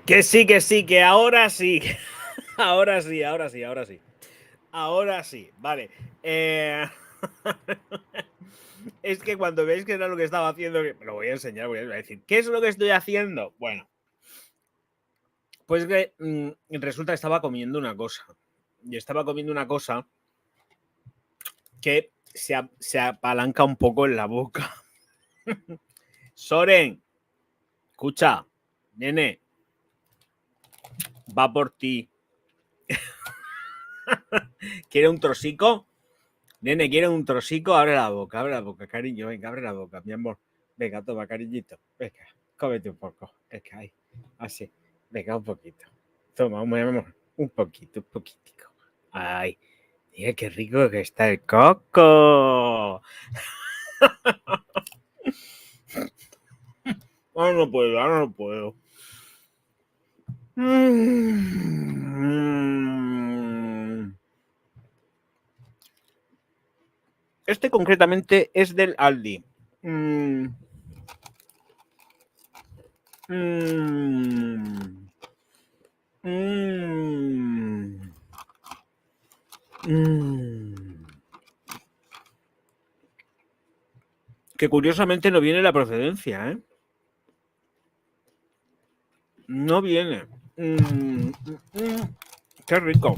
Que sí, que ahora sí. Ahora sí, ahora sí, ahora sí. Ahora sí, vale. Es que cuando veis que era lo que estaba haciendo, lo voy a enseñar, voy a decir, ¿qué es lo que estoy haciendo? Bueno, pues que resulta que estaba comiendo una cosa. Y estaba comiendo una cosa que se apalanca un poco en la boca. Soren, escucha, nene, va por ti. ¿Quiere un trocico? Nene, ¿quiere un trocico? Abre la boca, cariño, venga, abre la boca, mi amor. Venga, toma, cariñito. Venga, cómete un poco. Venga, ahí. Así. Venga, un poquito. Toma, mi amor. Un poquito, un poquitico. Ay, mira qué rico que está el coco. Ahora no puedo, ahora no puedo. Este concretamente es del Aldi. Que curiosamente no viene la procedencia, ¿eh? No viene. Qué rico.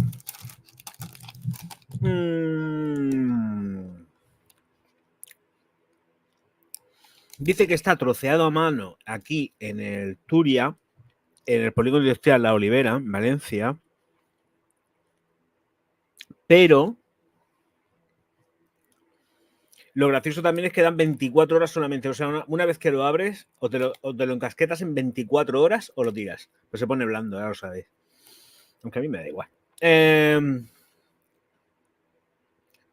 Dice que está troceado a mano aquí en el Turia, en el polígono industrial La Olivera, en Valencia, pero lo gracioso también es que dan 24 horas solamente. O sea, una vez que lo abres, o te lo encasquetas en 24 horas o lo tiras. Pues se pone blando, ya lo sabéis. Aunque a mí me da igual.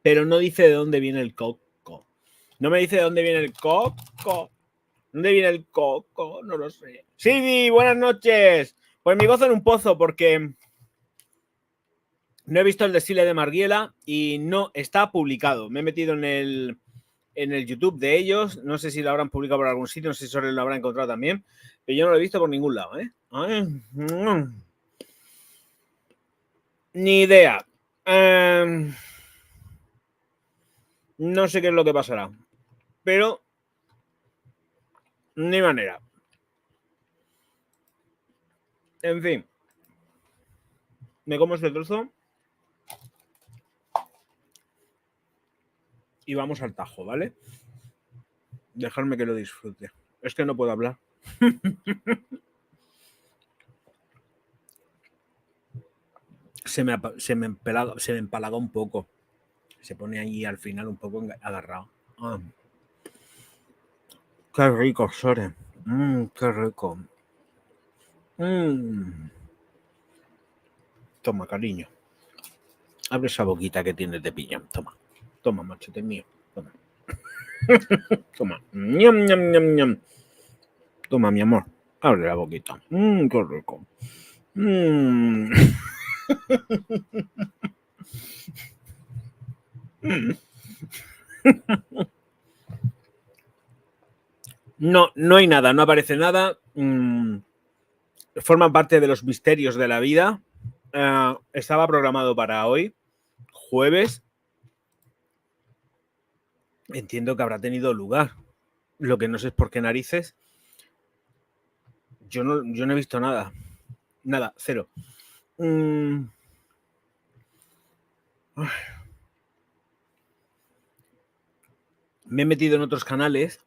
Pero no dice de dónde viene el coco. No me dice de dónde viene el coco. ¿Dónde viene el coco? No lo sé. Silvi, buenas noches. Pues mi gozo en un pozo porque no he visto el desfile de Margiela y no está publicado. Me he metido en el YouTube de ellos. No sé si lo habrán publicado por algún sitio, no sé si Soren lo habrá encontrado también, pero yo no lo he visto por ningún lado, ¿eh? Ni idea. No sé qué es lo que pasará, pero ni manera. En fin, me como este trozo y vamos al tajo, ¿vale? Dejadme que lo disfrute. Es que no puedo hablar. se me empalaga un poco. Se pone ahí al final un poco agarrado. Qué rico, Soren. Qué rico. Toma, cariño. Abre esa boquita que tienes de piñón. Toma. Toma, machete mío. Toma. Toma. Ñam, ñam, ñam, ñam. Toma, mi amor. Abre la boquita. Qué rico. No, no hay nada, no aparece nada. Forman parte de los misterios de la vida. Estaba programado para hoy, jueves. Entiendo que habrá tenido lugar. Lo que no sé es por qué narices. Yo no he visto nada. Nada, cero. Me he metido en otros canales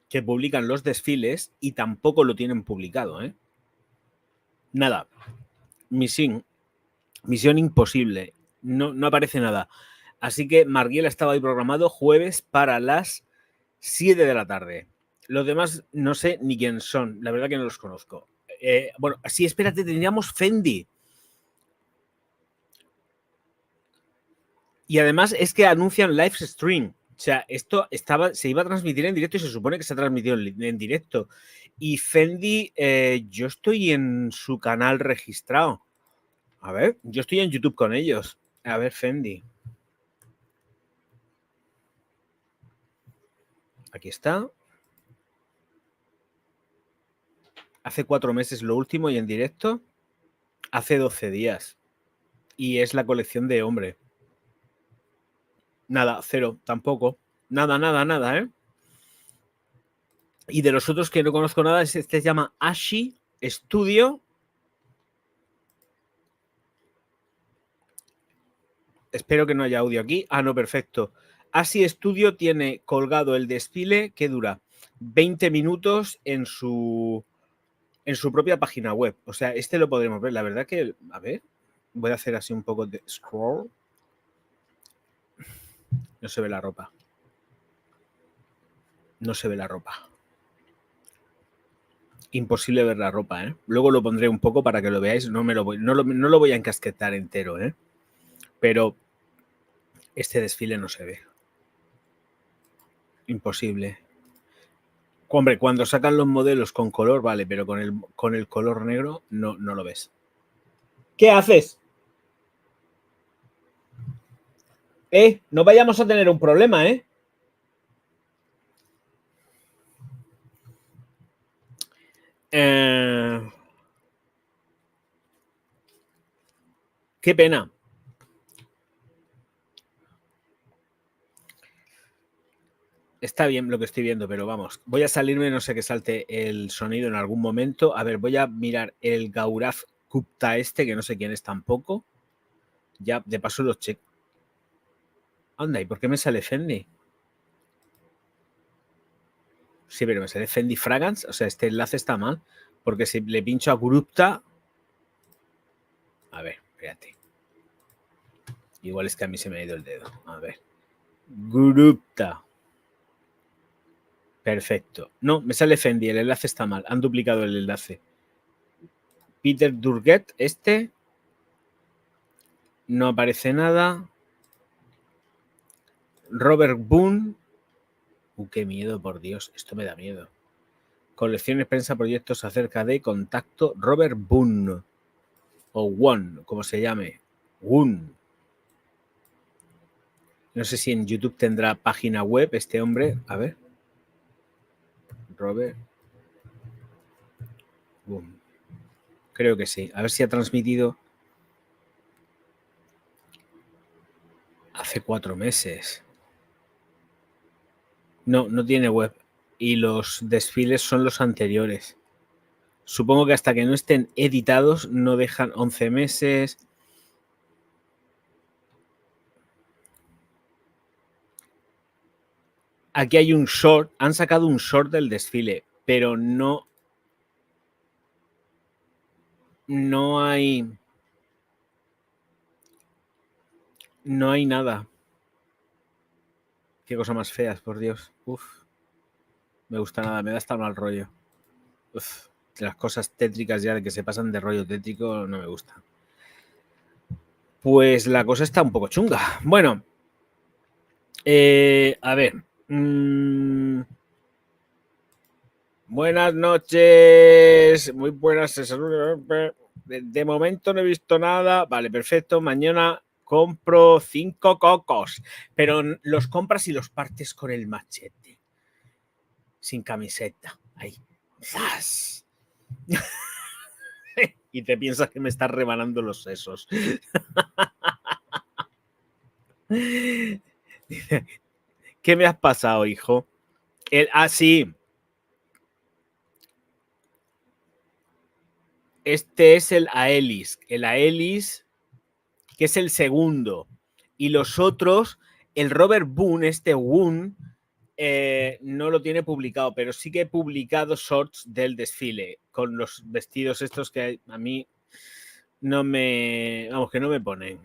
que publican los desfiles y tampoco lo tienen publicado, ¿eh? Nada. Misión imposible. No aparece nada. Así que Margiela estaba ahí programado jueves para las 7 de la tarde. Los demás no sé ni quién son. La verdad que no los conozco. Bueno, sí, espérate, tendríamos Fendi. Y además es que anuncian live stream. O sea, esto se iba a transmitir en directo y se supone que se ha transmitido en directo. Y Fendi, yo estoy en su canal registrado. A ver, yo estoy en YouTube con ellos. A ver, Fendi. Aquí está. Hace 4 meses lo último y en directo hace 12 días. Y es la colección de hombre. Nada, cero, tampoco. Nada, ¿eh? Y de los otros que no conozco nada, este se llama Ashi Studio. Espero que no haya audio aquí. Ah, no, perfecto. Ashi Studio tiene colgado el desfile que dura 20 minutos en su propia página web. O sea, este lo podremos ver. La verdad que, a ver, voy a hacer así un poco de scroll. No se ve la ropa. No se ve la ropa. Imposible ver la ropa, ¿eh? Luego lo pondré un poco para que lo veáis. No lo voy a encasquetar entero, ¿eh? Pero este desfile no se ve. Imposible. Hombre, cuando sacan los modelos con color, vale, pero con el color negro no lo ves. ¿Qué haces? No vayamos a tener un problema, ¿eh? Qué pena. Está bien lo que estoy viendo, pero vamos, voy a salirme, no sé que salte el sonido en algún momento. A ver, voy a mirar el Gaurav Gupta que no sé quién es tampoco. Ya, de paso lo checo. Anda, ¿y por qué me sale Fendi? Sí, pero me sale Fendi Fragrance. O sea, este enlace está mal. Porque si le pincho a Gupta... A ver, espérate. Igual es que a mí se me ha ido el dedo. A ver. Gupta. Perfecto. No, me sale Fendi, el enlace está mal. Han duplicado el enlace. Peter Durguet, no aparece nada. Robert Boone. Qué miedo, por Dios. Esto me da miedo. Colecciones, prensa, proyectos acerca de contacto. Robert Boone. O One, como se llame. Boone. No sé si en YouTube tendrá página web este hombre. A ver. Robert Boone. Creo que sí. A ver si ha transmitido hace 4 meses. No, no tiene web. Y los desfiles son los anteriores. Supongo que hasta que no estén editados no dejan 11 meses. Aquí hay un short. Han sacado un short del desfile, pero no hay nada. Qué cosa más feas, por Dios. Uf. Me gusta nada, me da hasta mal rollo. Uf. Las cosas tétricas ya de que se pasan de rollo tétrico no me gusta. Pues la cosa está un poco chunga. Bueno. A ver. Buenas noches. Muy buenas. De momento no he visto nada. Vale, perfecto. Mañana compro 5 cocos. Pero los compras y los partes con el machete. Sin camiseta. Ahí. ¡Zas! Y te piensas que me estás rebanando los sesos. ¿Qué me has pasado, hijo? Sí. Este es el Aelis. El Aelis, que es el segundo. Y los otros, el Robert Boone, Woon, no lo tiene publicado, pero sí que he publicado shorts del desfile con los vestidos estos que a mí no me... Vamos, que no me ponen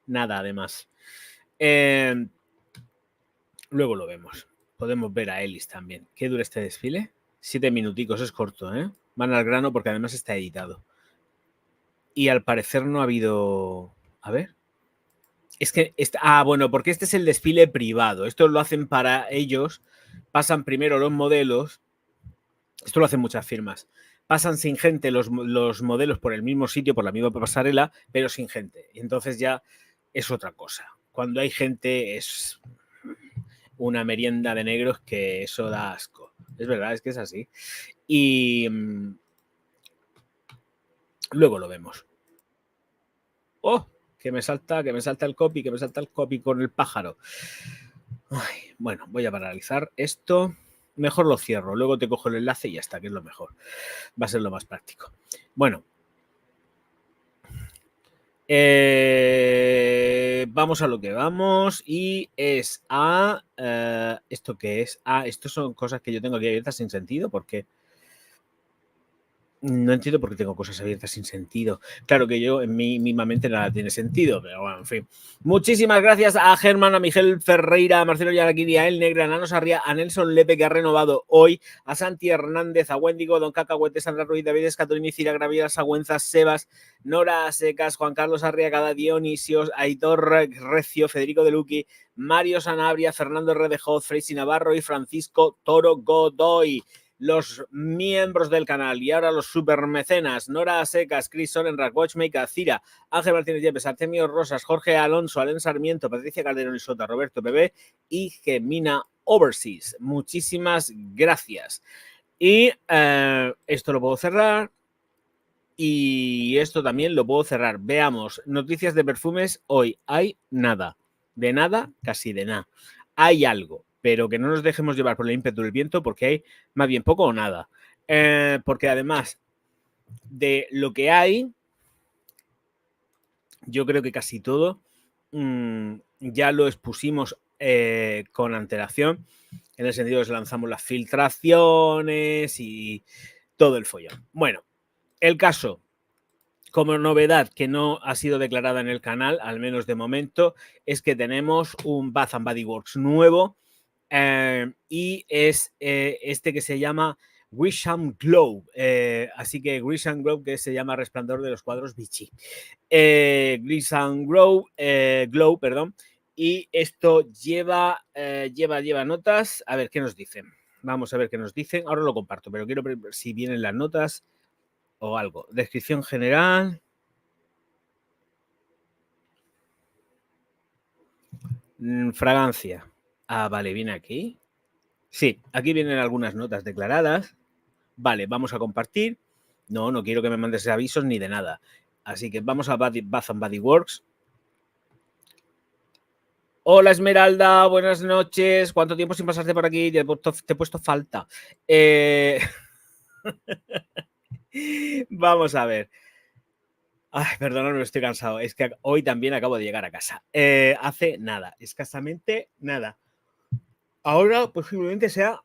nada, además. Luego lo vemos. Podemos ver a Ellis también. ¿Qué dura este desfile? 7 minuticos, es corto, ¿eh? Van al grano porque además está editado. Y al parecer no ha habido... A ver. Es que... bueno, porque este es el desfile privado. Esto lo hacen para ellos. Pasan primero los modelos. Esto lo hacen muchas firmas. Pasan sin gente los modelos por el mismo sitio, por la misma pasarela, pero sin gente. Y entonces ya es otra cosa. Cuando hay gente es una merienda de negros que eso da asco. Es verdad, es que es así. Y luego lo vemos. ¡Oh! Que me salta el copy, con el pájaro. Ay, bueno, voy a paralizar esto. Mejor lo cierro, luego te cojo el enlace y ya está, que es lo mejor. Va a ser lo más práctico. Bueno. Vamos a lo que vamos y es a... ¿esto qué es? Esto son cosas que yo tengo aquí abiertas sin sentido porque... No entiendo por qué tengo cosas abiertas sin sentido. Claro que yo en mi misma mente nada tiene sentido, pero bueno, en fin. Muchísimas gracias a Germán, a Miguel Ferreira, a Marcelo Yaraquiri, a El Negre, a Nano Sarria, a Nelson Lepe, que ha renovado hoy, a Santi Hernández, a Wendigo, Don Cacahuete, Sandra Ruiz, David Escatolini, Cira Gravira, Sagüenzas, Sebas, Nora Secas, Juan Carlos Arriagada, Dionisios, Aitor Recio, Federico De Luqui, Mario Sanabria, Fernando Redejoz, Freisy Navarro y Francisco Toro Godoy. Los miembros del canal y ahora los supermecenas: Nora Secas, Chris Sorenrak, Watchmaker, Cira, Ángel Martínez Yepes, Artemio Rosas, Jorge Alonso, Alen Sarmiento, Patricia Calderón y Sota, Roberto Bebé y Gemina Overseas. Muchísimas gracias. Y esto lo puedo cerrar. Y esto también lo puedo cerrar. Veamos, noticias de perfumes hoy. Hay nada. De nada, casi de nada. Hay algo, pero que no nos dejemos llevar por el ímpetu del viento porque hay más bien poco o nada. Porque además de lo que hay, yo creo que casi todo ya lo expusimos con antelación, en el sentido de que lanzamos las filtraciones y todo el follón. Bueno, el caso, como novedad que no ha sido declarada en el canal, al menos de momento, es que tenemos un Bath and Body Works nuevo y es este que se llama Grisham Glow. Así que Grisham Glow, que se llama Resplandor de los Cuadros Vichy. Grisham Glow, perdón. Y esto lleva notas. A ver qué nos dicen. Vamos a ver qué nos dicen. Ahora lo comparto, pero quiero ver si vienen las notas o algo. Descripción general. Fragancia. Vale, viene aquí. Sí, aquí vienen algunas notas declaradas. Vale, vamos a compartir. No quiero que me mandes avisos ni de nada. Así que vamos a Bath and Body Works. Hola Esmeralda, buenas noches. ¿Cuánto tiempo sin pasarte por aquí? Te he puesto falta. Vamos a ver. Ay, perdóname, estoy cansado. Es que hoy también acabo de llegar a casa. Hace nada, escasamente nada. Ahora posiblemente sea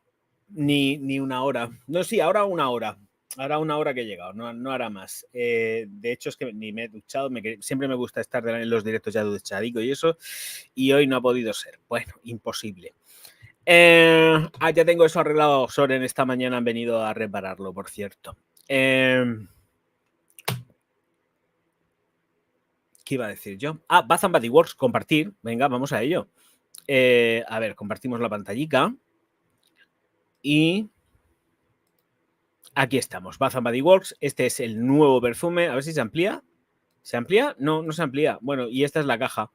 ni una hora. No, sí, ahora una hora. Ahora una hora que he llegado, no hará más. De hecho, es que ni me he duchado. Siempre me gusta estar en los directos ya duchadico y eso. Y hoy no ha podido ser. Bueno, imposible. Ya tengo eso arreglado. Soren esta mañana han venido a repararlo, por cierto. ¿Qué iba a decir yo? Bath and Body Works, compartir. Venga, vamos a ello. A ver, compartimos la pantallica. Y aquí estamos, Bath and Body Works. Este es el nuevo perfume. A ver si se amplía. ¿Se amplía? No se amplía. Bueno, y esta es la caja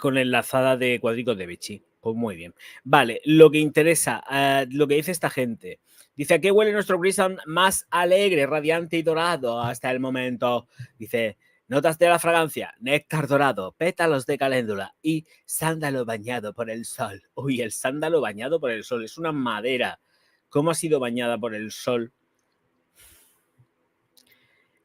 con enlazada de cuadricos de Vichy. Pues muy bien. Vale, lo que interesa, lo que dice esta gente. Dice: ¿a qué huele nuestro Grisham más alegre, radiante y dorado hasta el momento? Dice: notas de la fragancia, néctar dorado, pétalos de caléndula y sándalo bañado por el sol. Uy, el sándalo bañado por el sol. Es una madera. ¿Cómo ha sido bañada por el sol?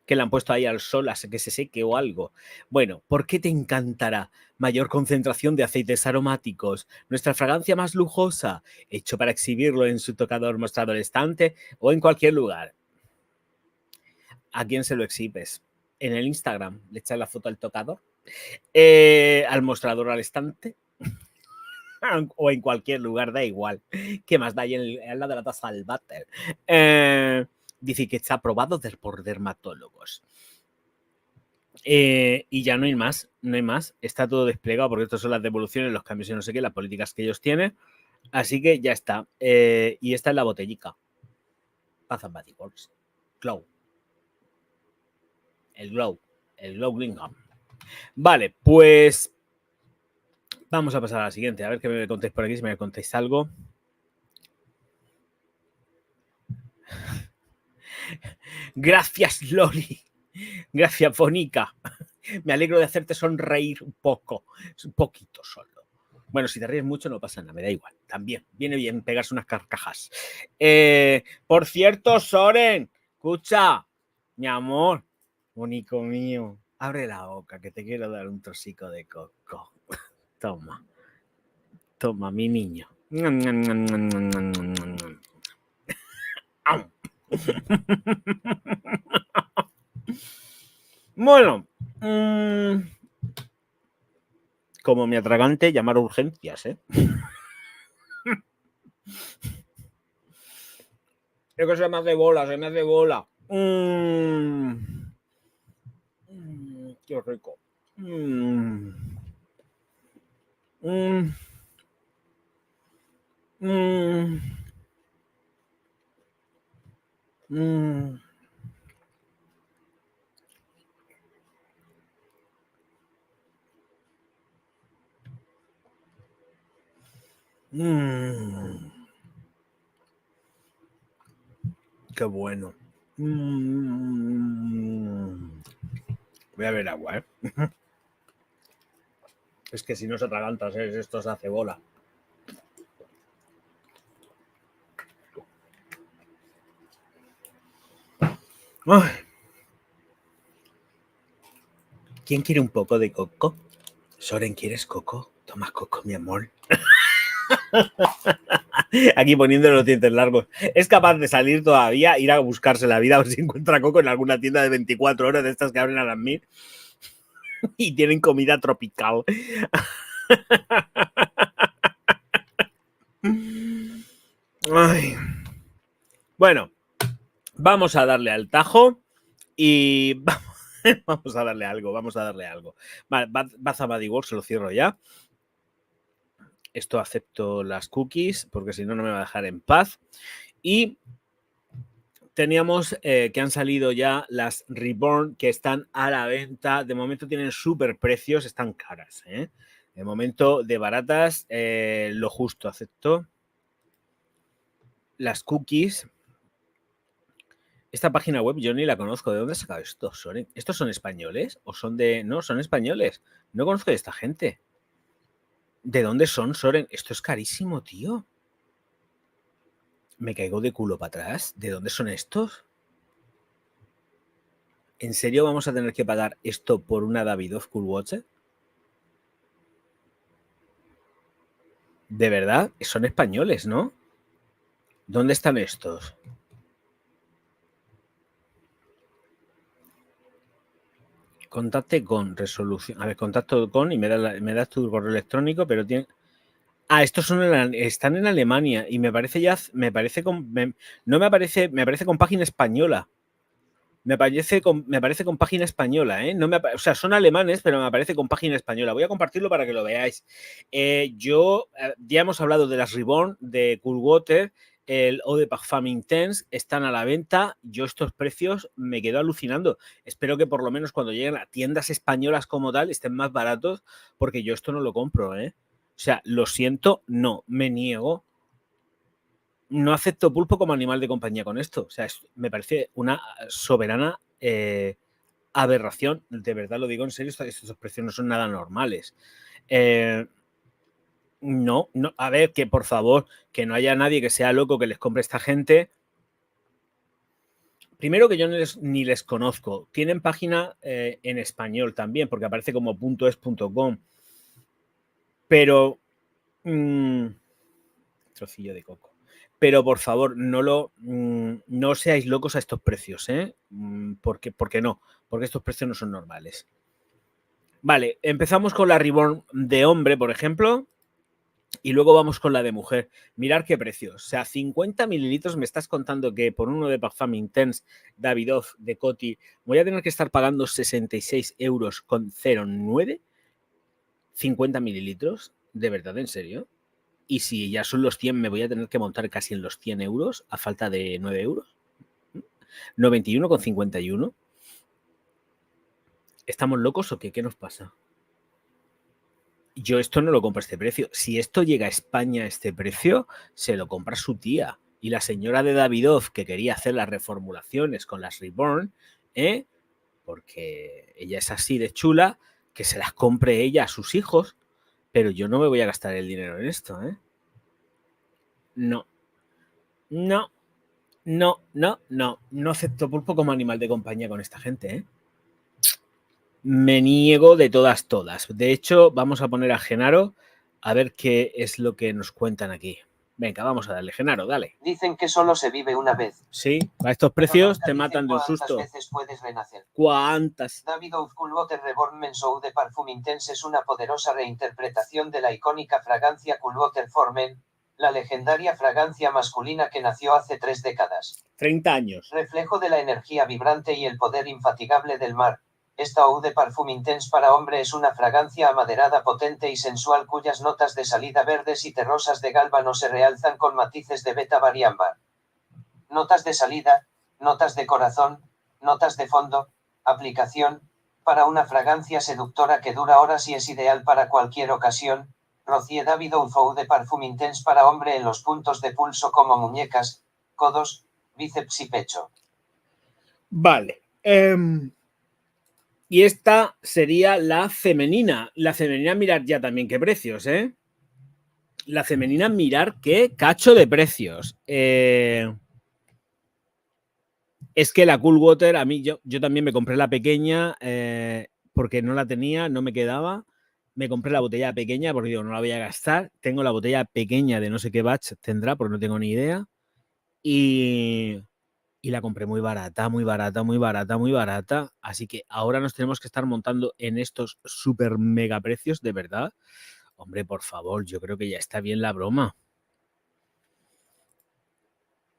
Que la han puesto ahí al sol a que se seque o algo. Bueno, ¿por qué te encantará? Mayor concentración de aceites aromáticos, nuestra fragancia más lujosa, hecho para exhibirlo en su tocador, mostrador, estante o en cualquier lugar. ¿A quién se lo exhibes? ¿En el Instagram le echas la foto al tocador? ¿Al mostrador, al estante? O en cualquier lugar, da igual. ¿Qué más da ahí al lado de la taza del váter? Dice que está aprobado por dermatólogos. Y ya no hay más, está todo desplegado porque estas son las devoluciones, los cambios y no sé qué, las políticas que ellos tienen, así que ya está. Y esta es la botellica. Bath and Body Works Glow. El Glow Green Gum. Vale, pues Vamos a pasar a la siguiente. A ver qué me contéis por aquí, si me contéis algo. Gracias, Loli. Gracias, Fonica. Me alegro de hacerte sonreír un poco. Un poquito solo. Bueno, si te ríes mucho no pasa nada, me da igual. También viene bien pegarse unas carcajas. Por cierto, Soren, escucha, mi amor, bonito mío, abre la boca que te quiero dar un trocico de coco. Toma, toma, mi niño. Bueno, como mi atragante, llamar a urgencias, ¿eh? Es que se me hace bola, se me hace bola. Qué rico. Qué bueno. Voy a ver agua, ¿eh? Es que si no se atragantas, esto se hace bola. Ay. ¿Quién quiere un poco de coco? Soren, ¿quieres coco? Toma coco, mi amor. Aquí poniendo los dientes largos. Es capaz de salir todavía, ir a buscarse la vida a ver si encuentra coco en alguna tienda de 24 horas de estas que abren a las 1000 y tienen comida tropical. Ay. Bueno, vamos a darle al tajo y vamos a darle algo, Vale, Bath Body Works se lo cierro ya. Esto acepto las cookies porque si no, no me va a dejar en paz. Y teníamos que han salido ya las Reborn que están a la venta. De momento tienen súper precios, están caras, ¿eh? De momento de baratas, lo justo, acepto. Las cookies. Esta página web yo ni la conozco. ¿De dónde has sacado esto, Soren? ¿Estos son españoles? ¿O son de...? No, son españoles. No conozco a esta gente. ¿De dónde son, Soren? Esto es carísimo, tío. Me caigo de culo para atrás. ¿De dónde son estos? ¿En serio vamos a tener que pagar esto por una Davidoff Cool Watcher? ¿De verdad? Son españoles, ¿no? ¿Dónde están estos? Contacte con resolución. A ver, contacto con y me das tu correo electrónico, pero tiene... Ah, estos están en Alemania y me parece con página española. Me parece con página española, ¿eh? O sea, son alemanes, pero me aparece con página española. Voy a compartirlo para que lo veáis. Ya hemos hablado de las Reborn, de Cool Water, el Eau de Parfum Intense, están a la venta. Yo estos precios me quedo alucinando. Espero que por lo menos cuando lleguen a tiendas españolas como tal estén más baratos, porque yo esto no lo compro, ¿eh? O sea, lo siento, no, me niego. No acepto pulpo como animal de compañía con esto. O sea, me parece una soberana aberración. De verdad lo digo en serio, estos precios no son nada normales. No, a ver, que por favor, que no haya nadie que sea loco que les compre a esta gente. Primero que yo ni les conozco. Tienen página en español también, porque aparece como .es.com. Pero... trocillo de coco. Pero por favor, no seáis locos a estos precios, ¿eh? Porque no, porque estos precios no son normales. Vale, empezamos con la Reborn de hombre, por ejemplo, y luego vamos con la de mujer. Mirad qué precios. O sea, 50 mililitros me estás contando que por uno de Parfum Intense Davidoff de Coty voy a tener que estar pagando 66 euros con 0,9. 50 mililitros, ¿de verdad, en serio? Y si ya son los 100, me voy a tener que montar casi en los 100 euros a falta de 9 euros. 91,51. ¿Estamos locos o qué? ¿Qué nos pasa? yo esto no lo compro a este precio. Si esto llega a España a este precio, se lo compra su tía. Y la señora de Davidoff, que quería hacer las reformulaciones con las Reborn, porque ella es así de chula, que se las compre ella a sus hijos, pero yo no me voy a gastar el dinero en esto, No, no, no acepto pulpo como animal de compañía con esta gente, Me niego de todas. De hecho, vamos a poner a Genaro a ver qué es lo que nos cuentan aquí. Venga, vamos a darle. Genaro, dale. Dicen que solo se vive una vez. Sí, a estos precios te matan de un susto. ¿Cuántas veces puedes renacer? ¿Cuántas? Davidoff Coolwater Reborn Men's Eau de Parfum Intense es una poderosa reinterpretación de la icónica fragancia Coolwater for Men, la legendaria fragancia masculina que nació hace 3 décadas. 30 años. Reflejo de la energía vibrante y el poder infatigable del mar. Esta Eau de Parfum Intense para hombre es una fragancia amaderada potente y sensual cuyas notas de salida verdes y terrosas de gálbano se realzan con matices de betabar y ámbar. Notas de salida, notas de corazón, notas de fondo, aplicación, para una fragancia seductora que dura horas y es ideal para cualquier ocasión. Rocié Davidoff Eau de Parfum Intense para hombre en los puntos de pulso como muñecas, codos, bíceps y pecho. Vale. Y esta sería la femenina. La femenina, mirar ya también qué precios, La femenina, mirar qué cacho de precios. Es que la Coolwater, a mí, yo también me compré la pequeña porque no la tenía, no me quedaba. Me compré la botella pequeña porque digo, no la voy a gastar. Tengo la botella pequeña de no sé qué batch tendrá porque no tengo ni idea. Y la compré muy barata, muy barata, muy barata, muy barata. Así que ahora nos tenemos que estar montando en estos super mega precios, de verdad. Hombre, por favor, yo creo que ya está bien la broma.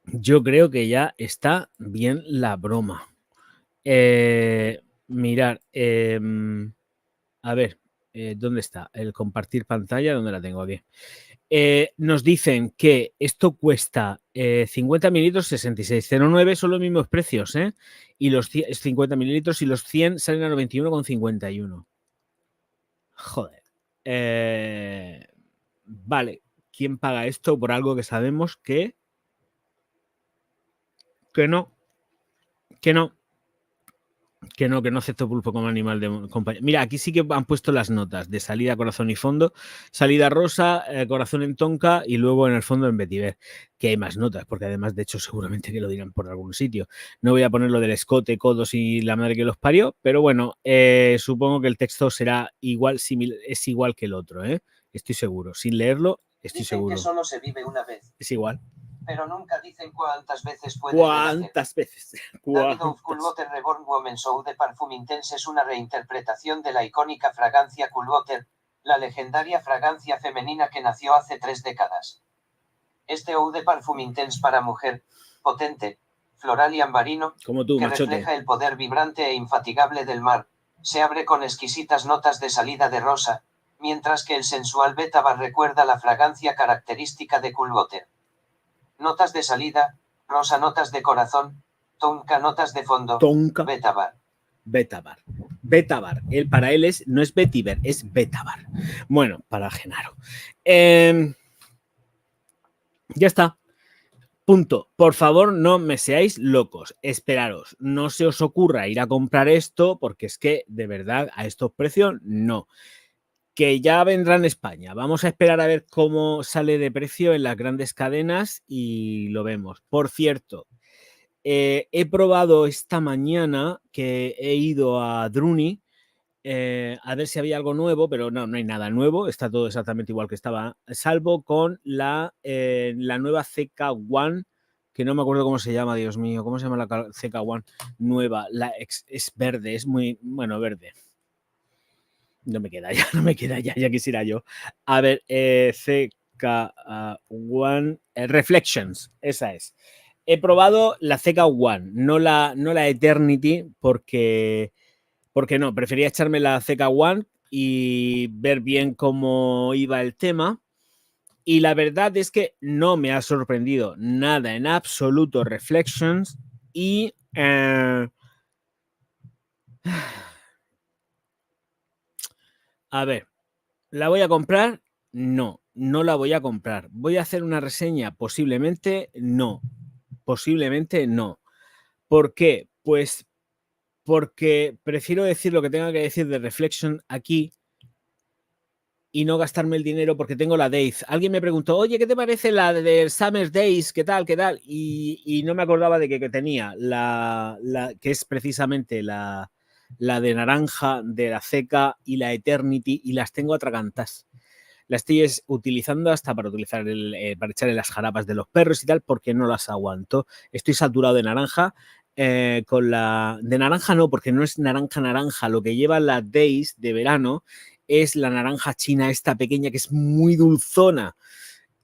Yo creo que ya está bien la broma. Mirar, a ver, ¿dónde está? El compartir pantalla, ¿dónde la tengo aquí? Nos dicen que esto cuesta 50 mililitros 66,09, son los mismos precios, y los 50 mililitros y los 100 salen a 91,51. Joder. Vale, ¿quién paga esto por algo que sabemos que no acepto pulpo como animal de compañía? Mira, aquí sí que han puesto las notas de salida, corazón y fondo. Salida rosa, corazón en tonka y luego en el fondo en vetiver. Que hay más notas, porque además, de hecho, seguramente que lo dirán por algún sitio. No voy a poner lo del escote, codos y la madre que los parió, pero bueno, supongo que el texto será igual, es igual que el otro, Estoy seguro. Sin leerlo, estoy seguro. Que solo se vive una vez. Es igual. Pero nunca dicen cuántas veces puedes ¿Cuántas veces? Davidoff Coolwater Reborn Women's Eau de Parfum Intense es una reinterpretación de la icónica fragancia Coolwater, la legendaria fragancia femenina que nació hace 3 décadas. Este Eau de Parfum Intense para mujer, potente, floral y ambarino, como tú, que machote, refleja el poder vibrante e infatigable del mar, se abre con exquisitas notas de salida de rosa, mientras que el sensual betabar recuerda la fragancia característica de Coolwater. Notas de salida, rosa notas de corazón, tonka notas de fondo, tonka, betabar. Betabar. Para él no es vetiver, es betabar. Bueno, para Genaro. Ya está. Punto. Por favor, no me seáis locos. Esperaros. No se os ocurra ir a comprar esto porque es que, de verdad, a estos precios, no. Que ya vendrá en España. Vamos a esperar a ver cómo sale de precio en las grandes cadenas y lo vemos. Por cierto, he probado esta mañana que he ido a Druni a ver si había algo nuevo, pero no hay nada nuevo. Está todo exactamente igual que estaba, salvo con la nueva CK1, que no me acuerdo cómo se llama, Dios mío. ¿Cómo se llama la CK1 nueva? Es verde, es muy, bueno, verde. No me queda ya quisiera yo. A ver, CK1 Reflections, esa es. He probado la CK1, no la Eternity, porque no, prefería echarme la CK1 y ver bien cómo iba el tema. Y la verdad es que no me ha sorprendido nada en absoluto Reflections y a ver, ¿La voy a comprar? No, no la voy a comprar. ¿Voy a hacer una reseña? Posiblemente no. Posiblemente no. ¿Por qué? Pues porque prefiero decir lo que tenga que decir de Reflection aquí y no gastarme el dinero porque tengo la Days. Alguien me preguntó, oye, ¿qué te parece la de Summer Days? ¿Qué tal? ¿Qué tal? Y no me acordaba de que tenía que es precisamente la de naranja, de la Ceca y la Eternity, y las tengo atragantadas. La estoy utilizando hasta para para echarle las jarapas de los perros y tal, porque no las aguanto. Estoy saturado de naranja. Con la de naranja no, porque no es naranja, lo que lleva la Days de verano es la naranja china esta pequeña que es muy dulzona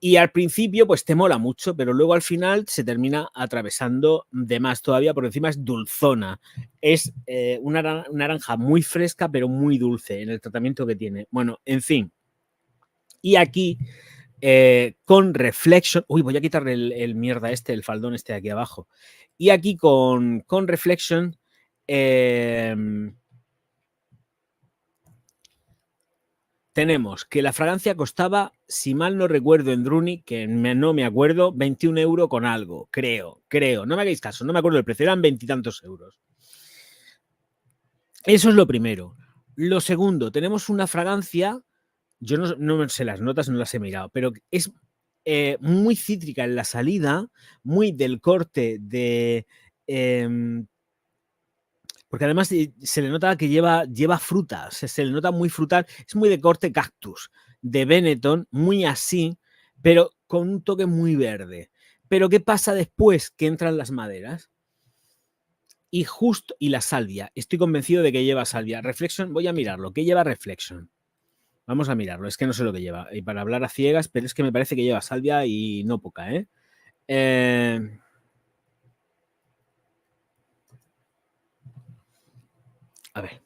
y al principio pues te mola mucho, pero luego al final se termina atravesando de más todavía, por encima es dulzona, es una naranja muy fresca pero muy dulce en el tratamiento que tiene. Bueno, en fin, y aquí con Reflection, uy, voy a quitarle el mierda el faldón de aquí abajo, y aquí con Reflection tenemos que la fragancia costaba, si mal no recuerdo en Druni, que no me acuerdo, 21 euros con algo, creo, no me hagáis caso, no me acuerdo del precio, eran 20 y tantos euros. Eso es lo primero. Lo segundo, tenemos una fragancia, yo no sé las notas, no las he mirado, pero es muy cítrica en la salida, muy del corte de... porque además se le nota que lleva frutas, se le nota muy frutal, es muy de corte cactus, de Benetton, muy así, pero con un toque muy verde. Pero ¿qué pasa después que entran las maderas? Y la salvia, estoy convencido de que lleva salvia. Reflection, voy a mirarlo, ¿qué lleva Reflection? Vamos a mirarlo, es que no sé lo que lleva, y para hablar a ciegas, pero es que me parece que lleva salvia y no poca, ¿eh? A ver,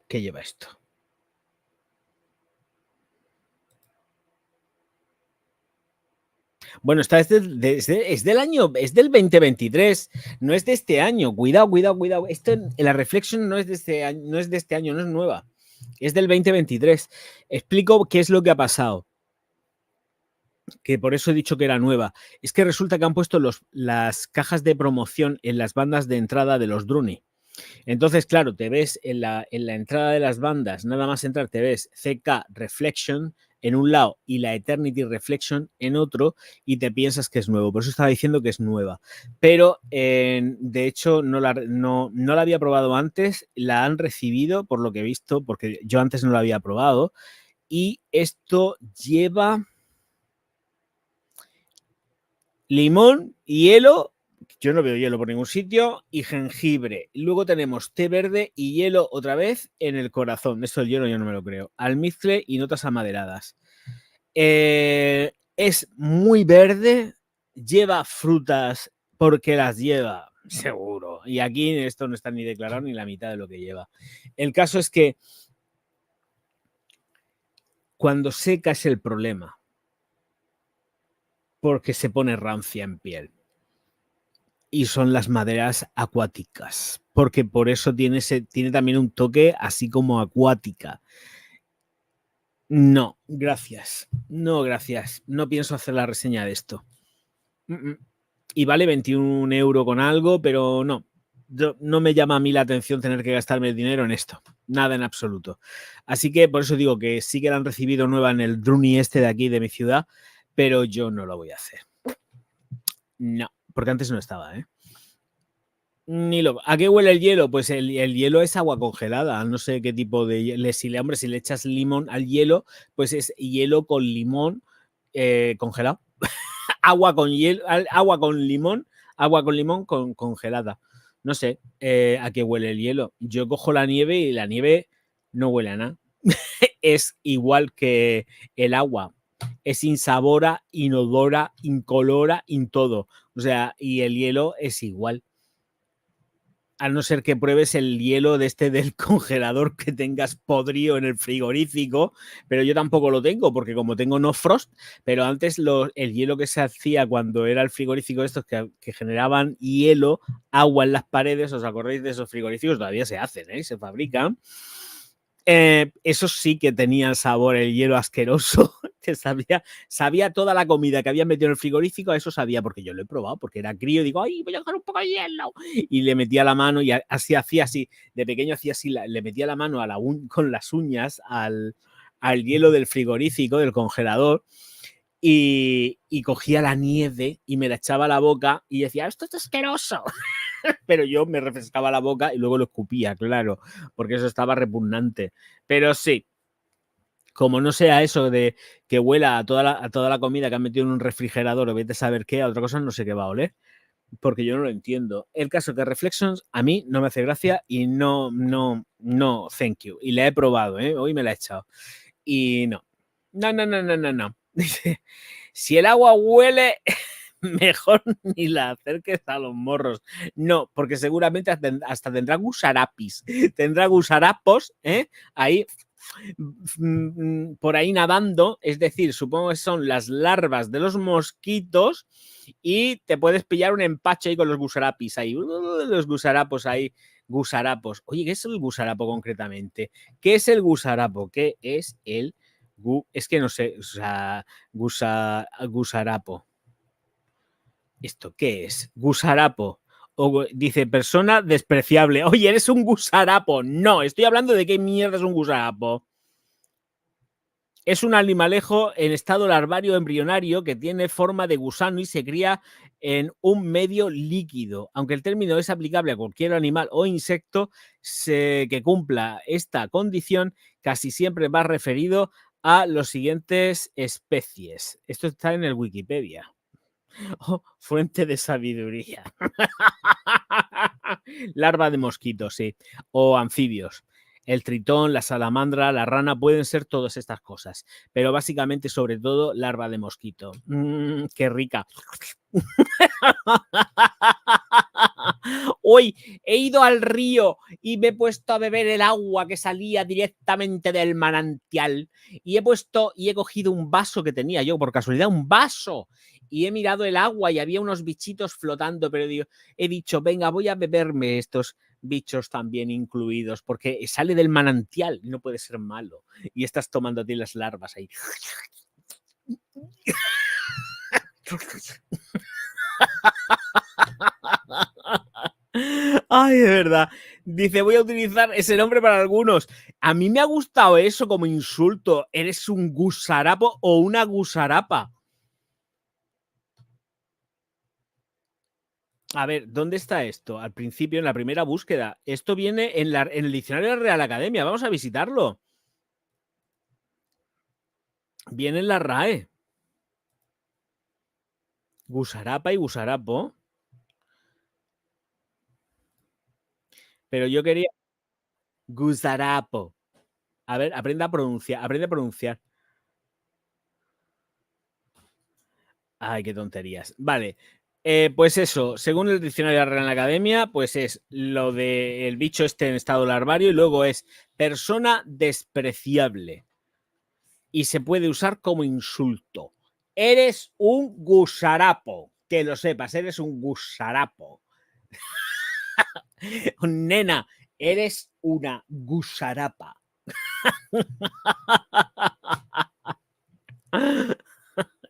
¿qué lleva esto? Bueno, esta es del año, es del 2023, no es de este año. Cuidado. La Reflection no es de este año, no es nueva. Es del 2023. Explico qué es lo que ha pasado. Que por eso he dicho que era nueva. Es que resulta que han puesto las cajas de promoción en las bandas de entrada de los Druni. Entonces, claro, te ves en la entrada de las bandas, nada más entrar, te ves CK Reflection en un lado y la Eternity Reflection en otro y te piensas que es nuevo. Por eso estaba diciendo que es nueva. Pero, de hecho, no la había probado antes, la han recibido, por lo que he visto, porque yo antes no la había probado. Y esto lleva limón, hielo, yo no veo hielo por ningún sitio, y jengibre. Luego tenemos té verde y hielo otra vez en el corazón. Esto del hielo yo no me lo creo. Almizcle y notas amaderadas. Es muy verde, lleva frutas porque las lleva, seguro. Y aquí esto no está ni declarado ni la mitad de lo que lleva. El caso es que cuando seca es el problema, porque se pone rancia en piel. Y son las maderas acuáticas, porque por eso tiene también un toque así como acuática. No, gracias. No, gracias. No pienso hacer la reseña de esto. Y vale 21 euros con algo, pero no. No me llama a mí la atención tener que gastarme el dinero en esto. Nada en absoluto. Así que por eso digo que sí que la han recibido nueva en el Druni de aquí de mi ciudad, pero yo no lo voy a hacer. No, porque antes no estaba, ¿eh? ¿A qué huele el hielo? Pues el hielo es agua congelada. No sé qué tipo de hielo. Si le echas limón al hielo, pues es hielo con limón congelado. Agua con limón congelada. No sé a qué huele el hielo. Yo cojo la nieve y la nieve no huele a nada. Es igual que el agua. Es insabora, inodora, incolora, todo. O sea, y el hielo es igual. A no ser que pruebes el hielo del congelador que tengas podrido en el frigorífico, pero yo tampoco lo tengo, porque como tengo no frost, pero antes el hielo que se hacía cuando era el frigorífico estos que generaban hielo, agua en las paredes, ¿os acordáis de esos frigoríficos? Todavía se hacen, se fabrican. Eso sí que tenía sabor, el hielo asqueroso, que sabía toda la comida que había metido en el frigorífico, eso sabía, porque yo lo he probado, porque era crío, digo, ay, voy a dejar un poco de hielo, y le metía la mano, y así hacía así, de pequeño hacía así, le metía la mano con las uñas al hielo del frigorífico, del congelador, y cogía la nieve y me la echaba a la boca y decía, esto es asqueroso. Pero yo me refrescaba la boca y luego lo escupía, claro, porque eso estaba repugnante. Pero sí, como no sea eso de que huela a toda la comida que han metido en un refrigerador o vete a saber qué, a otra cosa no sé qué va a oler, porque yo no lo entiendo. El caso que Reflections a mí no me hace gracia y no, thank you. Y la he probado, hoy me la he echado. Y no. Dice, si el agua huele, mejor ni la acerques a los morros. No, porque seguramente hasta tendrá gusarapis, tendrá gusarapos, ahí por ahí nadando, es decir, supongo que son las larvas de los mosquitos y te puedes pillar un empache ahí con los gusarapis ahí, los gusarapos ahí, gusarapos. Oye, ¿qué es el gusarapo concretamente? ¿Qué es el gusarapo? ¿Qué es el es que no sé, o sea, gusarapo. ¿Esto qué es? Gusarapo. O dice, persona despreciable. Oye, eres un gusarapo. No, estoy hablando de qué mierda es un gusarapo. Es un animalejo en estado larvario embrionario que tiene forma de gusano y se cría en un medio líquido. Aunque el término es aplicable a cualquier animal o insecto que cumpla esta condición, casi siempre va referido a las siguientes especies. Esto está en el Wikipedia. Oh, fuente de sabiduría. Larva de mosquitos, sí. O anfibios. El tritón, la salamandra, la rana, pueden ser todas estas cosas. Pero básicamente, sobre todo, larva de mosquito. ¡Qué rica! Hoy he ido al río y me he puesto a beber el agua que salía directamente del manantial. Y he cogido un vaso que tenía yo, por casualidad, un vaso. Y he mirado el agua y había unos bichitos flotando, pero he dicho, venga, voy a beberme estos bichos también incluidos, porque sale del manantial y no puede ser malo. Y estás tomando a ti las larvas ahí. Ay, de verdad. Dice, voy a utilizar ese nombre para algunos. A mí me ha gustado eso como insulto. Eres un gusarapo o una gusarapa. A ver, ¿dónde está esto? Al principio, en la primera búsqueda. Esto viene en el diccionario de la Real Academia. Vamos a visitarlo. Viene en la RAE. Gusarapa y gusarapo. Pero yo quería... Gusarapo. A ver, aprende a pronunciar. Ay, qué tonterías. Vale. Pues eso, según el diccionario de la Real Academia, pues es lo del bicho este en estado larvario y luego es persona despreciable. Y se puede usar como insulto. Eres un gusarapo. Que lo sepas, eres un gusarapo. Nena, eres una gusarapa.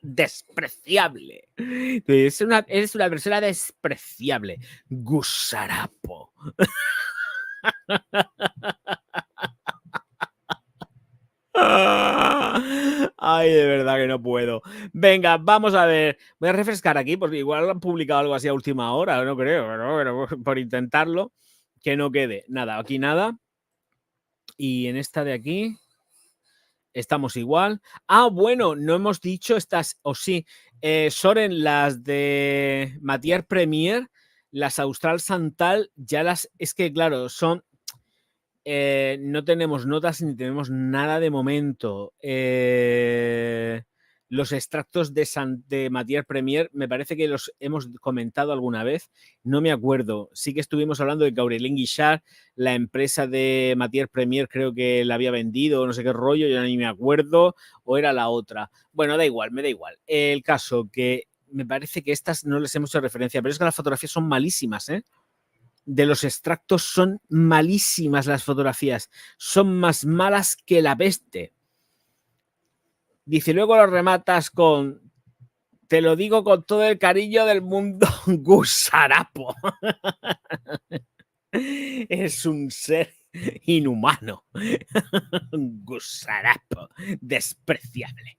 Despreciable. Eres una persona despreciable. Gusarapo. Ay, de verdad que no puedo. Venga, vamos a ver. Voy a refrescar aquí porque igual han publicado algo así a última hora, no creo, pero por intentarlo, que no quede. Nada, aquí nada. Y en esta de aquí estamos igual. Ah, bueno, no hemos dicho estas, o sí, Soren, las de Matière Premier, las Austral Santal, ya las, es que claro, son, no tenemos notas ni tenemos nada de momento. Los extractos de Matière Premier me parece que los hemos comentado alguna vez, no me acuerdo. Sí que estuvimos hablando de que Aurélien Guichard, la empresa de Matière Premier, creo que la había vendido, no sé qué rollo, yo ni me acuerdo, o era la otra. Bueno, da igual, me da igual. El caso que me parece que estas no les hemos hecho referencia, pero es que las fotografías son malísimas, ¿eh? de los extractos son malísimas las fotografías. Son más malas que la peste. Dice, luego lo rematas con... Te lo digo con todo el cariño del mundo, Gusarapo. Es un ser inhumano. Un Gusarapo despreciable.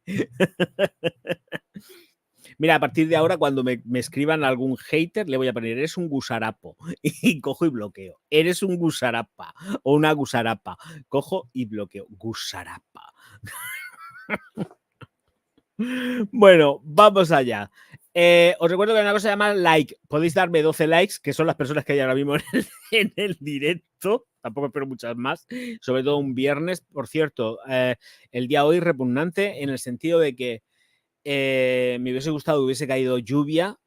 Mira, a partir de ahora, cuando me escriban algún hater, le voy a poner, eres un gusarapo. Y cojo y bloqueo. Eres un gusarapa o una gusarapa. Cojo y bloqueo. Gusarapa. Bueno, vamos allá. Os recuerdo que hay una cosa que se llama like. Podéis darme 12 likes, que son las personas que hay ahora mismo en el directo. Tampoco espero muchas más. Sobre todo un viernes. Por cierto, el día hoy repugnante en el sentido de que me hubiese gustado, hubiese caído lluvia,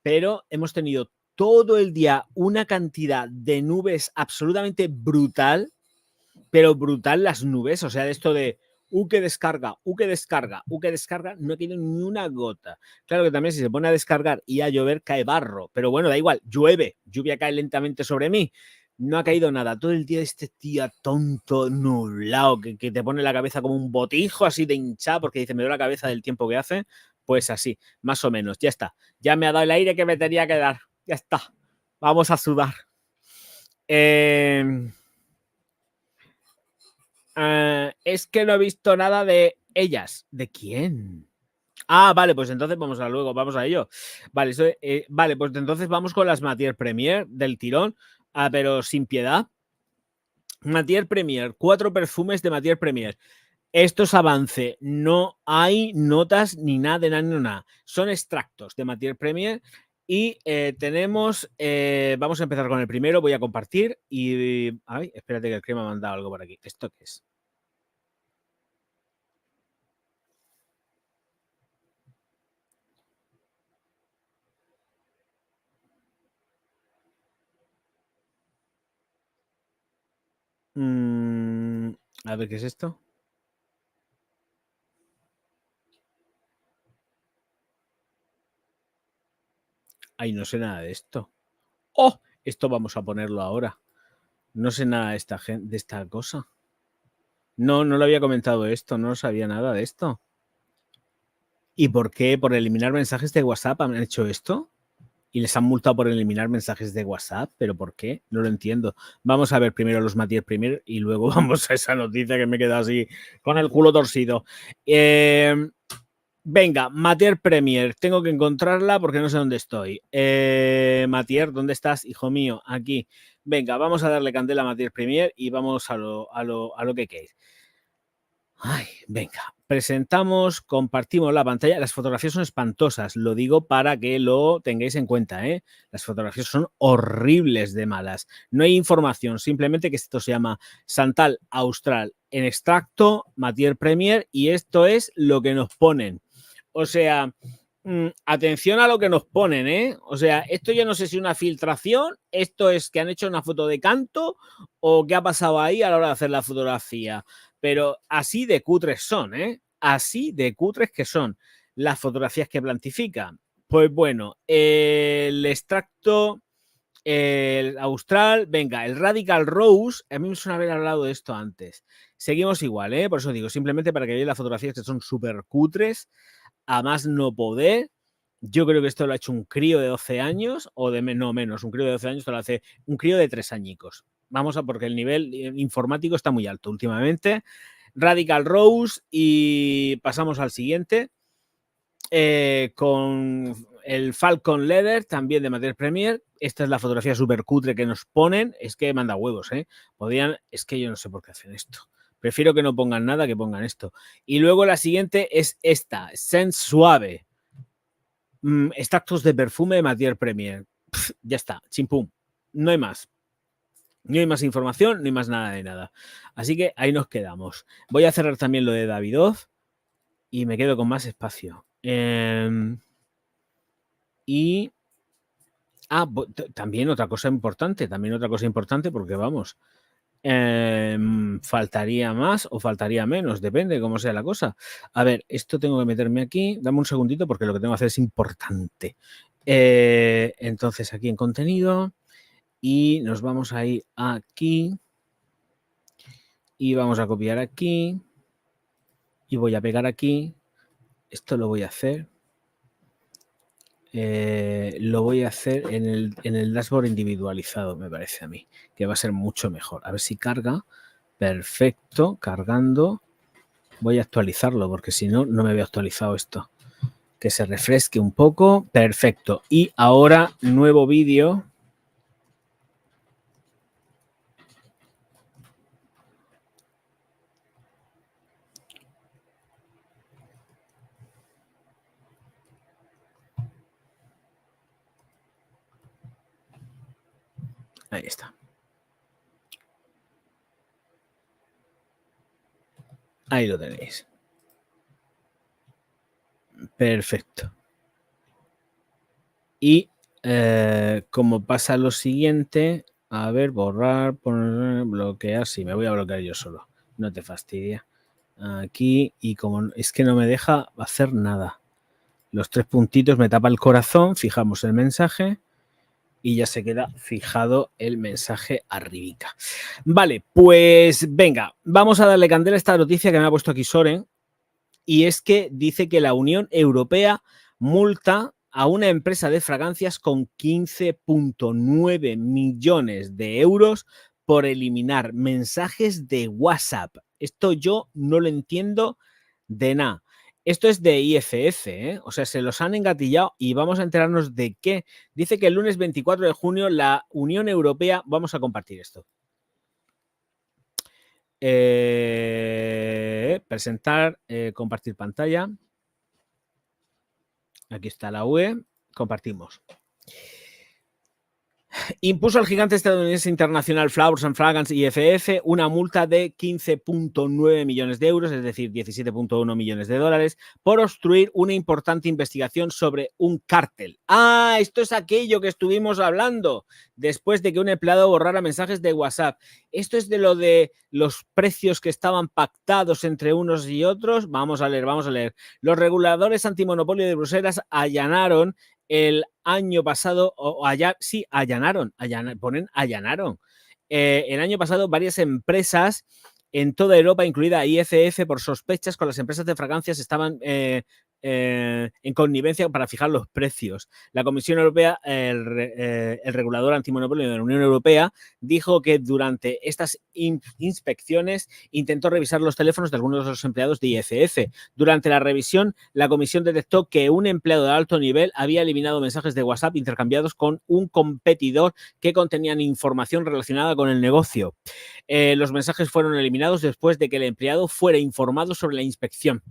pero hemos tenido todo el día una cantidad de nubes absolutamente brutal, pero brutal las nubes, o sea, de esto de que descarga, que descarga, que descarga, no tiene ni una gota. Claro que también si se pone a descargar y a llover cae barro, pero bueno, da igual, llueve, lluvia cae lentamente sobre mí. No ha caído nada. Todo el día este tío tonto, nublado, que te pone la cabeza como un botijo así de hinchado porque dice, me duele la cabeza del tiempo que hace. Pues así, más o menos. Ya está. Ya me ha dado el aire que me tenía que dar. Ya está. Vamos a sudar. Es que no he visto nada de ellas. ¿De quién? Ah, vale, pues entonces vamos a ello. Vale, vale, pues entonces vamos con las Matière Première del tirón, pero sin piedad. Matière Première, 4 perfumes de Matière Première. Esto es avance, no hay notas ni nada de nada. Son extractos de Matière Première y tenemos, vamos a empezar con el primero, voy a compartir y, ay, espérate que el crema me ha mandado algo por aquí. ¿Esto qué es? A ver, ¿qué es esto? Ay, no sé nada de esto. ¡Oh! Esto vamos a ponerlo ahora. No sé nada de esta cosa. No lo había comentado esto, no sabía nada de esto. ¿Y por qué? ¿Por eliminar mensajes de WhatsApp han hecho esto? Y les han multado por eliminar mensajes de WhatsApp, ¿pero por qué? No lo entiendo. Vamos a ver primero los Matière Première y luego vamos a esa noticia que me queda así con el culo torcido. Venga, Matière Première, tengo que encontrarla porque no sé dónde estoy. Matière, ¿dónde estás, hijo mío? Aquí. Venga, vamos a darle candela a Matière Première y vamos a lo que queréis. Ay, venga, presentamos, compartimos la pantalla. Las fotografías son espantosas, lo digo para que lo tengáis en cuenta, ¿eh? Las fotografías son horribles de malas. No hay información, simplemente que esto se llama Santal Austral en extracto, Matière Première, y esto es lo que nos ponen. O sea, atención a lo que nos ponen, ¿eh? O sea, esto yo no sé si es una filtración, esto es que han hecho una foto de canto o qué ha pasado ahí a la hora de hacer la fotografía. Pero así de cutres son, ¿eh? Así de cutres que son las fotografías que plantifican. Pues bueno, el extracto, el austral, venga, el Radical Rose, a mí me suena haber hablado de esto antes. Seguimos igual, ¿eh? Por eso digo, simplemente para que veáis las fotografías que son súper cutres, a más no poder. Yo creo que esto lo ha hecho un crío de 12 años, o de menos, un crío de 12 años, esto lo hace un crío de 3 añicos. Vamos a, porque el nivel informático está muy alto últimamente. Radical Rose y pasamos al siguiente con el Falcon Leather, también de Matière Première. Esta es la fotografía súper cutre que nos ponen. Es que manda huevos, ¿eh? Es que yo no sé por qué hacen esto. Prefiero que no pongan nada que pongan esto. Y luego la siguiente es esta, Scent Suave. Extractos de perfume de Matière Première. Ya está, chimpum. No hay más. No hay más información, no hay más nada de nada. Así que ahí nos quedamos. Voy a cerrar también lo de Davidoff y me quedo con más espacio. Y también otra cosa importante, porque vamos, faltaría más o faltaría menos, depende de cómo sea la cosa. A ver, esto tengo que meterme aquí, dame un segundito porque lo que tengo que hacer es importante. Entonces aquí en contenido y nos vamos a ir aquí y vamos a copiar aquí y voy a pegar aquí. Esto lo voy a hacer. Lo voy a hacer en el dashboard individualizado, me parece a mí, que va a ser mucho mejor. A ver si carga. Perfecto, cargando. Voy a actualizarlo porque si no, no me había actualizado esto. Que se refresque un poco. Perfecto. Y ahora, nuevo vídeo. Ahí está. Ahí lo tenéis. Perfecto. Y como pasa lo siguiente, a ver, borrar, poner, bloquear. Sí, me voy a bloquear yo solo. No te fastidia. Aquí, y como es que no me deja hacer nada. Los 3 puntitos me tapa el corazón, fijamos el mensaje y ya se queda fijado el mensaje arribica. Vale, pues venga, vamos a darle candela a esta noticia que me ha puesto aquí Soren, y es que dice que la Unión Europea multa a una empresa de fragancias con 15,9 millones de euros por eliminar mensajes de WhatsApp. Esto yo no lo entiendo de nada. Esto es de IFF, ¿eh? O sea, se los han engatillado y vamos a enterarnos de qué. Dice que el lunes 24 de junio la Unión Europea... Vamos a compartir esto. Presentar, compartir pantalla. Aquí está la UE. Compartimos. Impuso al gigante estadounidense internacional Flowers and Fragrance IFF una multa de 15,9 millones de euros, es decir, 17,1 millones de dólares, por obstruir una importante investigación sobre un cártel. Ah, esto es aquello que estuvimos hablando después de que un empleado borrara mensajes de WhatsApp. Esto es de lo de los precios que estaban pactados entre unos y otros. Vamos a leer, vamos a leer. Los reguladores antimonopolio de Bruselas allanaron el año pasado, allanaron. El año pasado varias empresas en toda Europa, incluida IFF, por sospechas con las empresas de fragancias estaban en connivencia para fijar los precios. La Comisión Europea, el regulador antimonopolio de la Unión Europea, dijo que durante estas inspecciones intentó revisar los teléfonos de algunos de los empleados de IFF. Durante la revisión, la comisión detectó que un empleado de alto nivel había eliminado mensajes de WhatsApp intercambiados con un competidor que contenían información relacionada con el negocio. Los mensajes fueron eliminados después de que el empleado fuera informado sobre la inspección.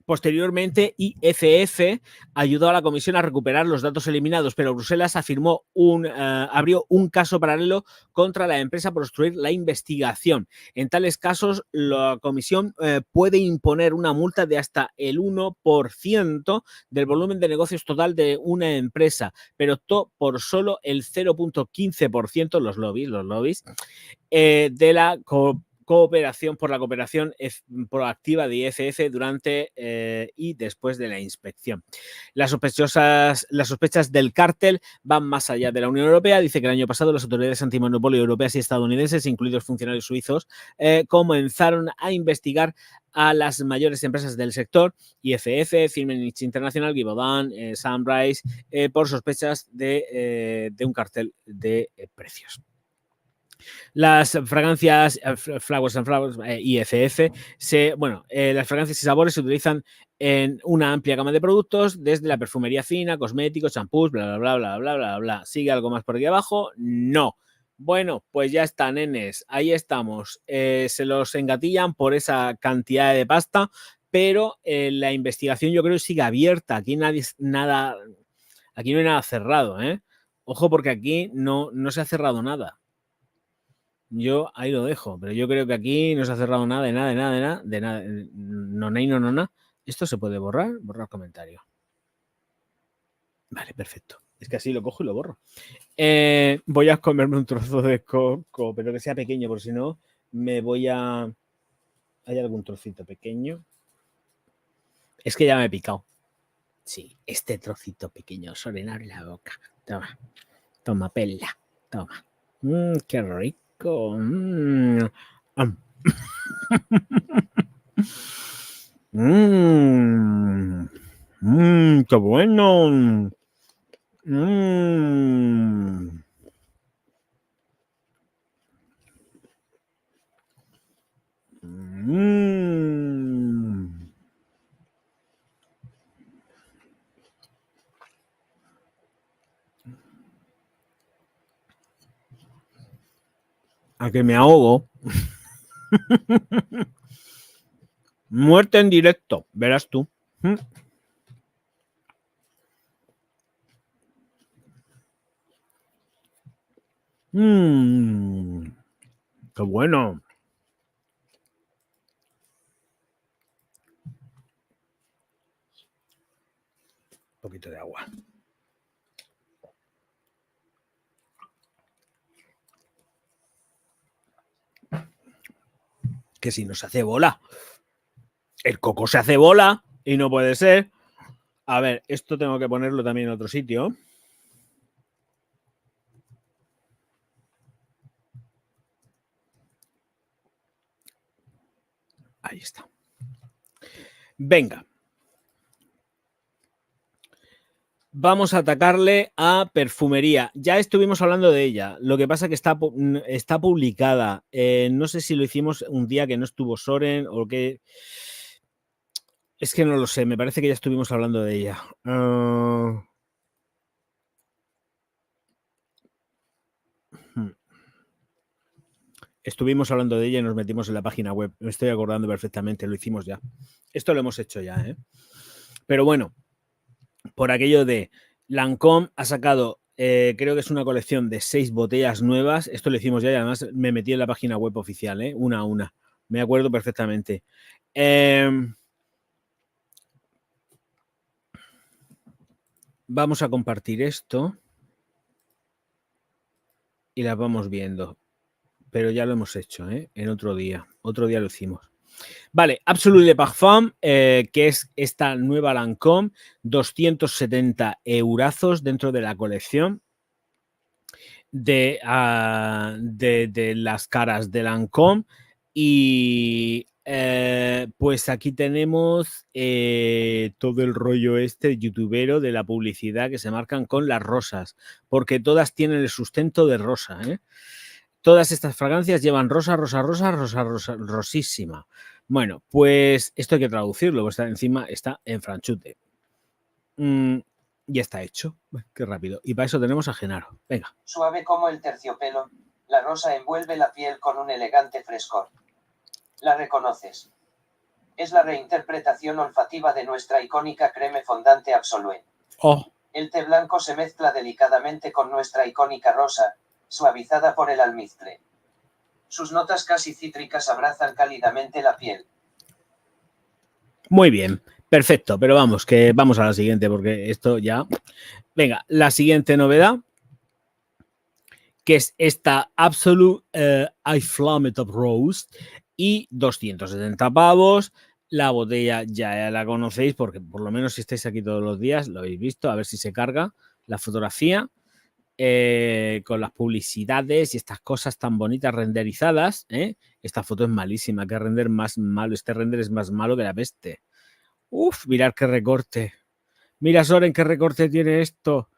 Posteriormente, IFF ayudó a la comisión a recuperar los datos eliminados, pero Bruselas abrió un caso paralelo contra la empresa por obstruir la investigación. En tales casos, la comisión puede imponer una multa de hasta el 1% del volumen de negocios total de una empresa, pero optó por solo el 0,15%, los lobbies, de la cooperación proactiva de IFF durante y después de la inspección. Las sospechas del cártel van más allá de la Unión Europea. Dice que el año pasado las autoridades antimonopolio europeas y estadounidenses, incluidos funcionarios suizos, comenzaron a investigar a las mayores empresas del sector, IFF, Firmenich International, Givaudan, Sunrise, por sospechas de un cartel de precios. Las fragancias Flowers and Flowers, IFF, las fragancias y sabores se utilizan en una amplia gama de productos, desde la perfumería fina, cosméticos, champús, bla, bla, bla, bla, bla, bla. ¿Sigue algo más por aquí abajo? No. Bueno, pues ya está, nenes. Ahí estamos. Se los engatillan por esa cantidad de pasta, pero la investigación yo creo que sigue abierta. Aquí aquí no hay nada cerrado, ¿eh? Ojo, porque aquí no se ha cerrado nada. Yo ahí lo dejo, pero yo creo que aquí no se ha cerrado nada, de nada. No. ¿Esto se puede borrar? Borrar comentario. Vale, perfecto. Es que así lo cojo y lo borro. Voy a comerme un trozo de coco, pero que sea pequeño, porque si no me voy a... ¿Hay algún trocito pequeño? Es que ya me he picado. Sí, este trocito pequeño, Soren, abre la boca. Toma. Toma, pela. Toma. Qué rico. Qué bueno. A que me ahogo. Muerte en directo, verás tú. Qué bueno. Un poquito de agua. Que si no se hace bola. El coco se hace bola y no puede ser. A ver, esto tengo que ponerlo también en otro sitio. Ahí está. Venga. Vamos a atacarle a perfumería. Ya estuvimos hablando de ella. Lo que pasa es que está publicada. No sé si lo hicimos un día que no estuvo Soren o que... Es que no lo sé. Me parece que ya estuvimos hablando de ella. Estuvimos hablando de ella y nos metimos en la página web. Me estoy acordando perfectamente. Lo hicimos ya. Esto lo hemos hecho ya, ¿eh? Pero bueno, por aquello de Lancôme ha sacado, creo que es una colección de 6 botellas nuevas. Esto lo hicimos ya y además me metí en la página web oficial, ¿eh? Una a una. Me acuerdo perfectamente. Vamos a compartir esto y las vamos viendo. Pero ya lo hemos hecho, ¿eh? En otro día. Otro día lo hicimos. Vale, Absolut Le Parfum, que es esta nueva Lancôme, 270 eurazos dentro de la colección de las caras de Lancôme. Y pues aquí tenemos todo el rollo este youtubero de la publicidad que se marcan con las rosas, porque todas tienen el sustento de rosa, ¿eh? Todas estas fragancias llevan rosa, rosísima. Bueno, pues esto hay que traducirlo, pues encima está en franchute. Ya está hecho. Qué rápido. Y para eso tenemos a Genaro. Venga. Suave como el terciopelo, la rosa envuelve la piel con un elegante frescor. ¿La reconoces? Es la reinterpretación olfativa de nuestra icónica creme fondante Absolue. Oh. El té blanco se mezcla delicadamente con nuestra icónica rosa, suavizada por el almizcle. Sus notas casi cítricas abrazan cálidamente la piel. Muy bien, perfecto, pero vamos, que vamos a la siguiente porque esto ya... Venga, la siguiente novedad, que es esta Absolute I Flamed of Rose y 270 pavos. La botella ya la conocéis porque por lo menos si estáis aquí todos los días lo habéis visto, a ver si se carga la fotografía. Con las publicidades y estas cosas tan bonitas renderizadas, ¿eh? Esta foto es malísima, qué render más malo, este render es más malo que la peste. Uf, mirad qué recorte. Mira, Soren, qué recorte tiene esto.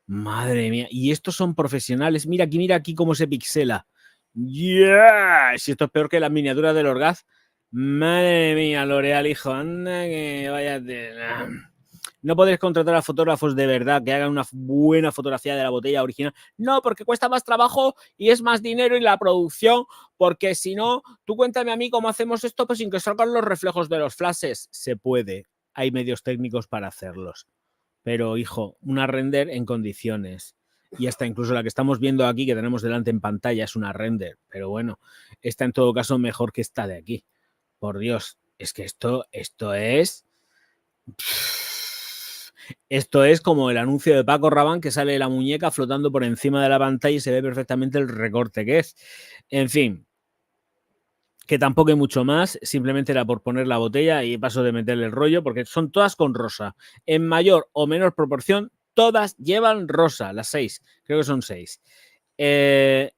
Madre mía, y estos son profesionales. Mira aquí cómo se pixela. ¡Yeah! Si esto es peor que las miniaturas del Orgaz. Madre mía, L'Oreal, hijo, anda que váyate. No podéis contratar a fotógrafos de verdad que hagan una buena fotografía de la botella original. No, porque cuesta más trabajo y es más dinero y la producción, porque si no, tú cuéntame a mí cómo hacemos esto pues sin que salgan los reflejos de los flashes. Se puede, hay medios técnicos para hacerlos. Pero, hijo, una render en condiciones. Y hasta incluso la que estamos viendo aquí, que tenemos delante en pantalla, es una render. Pero bueno, está en todo caso mejor que esta de aquí. Por Dios, es que esto es... Esto es como el anuncio de Paco Rabanne que sale la muñeca flotando por encima de la pantalla y se ve perfectamente el recorte que es. En fin, que tampoco hay mucho más, simplemente era por poner la botella y paso de meterle el rollo, porque son todas con rosa. En mayor o menor proporción, todas llevan rosa, las 6, creo que son 6.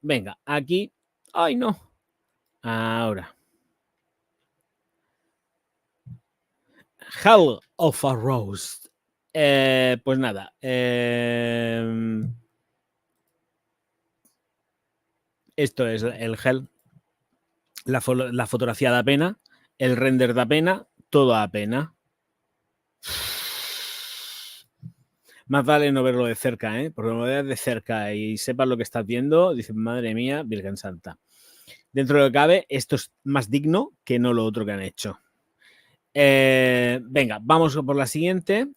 Venga, aquí, ay no, ahora. Hell of a Rose. Pues nada, esto es el Hell. La fotografía da pena, el render da pena, todo da pena. Más vale no verlo de cerca, porque lo veas de cerca y sepas lo que estás viendo, dices, madre mía, Virgen Santa. Dentro de lo que cabe, esto es más digno que no lo otro que han hecho. Venga, vamos por la siguiente,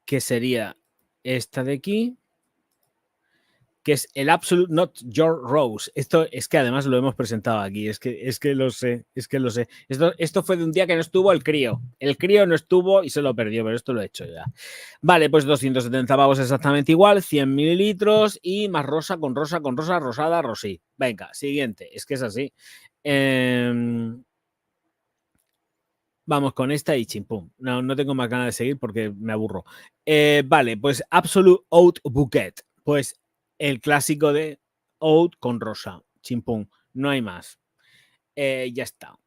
que sería esta de aquí, que es el Absolute Not Your Rose. Esto es que además lo hemos presentado aquí, es que lo sé. Esto fue de un día que no estuvo el crío. El crío no estuvo y se lo perdió, pero esto lo he hecho ya. Vale, pues 270 pavos exactamente igual, 100 mililitros y más rosa, rosada, rosí. Venga, siguiente, es que es así. Vamos con esta y chimpum. No tengo más ganas de seguir porque me aburro. Vale, pues Absolute Oud Bouquet. Pues el clásico de Oud con rosa. Chimpum. No hay más. Ya está.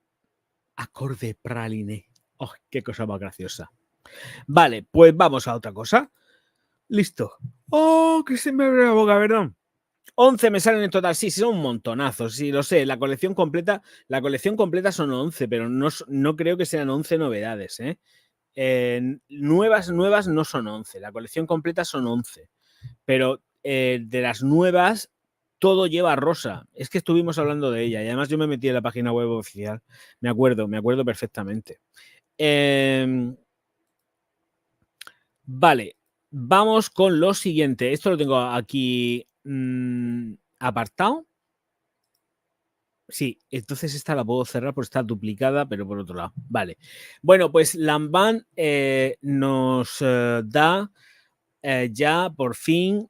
Acorde praliné. Oh, qué cosa más graciosa. Vale, pues vamos a otra cosa. Listo. Oh, que se me abre la boca, perdón. 11 me salen en total, sí, son un montonazo, sí, lo sé, la colección completa son 11, pero no creo que sean 11 novedades, nuevas no son 11, la colección completa son 11, pero de las nuevas todo lleva rosa, es que estuvimos hablando de ella y además yo me metí en la página web oficial, me acuerdo perfectamente. Vale, vamos con lo siguiente, esto lo tengo aquí apartado. Sí, entonces esta la puedo cerrar porque está duplicada, pero por otro lado. Vale. Bueno, pues Lanvin nos da ya por fin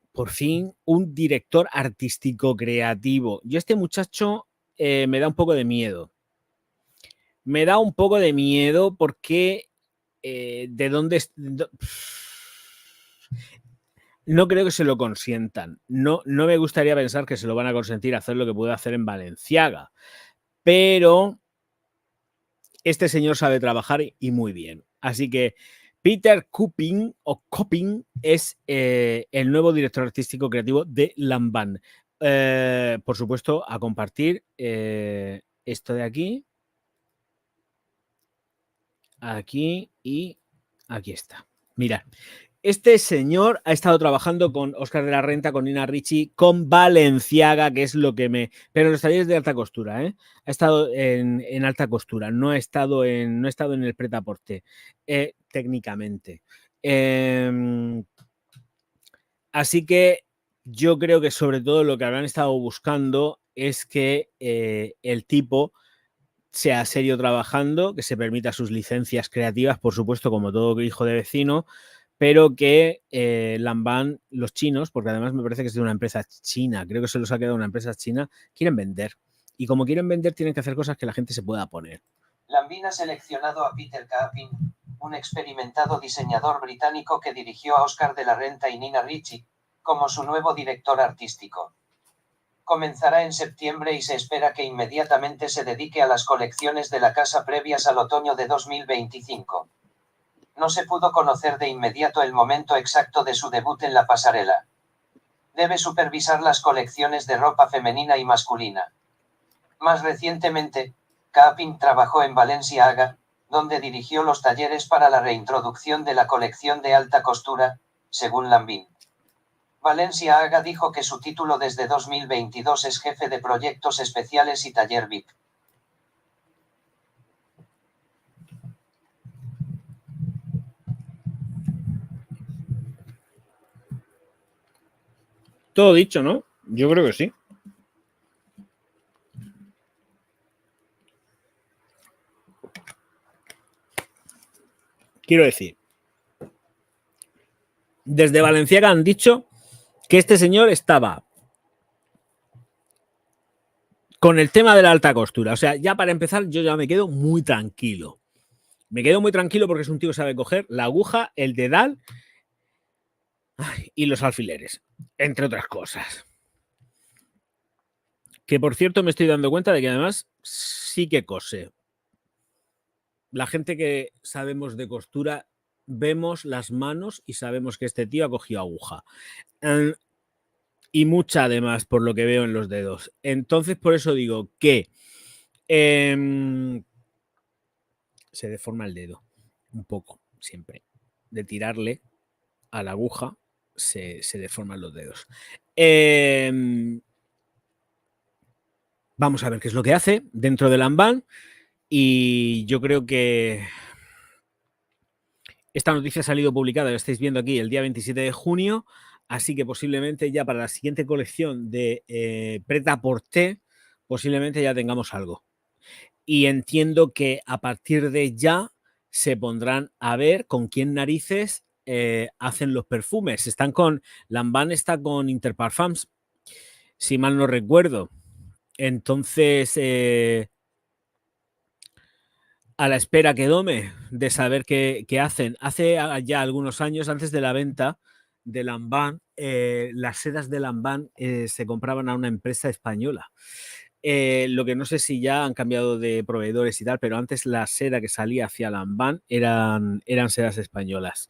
un director artístico creativo. Yo este muchacho me da un poco de miedo. Me da un poco de miedo porque de dónde... No creo que se lo consientan. No me gustaría pensar que se lo van a consentir hacer lo que puede hacer en Balenciaga. Pero este señor sabe trabajar y muy bien. Así que Peter Copping es el nuevo director artístico creativo de Lanvin. Por supuesto, a compartir esto de aquí. Aquí y aquí está. Mirad. Este señor ha estado trabajando con Óscar de la Renta, con Nina Ricci, con Balenciaga, que es lo que me... Pero los talleres de alta costura, Ha estado en alta costura, no ha estado en el prêt-à-porter, técnicamente. Así que yo creo que sobre todo lo que habrán estado buscando es que el tipo sea serio trabajando, que se permita sus licencias creativas, por supuesto, como todo hijo de vecino, pero que Lanvin, los chinos, porque además me parece que es de una empresa china, creo que se los ha quedado una empresa china, quieren vender. Y como quieren vender, tienen que hacer cosas que la gente se pueda poner. Lanvin ha seleccionado a Peter Copping, un experimentado diseñador británico que dirigió a Óscar de la Renta y Nina Ricci, como su nuevo director artístico. Comenzará en septiembre y se espera que inmediatamente se dedique a las colecciones de la casa previas al otoño de 2025. No se pudo conocer de inmediato el momento exacto de su debut en la pasarela. Debe supervisar las colecciones de ropa femenina y masculina. Más recientemente, Copping trabajó en Balenciaga, donde dirigió los talleres para la reintroducción de la colección de alta costura, según Lanvin. Balenciaga dijo que su título desde 2022 es jefe de proyectos especiales y taller VIP. Todo dicho, ¿no? Yo creo que sí. Quiero decir, desde Balenciaga han dicho que este señor estaba con el tema de la alta costura. O sea, ya para empezar, yo ya me quedo muy tranquilo. Me quedo muy tranquilo porque es un tío que sabe coger la aguja, el dedal y los alfileres, entre otras cosas. Que por cierto me estoy dando cuenta de que además sí que cose. La gente que sabemos de costura vemos las manos y sabemos que este tío ha cogido aguja. Y mucha además por lo que veo en los dedos. Entonces por eso digo que se deforma el dedo un poco siempre. De tirarle a la aguja se deforman los dedos. Vamos a ver qué es lo que hace dentro del Lanvin y yo creo que esta noticia ha salido publicada, lo estáis viendo aquí, el día 27 de junio, así que posiblemente ya para la siguiente colección de Pret-a-Porter posiblemente ya tengamos algo. Y entiendo que a partir de ya se pondrán a ver con quién narices hacen los perfumes. Están con... Lanvin está con Interparfums, si mal no recuerdo. Entonces, a la espera que dome de saber qué hacen. Hace ya algunos años, antes de la venta de Lanvin, las sedas de Lanvin se compraban a una empresa española. Lo que no sé si ya han cambiado de proveedores y tal, pero antes la seda que salía hacia Lanvin eran sedas españolas.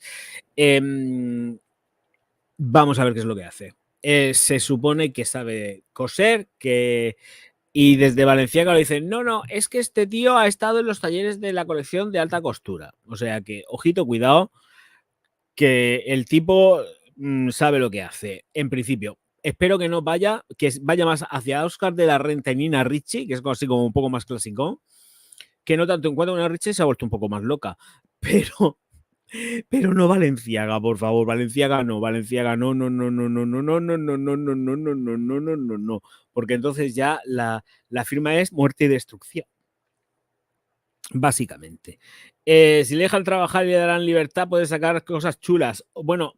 Vamos a ver qué es lo que hace. Se supone que sabe coser, y desde Valenciaga le dicen, no, es que este tío ha estado en los talleres de la colección de alta costura. O sea que, ojito, cuidado, que el tipo sabe lo que hace. En principio, espero que no vaya, que vaya más hacia Oscar de la Renta y Nina Ricci, que es así como un poco más clásico, que no tanto en cuanto a Nina Ricci se ha vuelto un poco más loca. Pero no Valenciaga, por favor, Valenciaga no, no, porque entonces ya la firma es muerte y destrucción, básicamente. Si le dejan trabajar y le darán libertad, puede sacar cosas chulas. Bueno,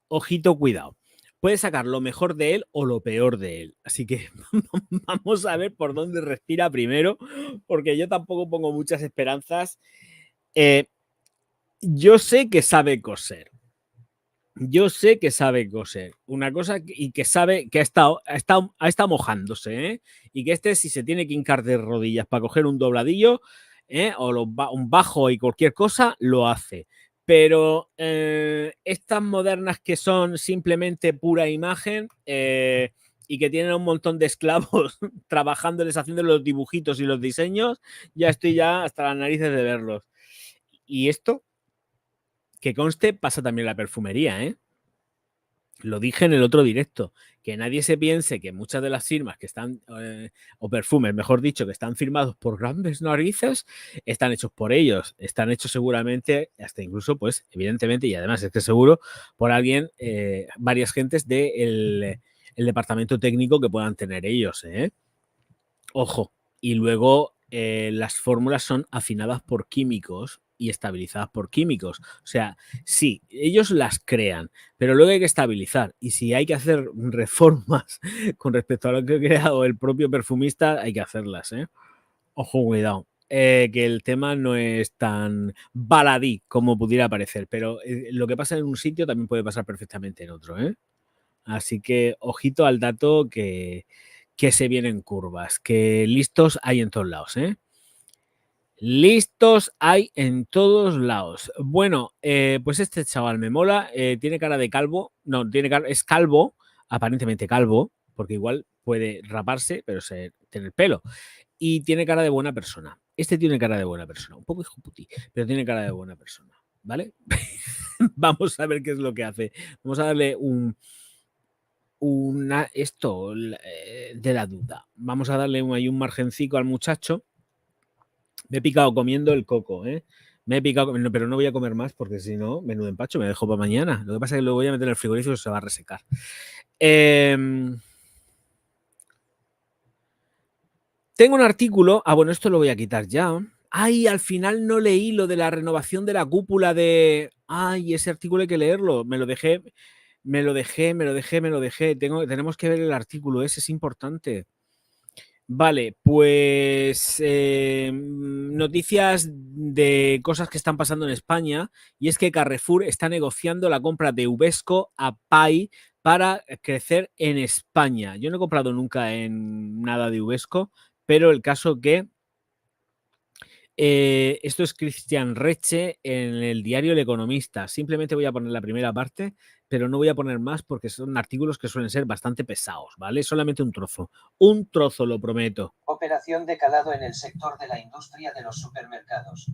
ojito, cuidado. Puede sacar lo mejor de él o lo peor de él. Así que vamos a ver por dónde respira primero, porque yo tampoco pongo muchas esperanzas. Yo sé que sabe coser. Una cosa y que sabe que ha estado mojándose, ¿eh? Y que si se tiene que hincar de rodillas para coger un dobladillo, o un bajo y cualquier cosa, lo hace. Pero estas modernas que son simplemente pura imagen y que tienen un montón de esclavos trabajándoles, haciendo los dibujitos y los diseños, ya estoy hasta las narices de verlos. Y esto, que conste, pasa también en la perfumería, ¿eh? Lo dije en el otro directo, que nadie se piense que muchas de las firmas que están, o perfumes, mejor dicho, que están firmados por grandes narices, están hechos por ellos, están hechos seguramente, hasta incluso, pues, evidentemente, y además es que seguro, por alguien, varias gentes del departamento técnico que puedan tener ellos, ¿eh? Ojo, y luego las fórmulas son afinadas por químicos y estabilizadas por químicos. O sea, sí, ellos las crean, pero luego hay que estabilizar. Y si hay que hacer reformas con respecto a lo que ha creado el propio perfumista, hay que hacerlas, ¿eh? Ojo, cuidado. Que el tema no es tan baladí como pudiera parecer, pero lo que pasa en un sitio también puede pasar perfectamente en otro, ¿eh? Así que ojito al dato que se vienen curvas, que listos hay en todos lados, ¿eh? Listos hay en todos lados. Bueno, pues este chaval me mola, tiene cara de calvo, no, es calvo, aparentemente calvo, porque igual puede raparse, pero tener pelo. Y tiene cara de buena persona. Este tiene cara de buena persona, un poco hijo puti, pero tiene cara de buena persona, ¿vale? Vamos a ver qué es lo que hace. Vamos a darle esto de la duda. Vamos a darle ahí un margencico al muchacho. Me he picado comiendo el coco, ¿eh? Me he picado, pero no voy a comer más porque si no, menudo empacho, me dejo para mañana. Lo que pasa es que lo voy a meter en el frigorífico y se va a resecar. Tengo un artículo. Bueno, esto lo voy a quitar ya. Ay, al final no leí lo de la renovación de la cúpula de... Ay, ese artículo hay que leerlo. Me lo dejé. Tenemos que ver el artículo, ese es importante. Vale, pues noticias de cosas que están pasando en España, y es que Carrefour está negociando la compra de Uvesco a Pai para crecer en España. Yo no he comprado nunca en nada de Uvesco, pero el caso que esto es Cristian Reche en el diario El Economista. Simplemente voy a poner la primera parte, pero no voy a poner más porque son artículos que suelen ser bastante pesados, ¿vale? Solamente un trozo. Un trozo, lo prometo. Operación de calado en el sector de la industria de los supermercados.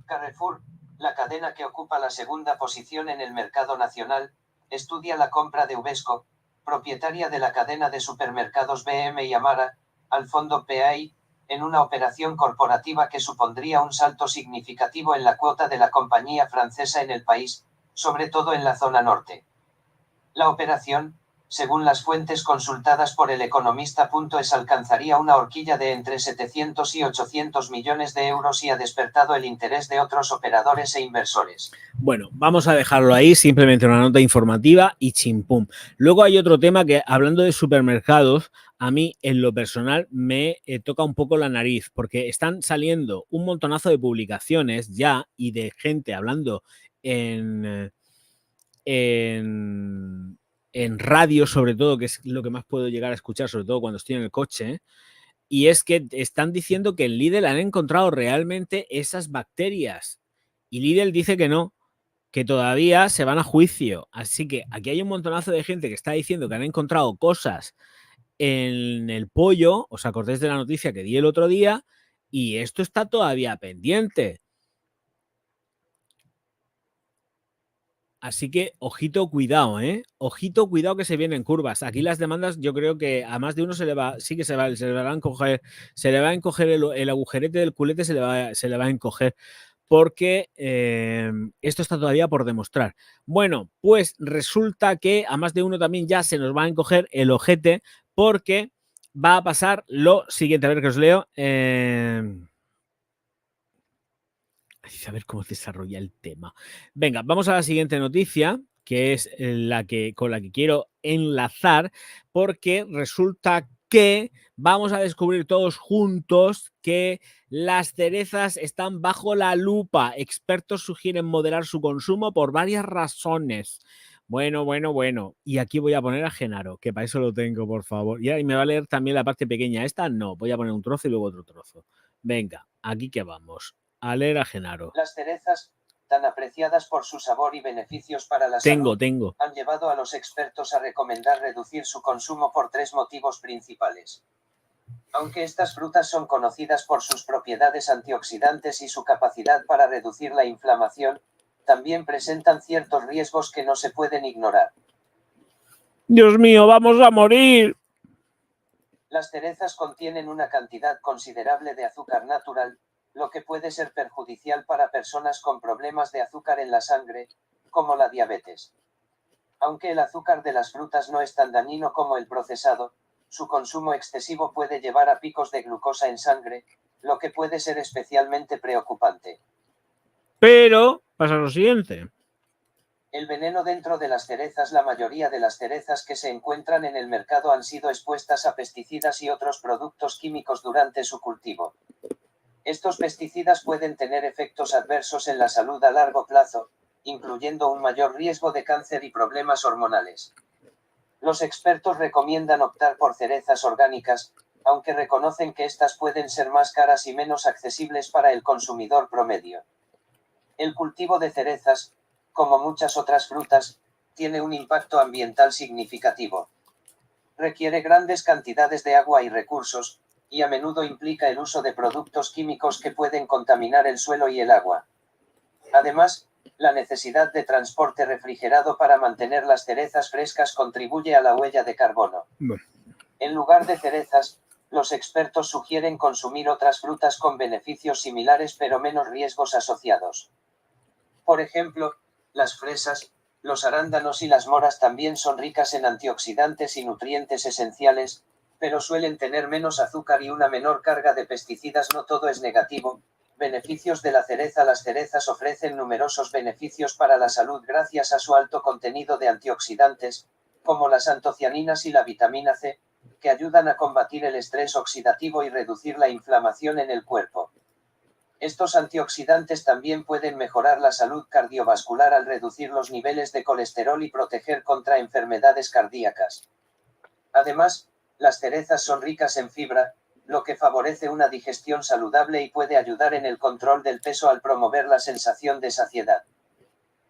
Carrefour, la cadena que ocupa la segunda posición en el mercado nacional, estudia la compra de Uvesco, propietaria de la cadena de supermercados BM y Amara, al fondo PAI, en una operación corporativa que supondría un salto significativo en la cuota de la compañía francesa en el país, sobre todo en la zona norte. La operación, según las fuentes consultadas por El Economista.es, alcanzaría una horquilla de entre 700 y 800 millones de euros y ha despertado el interés de otros operadores e inversores. Bueno, vamos a dejarlo ahí, simplemente una nota informativa y chimpum. Luego hay otro tema que, hablando de supermercados, a mí en lo personal me toca un poco la nariz, porque están saliendo un montonazo de publicaciones ya y de gente hablando en radio, sobre todo, que es lo que más puedo llegar a escuchar, sobre todo cuando estoy en el coche, y es que están diciendo que en Lidl han encontrado realmente esas bacterias, y Lidl dice que no, que todavía se van a juicio. Así que aquí hay un montonazo de gente que está diciendo que han encontrado cosas en el pollo. ¿Os acordáis de la noticia que di el otro día? Y esto está todavía pendiente. Así que ojito, cuidado, ¿eh? Ojito, cuidado, que se vienen curvas. Aquí las demandas, yo creo que a más de uno se le va, sí que se le va a encoger, se le va a encoger el agujerete del culete, se le va a encoger, porque esto está todavía por demostrar. Bueno, pues resulta que a más de uno también ya se nos va a encoger el ojete, porque va a pasar lo siguiente. A ver que os leo. A ver cómo desarrolla el tema. Venga, vamos a la siguiente noticia, que es con la que quiero enlazar, porque resulta que vamos a descubrir todos juntos que las cerezas están bajo la lupa. Expertos sugieren moderar su consumo por varias razones. Bueno. Y aquí voy a poner a Genaro, que para eso lo tengo, por favor. Y me va a leer también la parte pequeña. Esta no, voy a poner un trozo y luego otro trozo. Venga, aquí que vamos. A leer a Genaro. Las cerezas, tan apreciadas por su sabor y beneficios para la salud, han llevado a los expertos a recomendar reducir su consumo por 3 motivos principales. Aunque estas frutas son conocidas por sus propiedades antioxidantes y su capacidad para reducir la inflamación, también presentan ciertos riesgos que no se pueden ignorar. Dios mío, vamos a morir. Las cerezas contienen una cantidad considerable de azúcar natural, lo que puede ser perjudicial para personas con problemas de azúcar en la sangre, como la diabetes. Aunque el azúcar de las frutas no es tan dañino como el procesado, su consumo excesivo puede llevar a picos de glucosa en sangre, lo que puede ser especialmente preocupante. Pero pasa lo siguiente. El veneno dentro de las cerezas. La mayoría de las cerezas que se encuentran en el mercado han sido expuestas a pesticidas y otros productos químicos durante su cultivo. Estos pesticidas pueden tener efectos adversos en la salud a largo plazo, incluyendo un mayor riesgo de cáncer y problemas hormonales. Los expertos recomiendan optar por cerezas orgánicas, aunque reconocen que estas pueden ser más caras y menos accesibles para el consumidor promedio. El cultivo de cerezas, como muchas otras frutas, tiene un impacto ambiental significativo. Requiere grandes cantidades de agua y recursos, y a menudo implica el uso de productos químicos que pueden contaminar el suelo y el agua. Además, la necesidad de transporte refrigerado para mantener las cerezas frescas contribuye a la huella de carbono. En lugar de cerezas, los expertos sugieren consumir otras frutas con beneficios similares pero menos riesgos asociados. Por ejemplo, las fresas, los arándanos y las moras también son ricas en antioxidantes y nutrientes esenciales, pero suelen tener menos azúcar y una menor carga de pesticidas. No todo es negativo. Beneficios de la cereza. Las cerezas ofrecen numerosos beneficios para la salud gracias a su alto contenido de antioxidantes, como las antocianinas y la vitamina C, que ayudan a combatir el estrés oxidativo y reducir la inflamación en el cuerpo. Estos antioxidantes también pueden mejorar la salud cardiovascular al reducir los niveles de colesterol y proteger contra enfermedades cardíacas. Además, las cerezas son ricas en fibra, lo que favorece una digestión saludable y puede ayudar en el control del peso al promover la sensación de saciedad.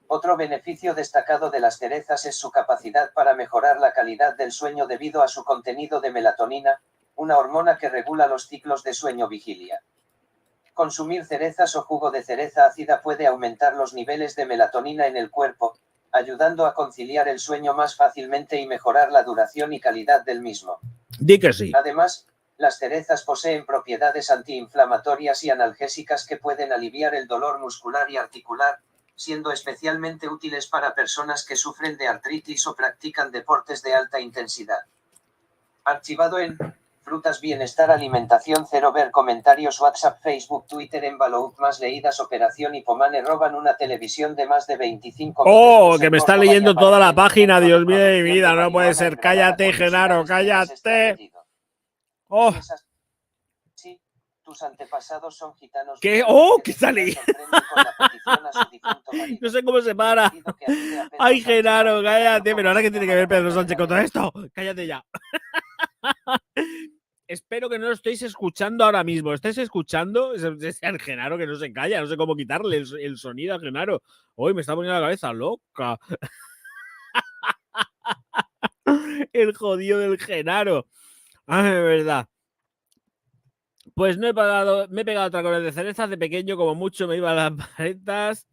Otro beneficio destacado de las cerezas es su capacidad para mejorar la calidad del sueño debido a su contenido de melatonina, una hormona que regula los ciclos de sueño-vigilia. Consumir cerezas o jugo de cereza ácida puede aumentar los niveles de melatonina en el cuerpo, ayudando a conciliar el sueño más fácilmente y mejorar la duración y calidad del mismo. Di que sí. Además, las cerezas poseen propiedades antiinflamatorias y analgésicas que pueden aliviar el dolor muscular y articular, siendo especialmente útiles para personas que sufren de artritis o practican deportes de alta intensidad. Archivado en Frutas Bienestar Alimentación 0. Ver comentarios WhatsApp Facebook Twitter Envelope más leídas Operación Hipomane roban una televisión de más de 25 ¡Oh! Que me está leyendo toda la página, Dios mío de mi vida, no puede ser. Cállate, Genaro, cállate. ¡Oh! Sí, tus antepasados son gitanos. ¿Qué? ¡Oh! ¿Qué está leyendo? No sé cómo se para. ¡Ay, Genaro, cállate! Pero ahora, ¿qué tiene que ver Pedro Sánchez con todo esto? Cállate ya. Espero que no lo estéis escuchando ahora mismo. ¿Estáis escuchando? Es el Genaro que no se calla. No sé cómo quitarle el sonido a Genaro. Hoy me está poniendo la cabeza loca. El jodido del Genaro. Ay, de verdad. Pues no he pagado, me he pegado otra con el de cerezas de pequeño, como mucho me iba a las varetas.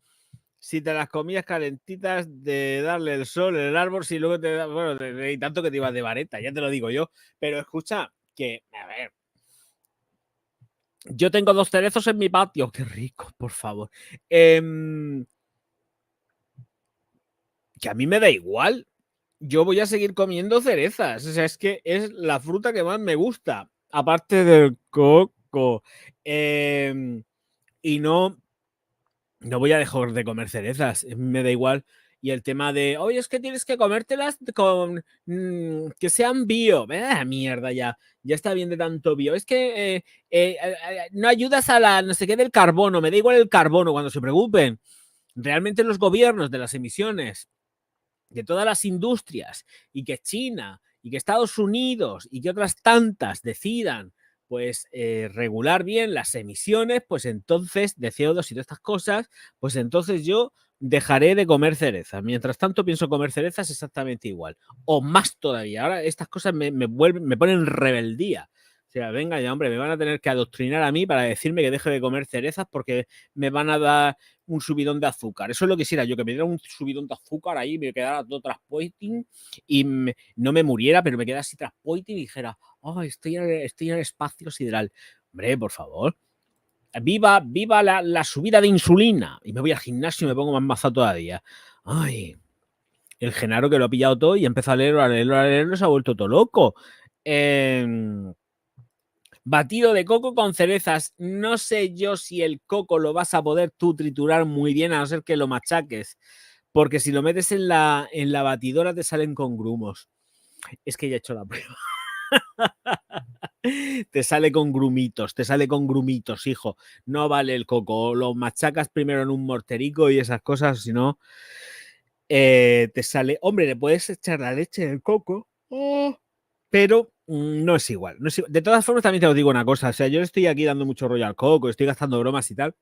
Si te las comías calentitas, de darle el sol en el árbol, si luego te da, bueno, y tanto que te ibas de vareta, ya te lo digo yo. Pero escucha, que, a ver, yo tengo 2 cerezos en mi patio, qué rico, por favor. Que a mí me da igual, yo voy a seguir comiendo cerezas, o sea, es que es la fruta que más me gusta, aparte del coco. Y no voy a dejar de comer cerezas, me da igual. Y el tema de, oye, es que tienes que comértelas con que sean bio. Mierda, ya está bien de tanto bio. Es que no ayudas a la no sé qué del carbono, me da igual el carbono cuando se preocupen. Realmente los gobiernos de las emisiones de todas las industrias y que China y que Estados Unidos y que otras tantas decidan pues regular bien las emisiones, pues entonces de CO2 y todas estas cosas, pues entonces yo dejaré de comer cerezas. Mientras tanto pienso comer cerezas exactamente igual o más todavía. Ahora estas cosas me ponen rebeldía. O sea, venga ya, hombre, me van a tener que adoctrinar a mí para decirme que deje de comer cerezas porque me van a dar un subidón de azúcar. Eso es lo que quisiera yo, que me diera un subidón de azúcar ahí, me quedara todo traspoiting y no me muriera, pero me quedara así traspoiting y dijera, oh, estoy en el espacio sideral. Hombre, por favor. Viva la subida de insulina. Y me voy al gimnasio y me pongo más mazado todavía. Ay, el Genaro que lo ha pillado todo y empezó a leerlo, se ha vuelto todo loco. Batido de coco con cerezas. No sé yo si el coco lo vas a poder tú triturar muy bien, a no ser que lo machaques. Porque si lo metes en la batidora te salen con grumos. Es que ya he hecho la prueba. Te sale con grumitos, hijo. No vale el coco. Lo machacas primero en un morterico y esas cosas, si no, te sale. Hombre, le puedes echar la leche del coco, pero no es igual. De todas formas, también te os digo una cosa. O sea, yo le estoy aquí dando mucho rollo al coco, estoy gastando bromas y tal.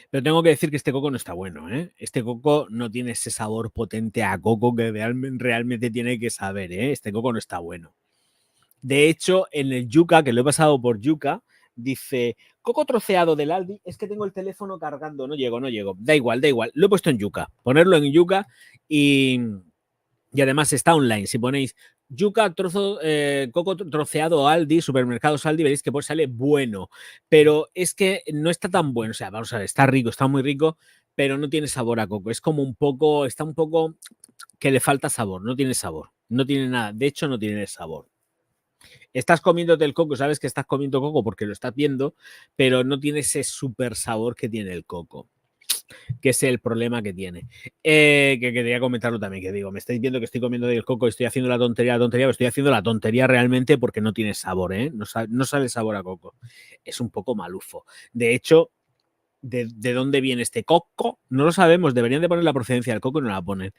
Pero tengo que decir que este coco no está bueno, ¿eh? Este coco no tiene ese sabor potente a coco que realmente tiene que saber, ¿eh? Este coco no está bueno. De hecho, en el Yuca, que lo he pasado por Yuca, dice, coco troceado del Aldi, es que tengo el teléfono cargando, no llego. Da igual. Lo he puesto en Yuca. Ponerlo en Yuca y además está online. Si ponéis Yuca, coco troceado Aldi, supermercados Aldi, veréis que pues sale bueno. Pero es que no está tan bueno. O sea, vamos a ver, está rico, está muy rico, pero no tiene sabor a coco. Es como está un poco que le falta sabor, no tiene sabor. No tiene nada. De hecho, no tiene sabor. Estás comiéndote el coco, sabes que estás comiendo coco porque lo estás viendo, pero no tiene ese súper sabor que tiene el coco. que es el problema que tiene. Que quería comentarlo también, que digo, me estáis viendo que estoy comiendo del coco y estoy haciendo la tontería, pero estoy haciendo la tontería realmente porque no tiene sabor, ¿eh? No sabe sabor a coco. Es un poco malufo. De hecho, de dónde viene este coco, no lo sabemos. Deberían de poner la procedencia del coco y no la ponen.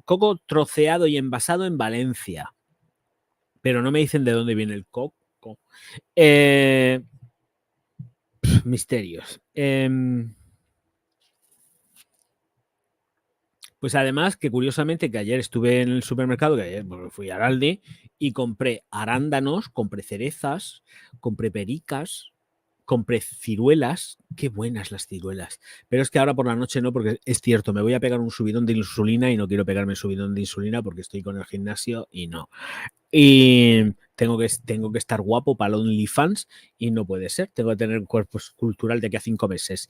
Coco troceado y envasado en Valencia. Pero no me dicen de dónde viene el coco. Misterios. Pues además, que curiosamente, que ayer estuve en el supermercado, que ayer fui a Aldi, y compré arándanos, compré cerezas, compré pericas, compré ciruelas. Qué buenas las ciruelas. Pero es que ahora por la noche no, porque es cierto, me voy a pegar un subidón de insulina y no quiero pegarme el subidón de insulina porque estoy con el gimnasio y no. Y tengo que estar guapo para el OnlyFans y no puede ser. Tengo que tener un cuerpo escultural de aquí a 5 meses.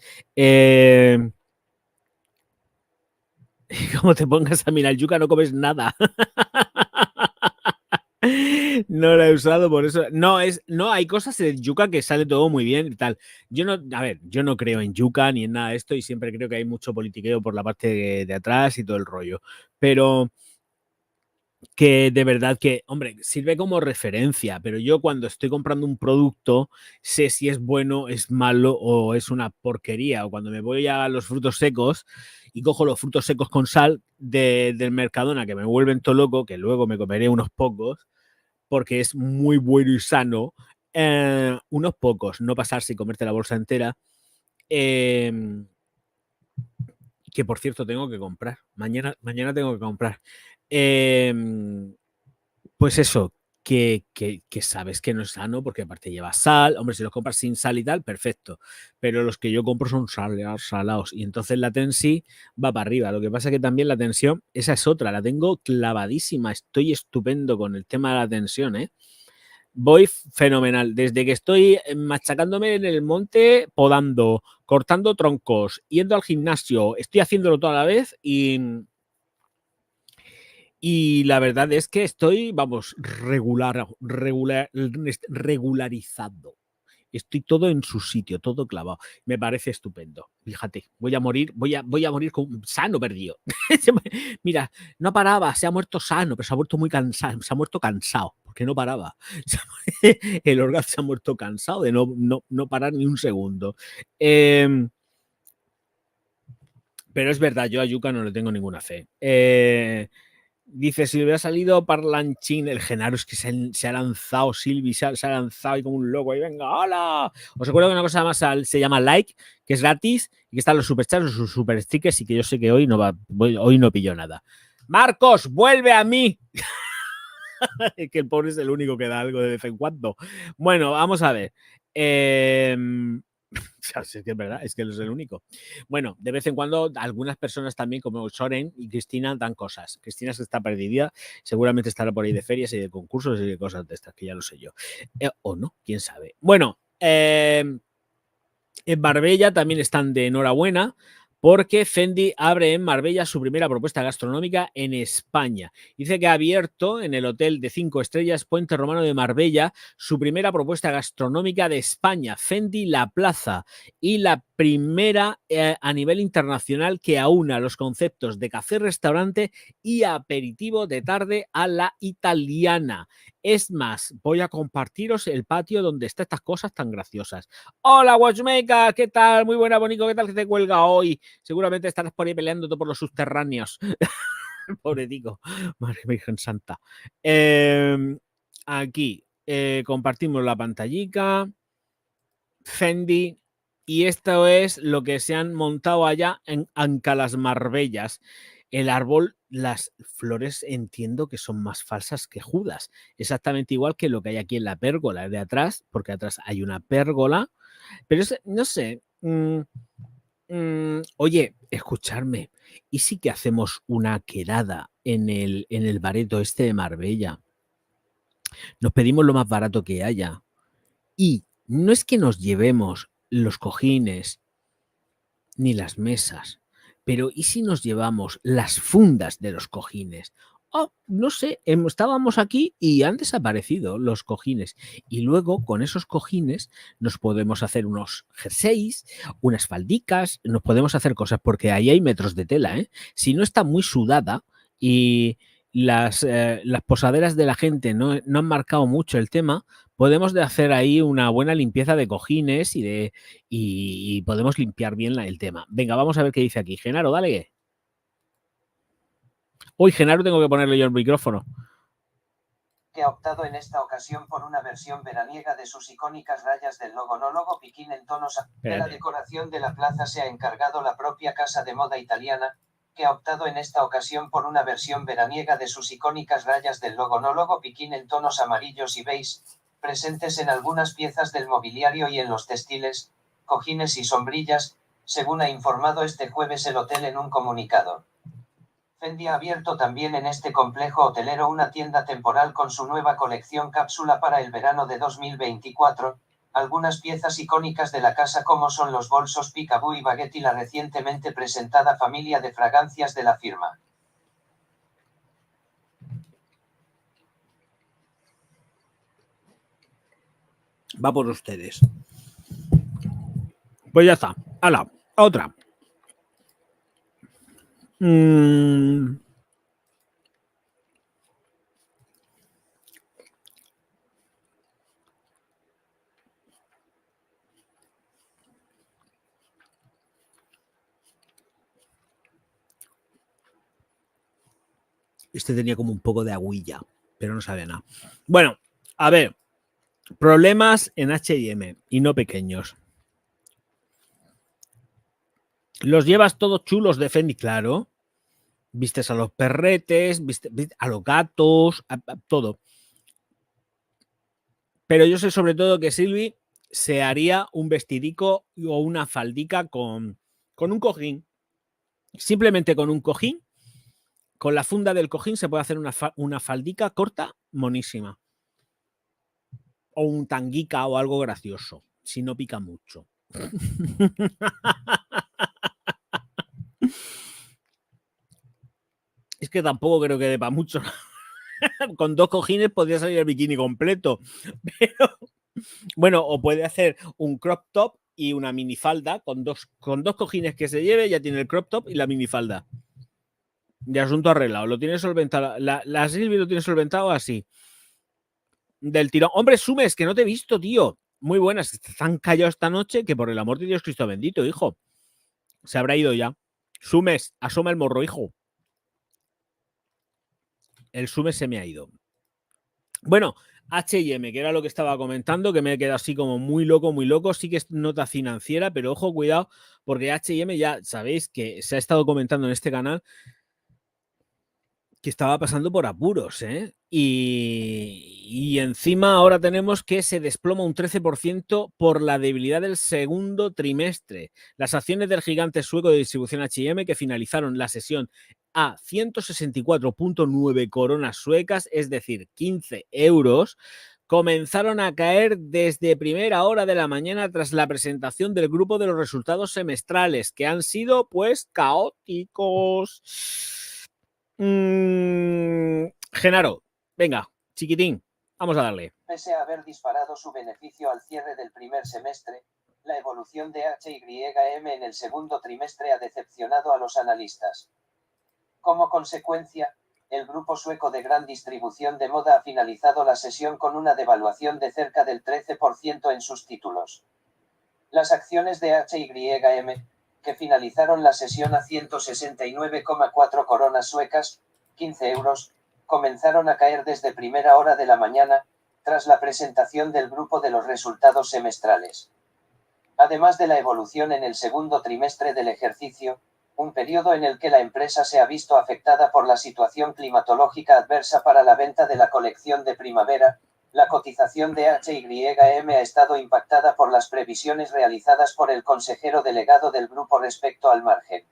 Como te pongas a mirar yuca, no comes nada. No la he usado por eso. No, hay cosas de yuca que sale todo muy bien y tal. Yo no creo en yuca ni en nada de esto y siempre creo que hay mucho politiqueo por la parte de atrás y todo el rollo. Pero que de verdad que, hombre, sirve como referencia, pero yo cuando estoy comprando un producto sé si es bueno, es malo o es una porquería. O cuando me voy a los frutos secos y cojo los frutos secos con sal del Mercadona, que me vuelven todo loco, que luego me comeré unos pocos, porque es muy bueno y sano, unos pocos, no pasarse y comerte la bolsa entera, que por cierto tengo que comprar, mañana tengo que comprar. Pues eso, que sabes que no es sano porque aparte lleva sal. Hombre, si los compras sin sal y tal, perfecto. Pero los que yo compro son salados. Y entonces la Tensi va para arriba. Lo que pasa es que también la tensión, esa es otra, la tengo clavadísima. Estoy estupendo con el tema de la tensión, ¿eh? Voy fenomenal. Desde que estoy machacándome en el monte, podando, cortando troncos, yendo al gimnasio, estoy haciéndolo toda la vez y la verdad es que estoy, vamos, regularizado. Estoy todo en su sitio, todo clavado. Me parece estupendo. Fíjate, voy a morir sano perdido. Mira, no paraba, se ha muerto sano, pero se ha muerto muy cansado, se ha muerto cansado, porque no paraba. El órgano se ha muerto cansado de no parar ni un segundo. Pero es verdad, yo a Yuka no le tengo ninguna fe. Dice, si le hubiera salido Parlanchín, el Genaro es que se ha lanzado, Silvi se ha lanzado y como un loco y venga, ¡hola! Os recuerdo que una cosa más se llama like, que es gratis y que están los superchats, los super stickers y que yo sé que hoy no pillo nada. Marcos, vuelve a mí. Que el pobre es el único que da algo de vez en cuando. Bueno, vamos a ver. Es que es verdad, es que él es el único. Bueno, de vez en cuando algunas personas también, como Soren y Cristina, dan cosas. Cristina se está perdida, seguramente estará por ahí de ferias y de concursos y de cosas de estas, que ya lo sé yo. O no, quién sabe. Bueno, en Marbella también están de enhorabuena porque Fendi abre en Marbella su primera propuesta gastronómica en España. Dice que ha abierto en el hotel de 5 estrellas Puente Romano de Marbella su primera propuesta gastronómica de España, Fendi La Plaza, y la primera a nivel internacional que aúna los conceptos de café-restaurante y aperitivo de tarde a la italiana. Es más, voy a compartiros el patio donde están estas cosas tan graciosas. Hola, Watchmaker, ¿qué tal? Muy buena, bonito, ¿qué tal que te cuelga hoy? Seguramente estarás por ahí peleándote por los subterráneos. Pobre tico, madre Virgen Santa. Aquí compartimos la pantallica. Fendi. Y esto es lo que se han montado allá en Ancalas Marbellas. El árbol, las flores entiendo que son más falsas que Judas. Exactamente igual que lo que hay aquí en la pérgola de atrás, porque atrás hay una pérgola. Pero no sé. Oye, escuchadme. ¿Y si que hacemos una quedada en el bareto este de Marbella? Nos pedimos lo más barato que haya. Y no es que nos llevemos los cojines ni las mesas, pero ¿y si nos llevamos las fundas de los cojines oh, no sé, estábamos aquí y han desaparecido los cojines. Y luego con esos cojines nos podemos hacer unos jerseys, unas faldicas, nos podemos hacer cosas porque ahí hay metros de tela, ¿eh? Si no está muy sudada y las posaderas de la gente no han marcado mucho el tema, podemos hacer ahí una buena limpieza de cojines y podemos limpiar bien el tema. Venga, vamos a ver qué dice aquí. Genaro, dale. Uy, Genaro, tengo que ponerle yo el micrófono. Que ha optado en esta ocasión por una versión veraniega de sus icónicas rayas del logo no logo piquín en tonos de la decoración de la plaza se ha encargado la propia casa de moda italiana, que ha optado en esta ocasión por una versión veraniega de sus icónicas rayas del logo no logo piquín en tonos amarillos y beige, presentes en algunas piezas del mobiliario y en los textiles, cojines y sombrillas, según ha informado este jueves el hotel en un comunicado. Fendi ha abierto también en este complejo hotelero una tienda temporal con su nueva colección cápsula para el verano de 2024, algunas piezas icónicas de la casa como son los bolsos Picaboo y Baguette y la recientemente presentada familia de fragancias de la firma. Va por ustedes. Pues ya está. ¡Hala! Otra. Este tenía como un poco de agüilla, pero no sabe nada. Bueno, a ver. Problemas en H&M y no pequeños. Los llevas todos chulos de Fendi, claro. Vistes a los perretes, vistes a los gatos, a todo. Pero yo sé sobre todo que Silvi se haría un vestidico o una faldica con un cojín. Simplemente con un cojín, con la funda del cojín se puede hacer una faldica corta, monísima. O un tanguica o algo gracioso, si no pica mucho. Es que tampoco creo que dé para mucho. Con 2 cojines podría salir el bikini completo. Pero bueno, o puede hacer un crop top y una minifalda con dos cojines que se lleve, ya tiene el crop top y la minifalda. De asunto arreglado. Lo tiene solventado. La Silvi lo tiene solventado así. Del tirón. Hombre, Sumes, que no te he visto, tío. Muy buenas. Están callados esta noche que por el amor de Dios Cristo bendito, hijo. Se habrá ido ya. Sumes, asoma el morro, hijo. El Sumes se me ha ido. Bueno, H&M, que era lo que estaba comentando, que me he quedado así como muy loco, sí que es nota financiera, pero ojo, cuidado, porque H&M ya sabéis que se ha estado comentando en este canal que estaba pasando por apuros, ¿eh? Y encima ahora tenemos que se desploma un 13% por la debilidad del segundo trimestre. Las acciones del gigante sueco de distribución H&M que finalizaron la sesión a 164.9 coronas suecas, es decir, 15 euros, comenzaron a caer desde primera hora de la mañana tras la presentación del grupo de los resultados semestrales, que han sido, pues, caóticos. Genaro, venga, chiquitín, vamos a darle. Pese a haber disparado su beneficio al cierre del primer semestre, la evolución de H&M en el segundo trimestre ha decepcionado a los analistas. Como consecuencia, el grupo sueco de gran distribución de moda ha finalizado la sesión con una devaluación de cerca del 13% en sus títulos. Las acciones de H&M, que finalizaron la sesión a 169,4 coronas suecas, 15 euros, comenzaron a caer desde primera hora de la mañana, tras la presentación del grupo de los resultados semestrales. Además de la evolución en el segundo trimestre del ejercicio, un periodo en el que la empresa se ha visto afectada por la situación climatológica adversa para la venta de la colección de primavera, la cotización de H&M ha estado impactada por las previsiones realizadas por el consejero delegado del grupo respecto al margen.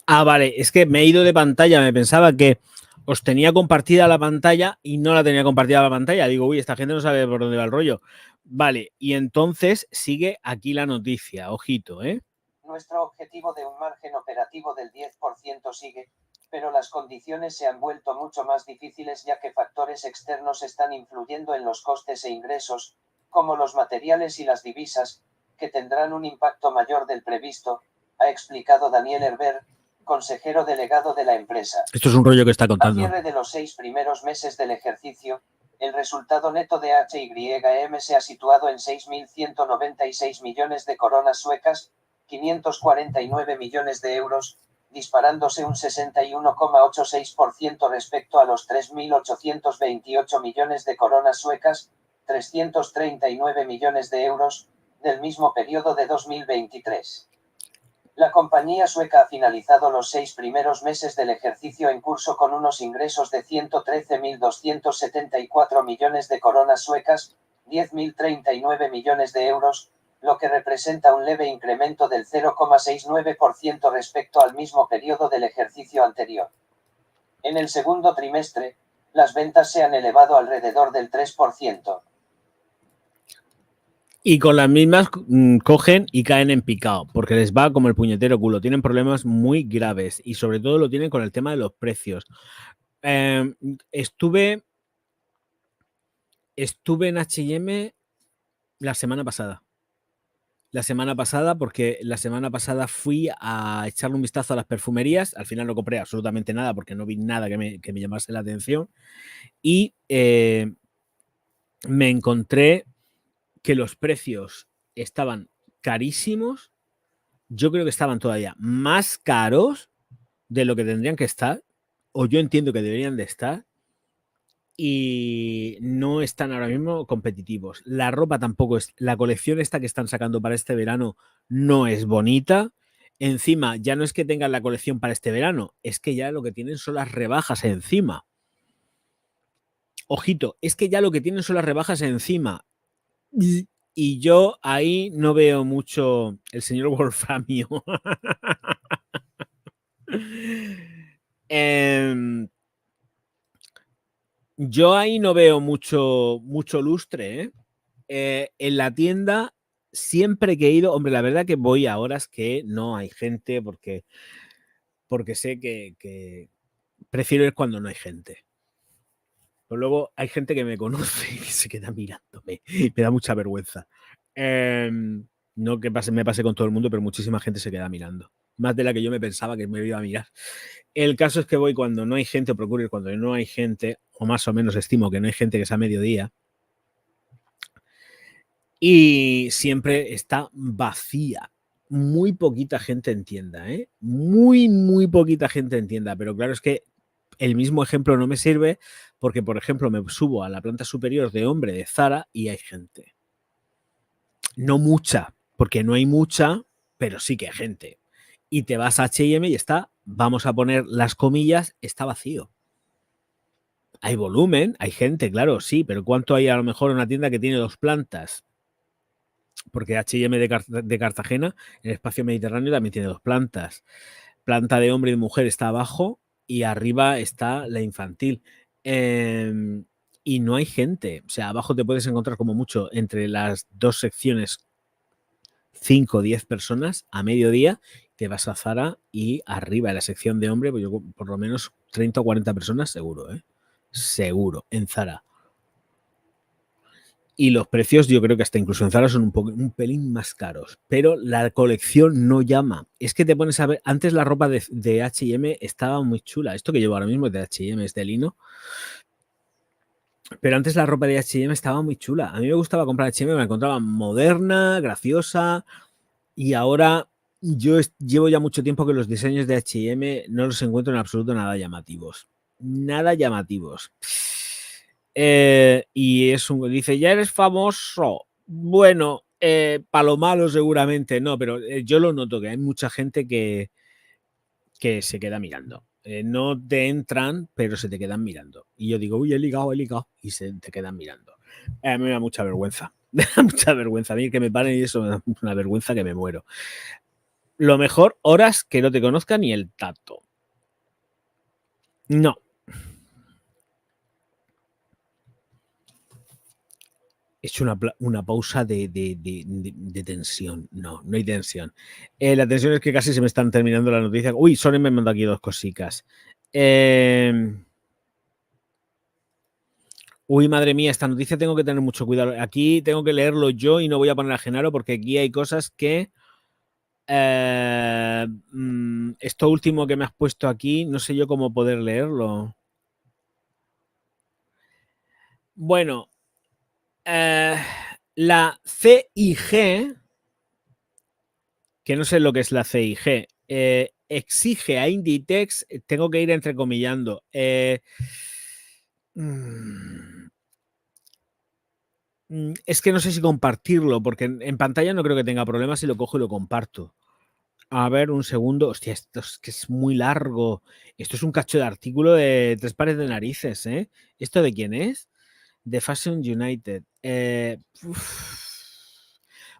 Ah, vale, es que me he ido de pantalla, me pensaba que os tenía compartida la pantalla y no la tenía compartida la pantalla. Digo, uy, esta gente no sabe por dónde va el rollo. Vale, y entonces sigue aquí la noticia, ojito, ¿eh? Nuestro objetivo de un margen operativo del 10% sigue, pero las condiciones se han vuelto mucho más difíciles ya que factores externos están influyendo en los costes e ingresos, como los materiales y las divisas, que tendrán un impacto mayor del previsto, ha explicado Daniel Herber, consejero delegado de la empresa. Esto es un rollo que está A contando. cierre de los 6 primeros meses del ejercicio, el resultado neto de HYM se ha situado en 6.196 millones de coronas suecas, 549 millones de euros, disparándose un 61,86% respecto a los 3.828 millones de coronas suecas, 339 millones de euros, del mismo periodo de 2023. La compañía sueca ha finalizado los 6 primeros meses del ejercicio en curso con unos ingresos de 113.274 millones de coronas suecas, 10.039 millones de euros, lo que representa un leve incremento del 0,69% respecto al mismo periodo del ejercicio anterior. En el segundo trimestre, las ventas se han elevado alrededor del 3%. Y con las mismas cogen y caen en picado, porque les va como el puñetero culo. Tienen problemas muy graves y sobre todo lo tienen con el tema de los precios. Estuve en H&M la semana pasada. Porque la semana pasada fui a echarle un vistazo a las perfumerías. Al final no compré absolutamente nada porque no vi nada que me llamase la atención. Y me encontré que los precios estaban carísimos. Yo creo que estaban todavía más caros de lo que tendrían que estar, o yo entiendo que deberían de estar, y no están ahora mismo competitivos. La ropa tampoco es, la colección esta que están sacando para este verano no es bonita. Encima, ya no es que tengan la colección para este verano, es que ya lo que tienen son las rebajas encima. Ojito, es que ya lo que tienen son las rebajas encima. Y yo ahí no veo mucho el señor Wolframio. Yo ahí no veo mucho lustre. En la tienda, siempre que he ido, hombre, la verdad que voy a horas que no hay gente porque sé que prefiero ir cuando no hay gente. Pero luego hay gente que me conoce y que se queda mirándome. Me da mucha vergüenza. No que me pase con todo el mundo, pero muchísima gente se queda mirando. Más de la que yo me pensaba que me iba a mirar. El caso es que voy cuando no hay gente, o procuro ir cuando no hay gente, o más o menos estimo que no hay gente, que sea mediodía. Y siempre está vacía. Muy poquita gente en tienda, ¿eh? Muy poquita gente en tienda. Pero claro, es que el mismo ejemplo no me sirve porque, por ejemplo, me subo a la planta superior de hombre de Zara y hay gente. No mucha, porque no hay mucha, pero sí que hay gente. Y te vas a H&M y está, vamos a poner las comillas, está vacío. Hay volumen, hay gente, claro, sí, pero ¿cuánto hay a lo mejor en una tienda que tiene 2 plantas? Porque H&M de Cartagena, en el espacio mediterráneo, también tiene 2 plantas. Planta de hombre y de mujer está abajo y arriba está la infantil. Y no hay gente. O sea, abajo te puedes encontrar como mucho entre las 2 secciones 5 o 10 personas a mediodía. Te vas a Zara y arriba en la sección de hombre, pues yo por lo menos 30 o 40 personas seguro, ¿eh? Seguro, en Zara. Y los precios yo creo que hasta incluso en Zara son un pelín más caros, pero la colección no llama. Es que te pones a ver, antes la ropa de H&M estaba muy chula. Esto que llevo ahora mismo es de H&M, es de lino. Pero antes la ropa de H&M estaba muy chula. A mí me gustaba comprar H&M, me la encontraba moderna, graciosa, y ahora yo llevo ya mucho tiempo que los diseños de H&M no los encuentro en absoluto nada llamativos. Nada llamativos. Y dice, ya eres famoso. Bueno, para lo malo seguramente no, pero yo lo noto que hay mucha gente que se queda mirando. No te entran, pero se te quedan mirando. Y yo digo, uy, he ligado, y se te quedan mirando. A mí me da mucha vergüenza. Me da mucha vergüenza. A mí que me paren y eso me da una vergüenza que me muero. Lo mejor, horas que no te conozca ni el tato. No. He hecho una pausa de tensión. No hay tensión. La tensión es que casi se me están terminando las noticias. Uy, Soren me mandó aquí 2 cositas. Uy, madre mía, esta noticia tengo que tener mucho cuidado. Aquí tengo que leerlo yo y no voy a poner a Genaro porque aquí hay cosas que... esto último que me has puesto aquí, no sé yo cómo poder leerlo. Bueno, la CIG, que no sé lo que es la CIG, exige a Inditex, tengo que ir entrecomillando, es que no sé si compartirlo, porque en pantalla no creo que tenga problemas si lo cojo y lo comparto. A ver, un segundo. Hostia, esto es que es muy largo. Esto es un cacho de artículo de 3 pares de narices, ¿eh? ¿Esto de quién es? De Fashion United.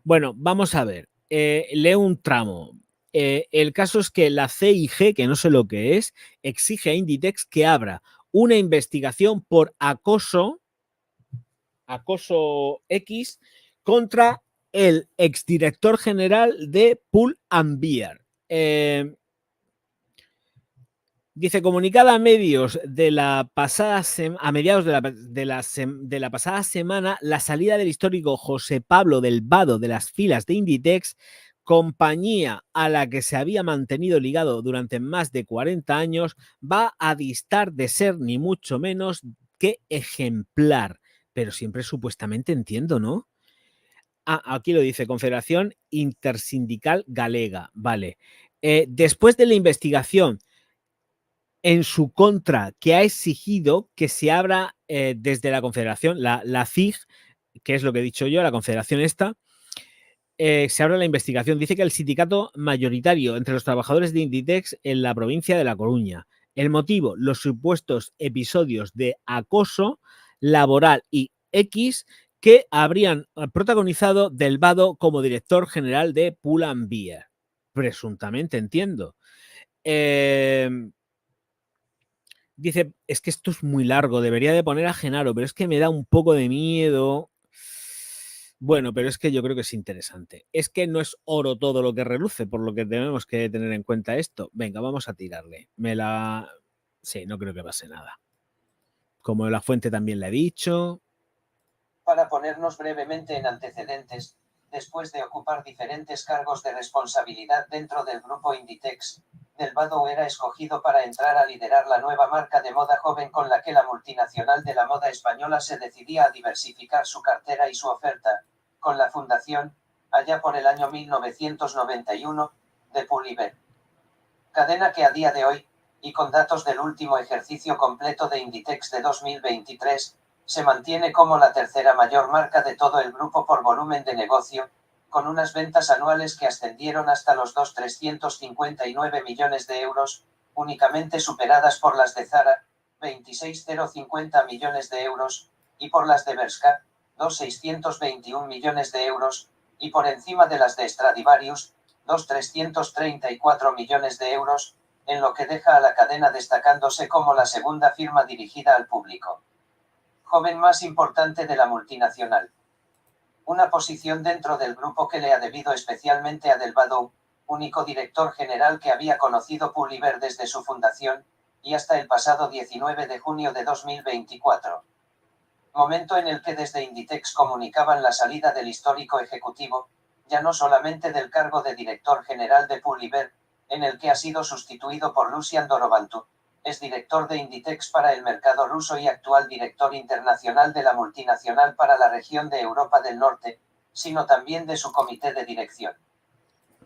Bueno, vamos a ver. Leo un tramo. El caso es que la CIG, que no sé lo que es, exige a Inditex que abra una investigación por acoso X contra el exdirector general de Pull and Bear. Dice, comunicada a medios de la pasada a mediados de la pasada semana, la salida del histórico José Pablo del Vado de las filas de Inditex, compañía a la que se había mantenido ligado durante más de 40 años, va a distar de ser ni mucho menos que ejemplar. Pero siempre supuestamente entiendo, ¿no? Ah, aquí lo dice, Confederación Intersindical Galega. Vale. Después de la investigación en su contra, que ha exigido que se abra desde la Confederación, la CIG, que es lo que he dicho yo, la Confederación esta, se abra la investigación. Dice que el sindicato mayoritario entre los trabajadores de Inditex en la provincia de La Coruña. El motivo, los supuestos episodios de acoso laboral y X que habrían protagonizado Del Vado como director general de Pull and Bear. Presuntamente, entiendo. Dice, es que esto es muy largo, debería de poner a Genaro, pero es que me da un poco de miedo. Bueno, pero es que yo creo que es interesante. Es que no es oro todo lo que reluce, por lo que tenemos que tener en cuenta esto. Venga, vamos a tirarle. Sí, no creo que pase nada. Como la fuente también le he dicho. Para ponernos brevemente en antecedentes, después de ocupar diferentes cargos de responsabilidad dentro del grupo Inditex, Del Vado era escogido para entrar a liderar la nueva marca de moda joven con la que la multinacional de la moda española se decidía a diversificar su cartera y su oferta, con la fundación, allá por el año 1991, de Pull&Bear. Cadena que a día de hoy, y con datos del último ejercicio completo de Inditex de 2023, se mantiene como la tercera mayor marca de todo el grupo por volumen de negocio, con unas ventas anuales que ascendieron hasta los 2.359 millones de euros, únicamente superadas por las de Zara, 26.050 millones de euros, y por las de Bershka, 2.621 millones de euros, y por encima de las de Stradivarius, 2.334 millones de euros, en lo que deja a la cadena destacándose como la segunda firma dirigida al público joven más importante de la multinacional. Una posición dentro del grupo que le ha debido especialmente a Del Vado, único director general que había conocido Pull&Bear desde su fundación, y hasta el pasado 19 de junio de 2024. Momento en el que desde Inditex comunicaban la salida del histórico ejecutivo, ya no solamente del cargo de director general de Pull&Bear, en el que ha sido sustituido por Lucian Dorobantu, es director de Inditex para el mercado ruso y actual director internacional de la multinacional para la región de Europa del Norte, sino también de su comité de dirección.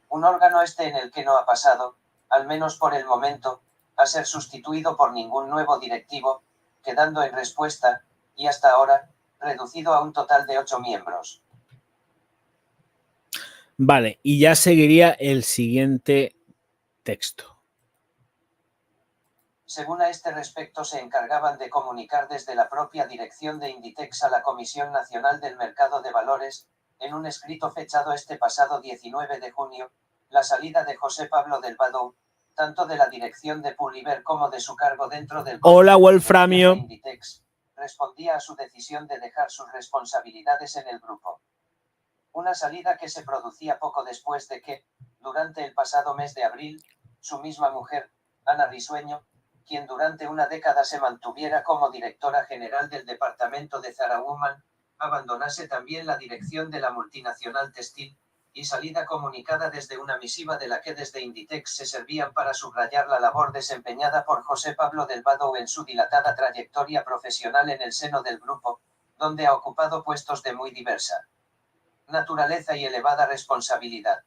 Un órgano en el que no ha pasado, al menos por el momento, a ser sustituido por ningún nuevo directivo, quedando en respuesta, y hasta ahora, reducido a un total de 8 miembros. Vale, y ya seguiría el siguiente texto. Según a este respecto se encargaban de comunicar desde la propia dirección de Inditex a la Comisión Nacional del Mercado de Valores, en un escrito fechado este pasado 19 de junio, la salida de José Pablo del Vado, tanto de la dirección de Pull&Bear como de su cargo dentro del Hola, Wolframio. de Inditex, respondía a su decisión de dejar sus responsabilidades en el grupo. Una salida que se producía poco después de que, durante el pasado mes de abril, su misma mujer, Ana Risueño, quien durante una década se mantuviera como directora general del departamento de Zara Woman, abandonase también la dirección de la multinacional textil, y salida comunicada desde una misiva de la que desde Inditex se servían para subrayar la labor desempeñada por José Pablo del Vado en su dilatada trayectoria profesional en el seno del grupo, donde ha ocupado puestos de muy diversa naturaleza y elevada responsabilidad.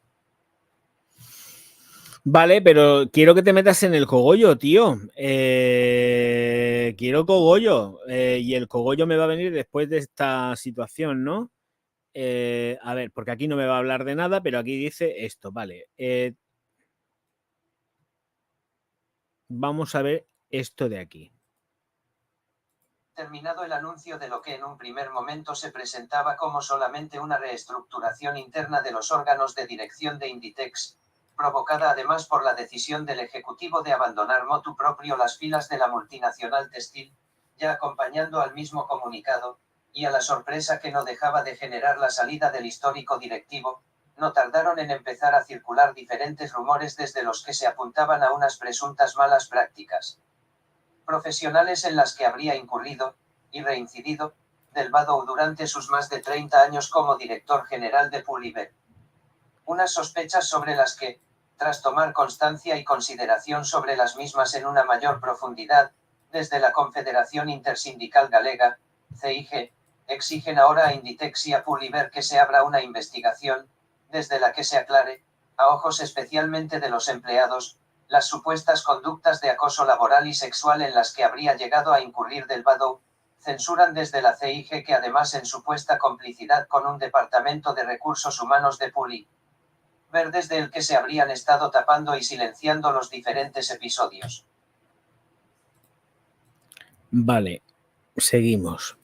Vale, pero quiero que te metas en el cogollo, tío. Quiero cogollo. Y el cogollo me va a venir después de esta situación, ¿no? A ver, porque aquí no me va a hablar de nada, pero aquí dice esto, vale. Vamos a ver esto de aquí. Terminado el anuncio de lo que en un primer momento se presentaba como solamente una reestructuración interna de los órganos de dirección de Inditex, provocada además por la decisión del Ejecutivo de abandonar motu proprio las filas de la multinacional textil, ya acompañando al mismo comunicado, y a la sorpresa que no dejaba de generar la salida del histórico directivo, no tardaron en empezar a circular diferentes rumores desde los que se apuntaban a unas presuntas malas prácticas profesionales en las que habría incurrido, y reincidido, del Vado durante sus más de 30 años como director general de Puliver. Unas sospechas sobre las que, tras tomar constancia y consideración sobre las mismas en una mayor profundidad, desde la Confederación Intersindical Galega, CIG, exigen ahora a Inditex y a Puliver que se abra una investigación, desde la que se aclare, a ojos especialmente de los empleados, las supuestas conductas de acoso laboral y sexual en las que habría llegado a incurrir del Vado, censuran desde la CIG que además en supuesta complicidad con un departamento de recursos humanos de Puliver, desde el que se habrían estado tapando y silenciando los diferentes episodios. Vale, seguimos.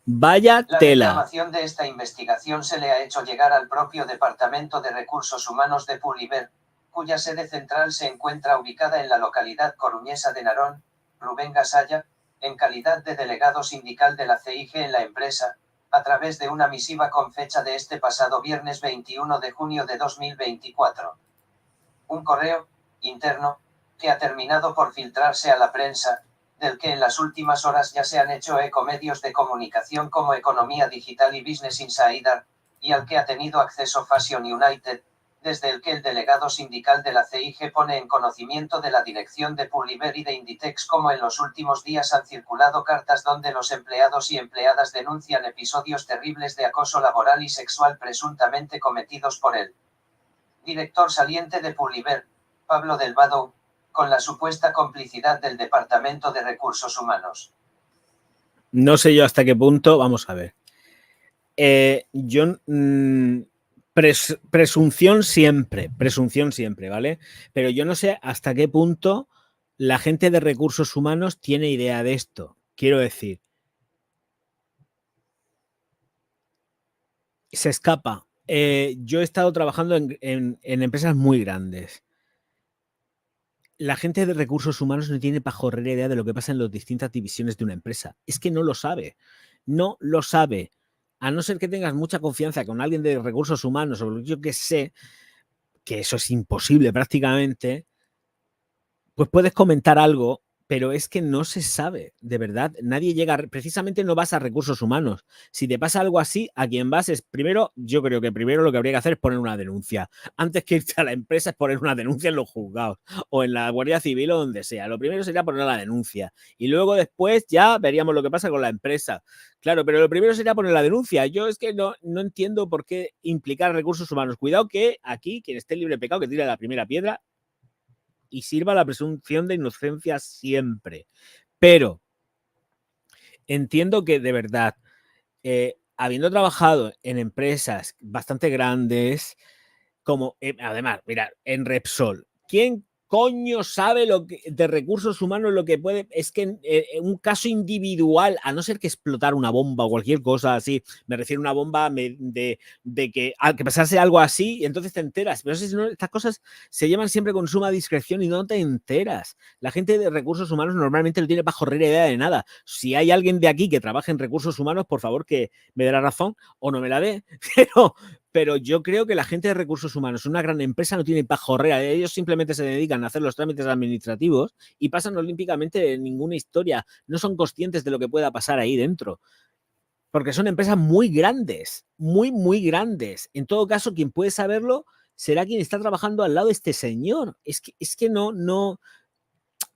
Vaya La tela. reclamación de esta investigación se le ha hecho llegar al propio Departamento de Recursos Humanos de Puliver, cuya sede central se encuentra ubicada en la localidad coruñesa de Narón. Rubén Gasalla, en calidad de delegado sindical de la CIG en la empresa, a través de una misiva con fecha de este pasado viernes 21 de junio de 2024. Un correo, interno, que ha terminado por filtrarse a la prensa, del que en las últimas horas ya se han hecho eco medios de comunicación como Economía Digital y Business Insider, y al que ha tenido acceso Fashion United, desde el que el delegado sindical de la CIG pone en conocimiento de la dirección de Puliver y de Inditex como en los últimos días han circulado cartas donde los empleados y empleadas denuncian episodios terribles de acoso laboral y sexual presuntamente cometidos por él. Director saliente de Puliver, Pablo del Vado, con la supuesta complicidad del Departamento de Recursos Humanos. No sé yo hasta qué punto, vamos a ver. Yo presunción siempre, ¿vale? Pero yo no sé hasta qué punto la gente de recursos humanos tiene idea de esto. Quiero decir, se escapa. Yo he estado trabajando en empresas muy grandes. La gente de recursos humanos no tiene pajorrera idea de lo que pasa en las distintas divisiones de una empresa. Es que no lo sabe. No lo sabe. A no ser que tengas mucha confianza con alguien de recursos humanos o yo que sé, que eso es imposible prácticamente, pues puedes comentar algo, pero es que no se sabe, de verdad. Nadie llega, precisamente no vas a recursos humanos. Si te pasa algo así, a quien vas es primero, yo creo que primero lo que habría que hacer es poner una denuncia. Antes que irte a la empresa es poner una denuncia en los juzgados o en la Guardia Civil o donde sea. Lo primero sería poner la denuncia y luego después ya veríamos lo que pasa con la empresa. Claro, pero lo primero sería poner la denuncia. Yo es que no entiendo por qué implicar recursos humanos. Cuidado que aquí, quien esté libre de pecado, que tire la primera piedra y sirva la presunción de inocencia siempre. Pero entiendo que de verdad, habiendo trabajado en empresas bastante grandes, como además, mira, en Repsol, ¿quién coño sabe lo que de recursos humanos lo que puede? Es que en un caso individual, a no ser que explotar una bomba o cualquier cosa así, me refiero a una bomba de que pasase algo así y entonces te enteras. Pero si no, estas cosas se llevan siempre con suma discreción y no te enteras. La gente de recursos humanos normalmente no tiene pajorrera idea de nada. Si hay alguien de aquí que trabaje en recursos humanos, por favor que me dé la razón o no me la dé, pero yo creo que la gente de recursos humanos, una gran empresa, no tiene pajorrea. Ellos simplemente se dedican a hacer los trámites administrativos y pasan olímpicamente ninguna historia. No son conscientes de lo que pueda pasar ahí dentro. Porque son empresas muy grandes, muy, muy grandes. En todo caso, quien puede saberlo será quien está trabajando al lado de este señor. Es que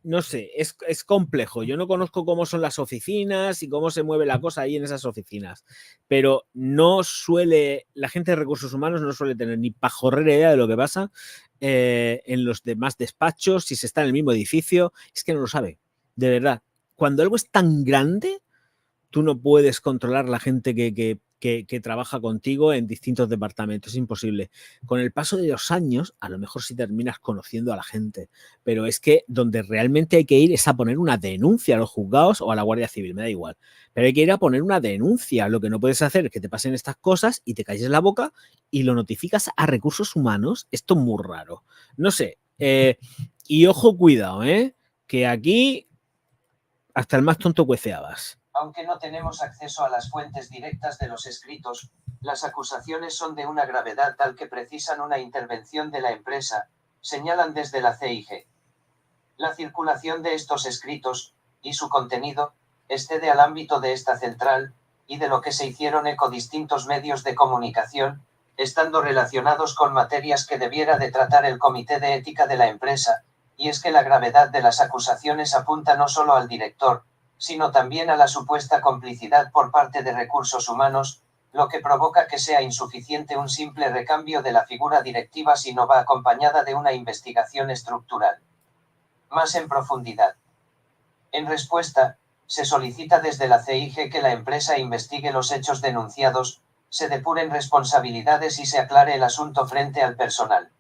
no sé, es complejo. Yo no conozco cómo son las oficinas y cómo se mueve la cosa ahí en esas oficinas, pero la gente de recursos humanos no suele tener ni pajorrera idea de lo que pasa en los demás despachos, si se está en el mismo edificio, es que no lo sabe, de verdad. Cuando algo es tan grande, tú no puedes controlar la gente que trabaja contigo en distintos departamentos, es imposible. Con el paso de los años, a lo mejor sí terminas conociendo a la gente, pero es que donde realmente hay que ir es a poner una denuncia a los juzgados o a la Guardia Civil, me da igual, pero hay que ir a poner una denuncia. Lo que no puedes hacer es que te pasen estas cosas y te calles la boca y lo notificas a recursos humanos. Esto es muy raro. No sé, y ojo, cuidado, que aquí hasta el más tonto cuece habas. Aunque no tenemos acceso a las fuentes directas de los escritos, las acusaciones son de una gravedad tal que precisan una intervención de la empresa, señalan desde la CIG. La circulación de estos escritos, y su contenido, excede al ámbito de esta central, y de lo que se hicieron eco distintos medios de comunicación, estando relacionados con materias que debiera de tratar el Comité de Ética de la empresa, y es que la gravedad de las acusaciones apunta no solo al director, sino también a la supuesta complicidad por parte de recursos humanos, lo que provoca que sea insuficiente un simple recambio de la figura directiva si no va acompañada de una investigación estructural. Más en profundidad. En respuesta, se solicita desde la CIG que la empresa investigue los hechos denunciados, se depuren responsabilidades y se aclare el asunto frente al personal.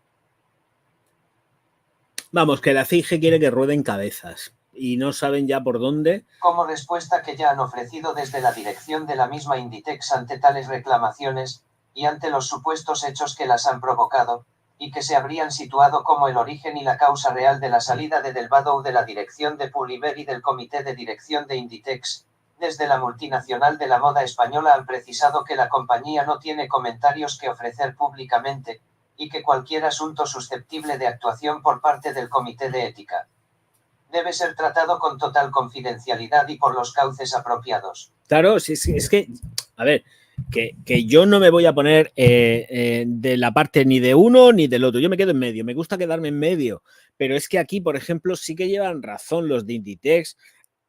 Vamos, que la CIG quiere que rueden cabezas y no saben ya por dónde. Como respuesta que ya han ofrecido desde la dirección de la misma Inditex ante tales reclamaciones, y ante los supuestos hechos que las han provocado, y que se habrían situado como el origen y la causa real de la salida de Delvado de la dirección de Puliver y del comité de dirección de Inditex, desde la multinacional de la moda española han precisado que la compañía no tiene comentarios que ofrecer públicamente, y que cualquier asunto susceptible de actuación por parte del comité de ética debe ser tratado con total confidencialidad y por los cauces apropiados. Claro, sí, es que, a ver, que yo no me voy a poner de la parte ni de uno ni del otro. Yo me quedo en medio, me gusta quedarme en medio. Pero es que aquí, por ejemplo, sí que llevan razón los de Inditex.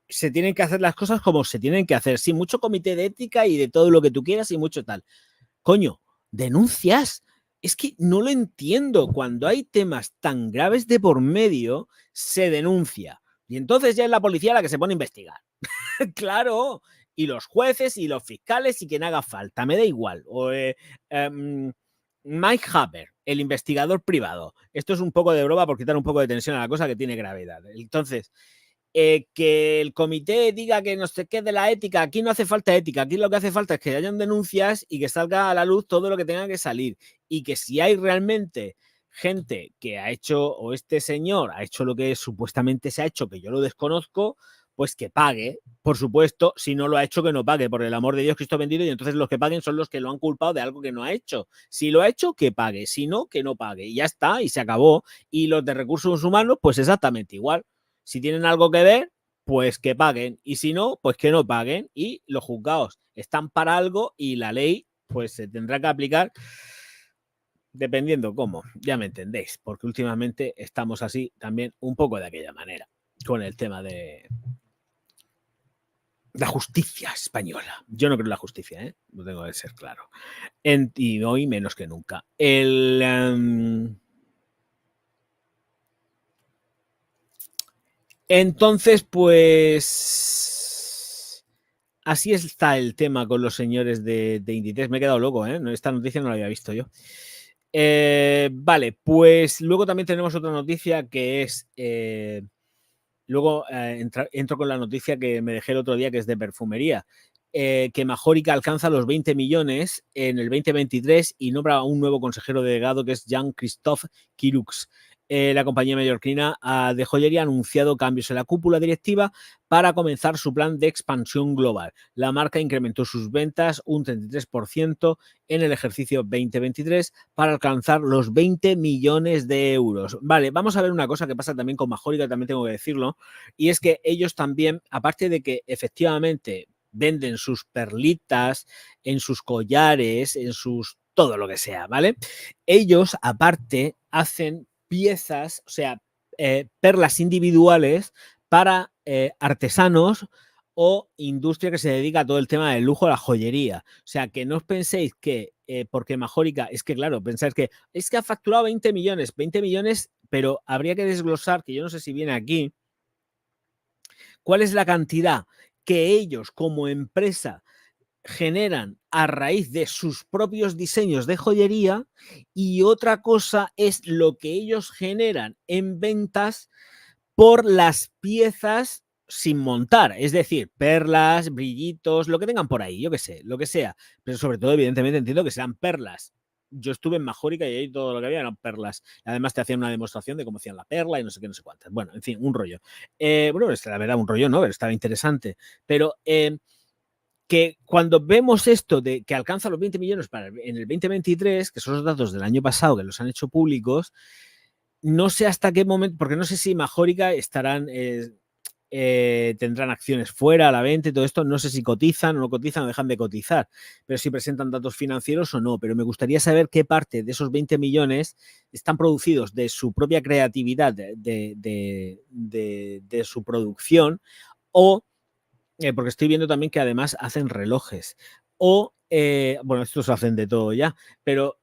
Se tienen que hacer las cosas como se tienen que hacer. Sí, mucho comité de ética y de todo lo que tú quieras y mucho tal. Coño, denuncias. Es que no lo entiendo. Cuando hay temas tan graves de por medio, se denuncia. Y entonces ya es la policía la que se pone a investigar. Claro. Y los jueces y los fiscales y quien haga falta. Me da igual. O Mike Haber, el investigador privado. Esto es un poco de broma por quitar un poco de tensión a la cosa que tiene gravedad. Entonces, que el comité diga que no se quede la ética, aquí no hace falta ética, aquí lo que hace falta es que hayan denuncias y que salga a la luz todo lo que tenga que salir, y que si hay realmente gente que ha hecho, o este señor ha hecho lo que supuestamente se ha hecho, que yo lo desconozco, pues que pague, por supuesto. Si no lo ha hecho, que no pague, por el amor de Dios, Cristo bendito, y entonces los que paguen son los que lo han culpado de algo que no ha hecho. Si lo ha hecho, que pague, si no, que no pague, y ya está, y se acabó. Y los de recursos humanos, pues exactamente igual. Si tienen algo que ver, pues que paguen. Y si no, pues que no paguen. Y los juzgados están para algo y la ley pues se tendrá que aplicar dependiendo cómo. Ya me entendéis, porque últimamente estamos así también un poco de aquella manera con el tema de la justicia española. Yo no creo en la justicia, ¿eh? No tengo que ser claro. Y hoy menos que nunca. Entonces, pues así está el tema con los señores de Inditex. Me he quedado loco, ¿eh? Esta noticia no la había visto yo. Vale, pues luego también tenemos otra noticia que es... luego entro con la noticia que me dejé el otro día, que es de perfumería. Que Majorica alcanza los 20 millones en el 2023 y nombra a un nuevo consejero delegado que es Jean-Christophe Quirux. la compañía mallorquina de joyería ha anunciado cambios en la cúpula directiva para comenzar su plan de expansión global. La marca incrementó sus ventas un 33% en el ejercicio 2023 para alcanzar los 20 millones de euros. Vale, vamos a ver una cosa que pasa también con Majórica, también tengo que decirlo, y es que ellos también, aparte de que efectivamente venden sus perlitas en sus collares, en sus todo lo que sea, ¿vale? Ellos aparte hacen piezas, o sea, perlas individuales para artesanos o industria que se dedica a todo el tema del lujo, la joyería. O sea, que no os penséis que porque Majórica, es que claro, pensáis que es que ha facturado 20 millones, pero habría que desglosar, que yo no sé si viene aquí, cuál es la cantidad que ellos como empresa generan a raíz de sus propios diseños de joyería y otra cosa es lo que ellos generan en ventas por las piezas sin montar, es decir, perlas, brillitos, lo que tengan por ahí, yo qué sé, lo que sea, pero sobre todo evidentemente entiendo que sean perlas. Yo estuve en Majórica y ahí todo lo que había eran perlas. Además te hacían una demostración de cómo hacían la perla y no sé qué, no sé cuántas. Bueno, en fin, un rollo. Bueno, la verdad, un rollo, ¿no? Pero estaba interesante. Pero que cuando vemos esto de que alcanza los 20 millones en el 2023, que son los datos del año pasado que los han hecho públicos, no sé hasta qué momento, porque no sé si Majórica tendrán acciones fuera a la venta y todo esto, no sé si cotizan o no cotizan o dejan de cotizar, pero si presentan datos financieros o no, pero me gustaría saber qué parte de esos 20 millones están producidos de su propia creatividad, de su producción o porque estoy viendo también que además hacen relojes. O, bueno, estos hacen de todo ya, pero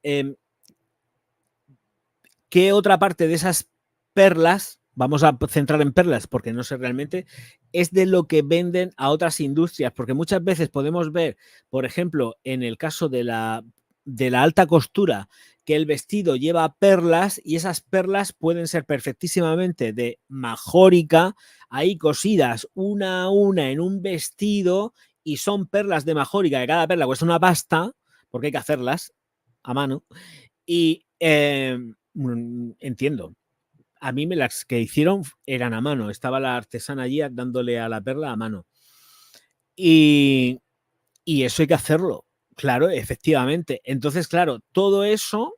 ¿qué otra parte de esas perlas, vamos a centrar en perlas porque no sé realmente, es de lo que venden a otras industrias? Porque muchas veces podemos ver, por ejemplo, en el caso de la alta costura, que el vestido lleva perlas y esas perlas pueden ser perfectísimamente de Majórica, ahí cosidas una a una en un vestido y son perlas de Majórica, que cada perla cuesta una pasta, porque hay que hacerlas a mano, y entiendo. A mí las que hicieron eran a mano. Estaba la artesana allí dándole a la perla a mano. Y eso hay que hacerlo. Claro, efectivamente. Entonces, claro, todo eso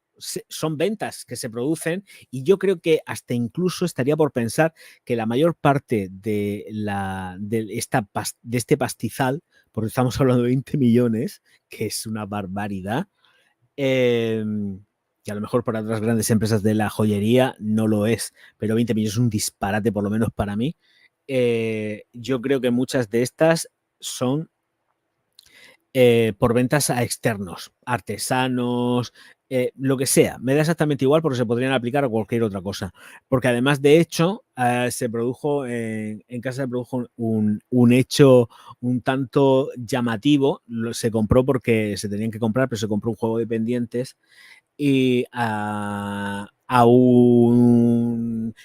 son ventas que se producen y yo creo que hasta incluso estaría por pensar que la mayor parte de este pastizal, porque estamos hablando de 20 millones, que es una barbaridad, que a lo mejor para otras grandes empresas de la joyería no lo es, pero 20 millones es un disparate por lo menos para mí. Yo creo que muchas de estas son por ventas a externos, artesanos, lo que sea. Me da exactamente igual porque se podrían aplicar a cualquier otra cosa. Porque además, de hecho, se produjo, en casa se produjo un hecho un tanto llamativo. Se compró porque se tenían que comprar, pero se compró un juego de pendientes y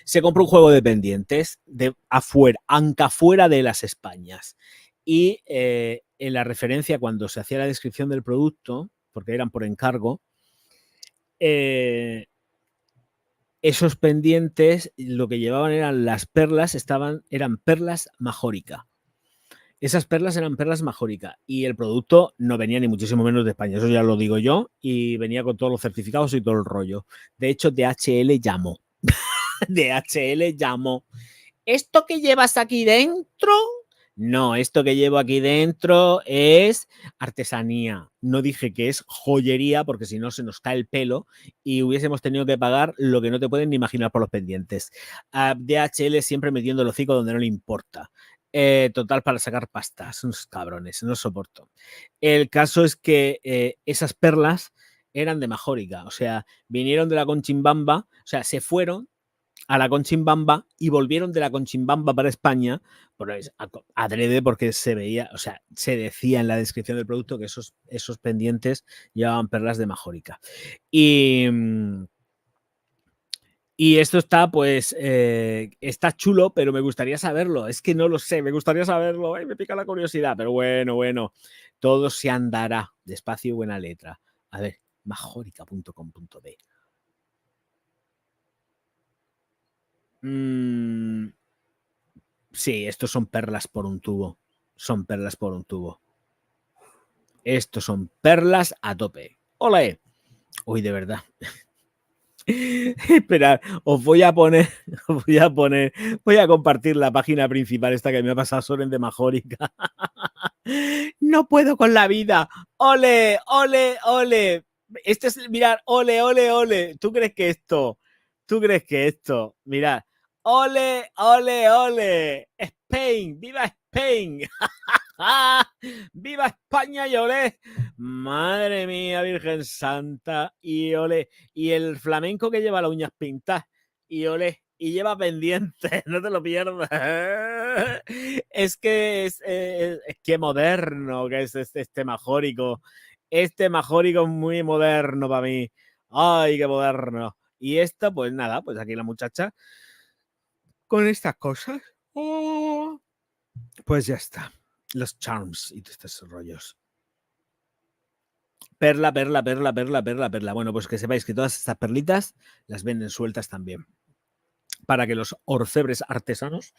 se compró un juego de pendientes afuera de las Españas. Y en la referencia, cuando se hacía la descripción del producto, porque eran por encargo, esos pendientes lo que llevaban eran las perlas, eran perlas Majórica. Esas perlas eran perlas Majórica y el producto no venía ni muchísimo menos de España, eso ya lo digo yo, y venía con todos los certificados y todo el rollo. De hecho, DHL llamó. DHL llamó. ¿Esto que llevas aquí dentro? No, esto que llevo aquí dentro es artesanía. No dije que es joyería porque si no se nos cae el pelo y hubiésemos tenido que pagar lo que no te pueden ni imaginar por los pendientes. DHL siempre metiendo el hocico donde no le importa. Total, para sacar pastas, unos cabrones, no soporto. El caso es que esas perlas eran de Majórica, o sea, vinieron de la Conchimbamba, o sea, se fueron a la Conchimbamba y volvieron de la Conchimbamba para España, pues, adrede porque se veía, o sea, se decía en la descripción del producto que esos pendientes llevaban perlas de Majórica. Y esto está, pues, está chulo, pero me gustaría saberlo. Es que no lo sé, me gustaría saberlo. Ay, me pica la curiosidad, pero bueno, todo se andará despacio y buena letra. A ver, majórica.com.b. Sí, estos son perlas por un tubo. Son perlas por un tubo. Estos son perlas a tope. ¡Ole! Uy, de verdad. Esperad, voy a compartir la página principal esta que me ha pasado Soren de Majórica. No puedo con la vida. ¡Ole, ole, ole! Este es, mirad, ole, ole, ole. ¿Tú crees que esto? Mirad. ¡Ole, ole, ole! ¡Spain! ¡Viva Spain! ¡Viva España y olé! Madre mía, Virgen Santa, y olé. Y el flamenco que lleva las uñas pintadas, y olé. Y lleva pendientes, no te lo pierdas. Es que es que moderno que es este majórico. Este majórico es muy moderno para mí. ¡Ay, qué moderno! Y esto, pues nada, pues aquí la muchacha con estas cosas. Oh, pues ya está. Los charms y todos estos rollos. Perla, perla, perla, perla, perla, perla. Bueno, pues que sepáis que todas estas perlitas las venden sueltas también, para que los orfebres artesanos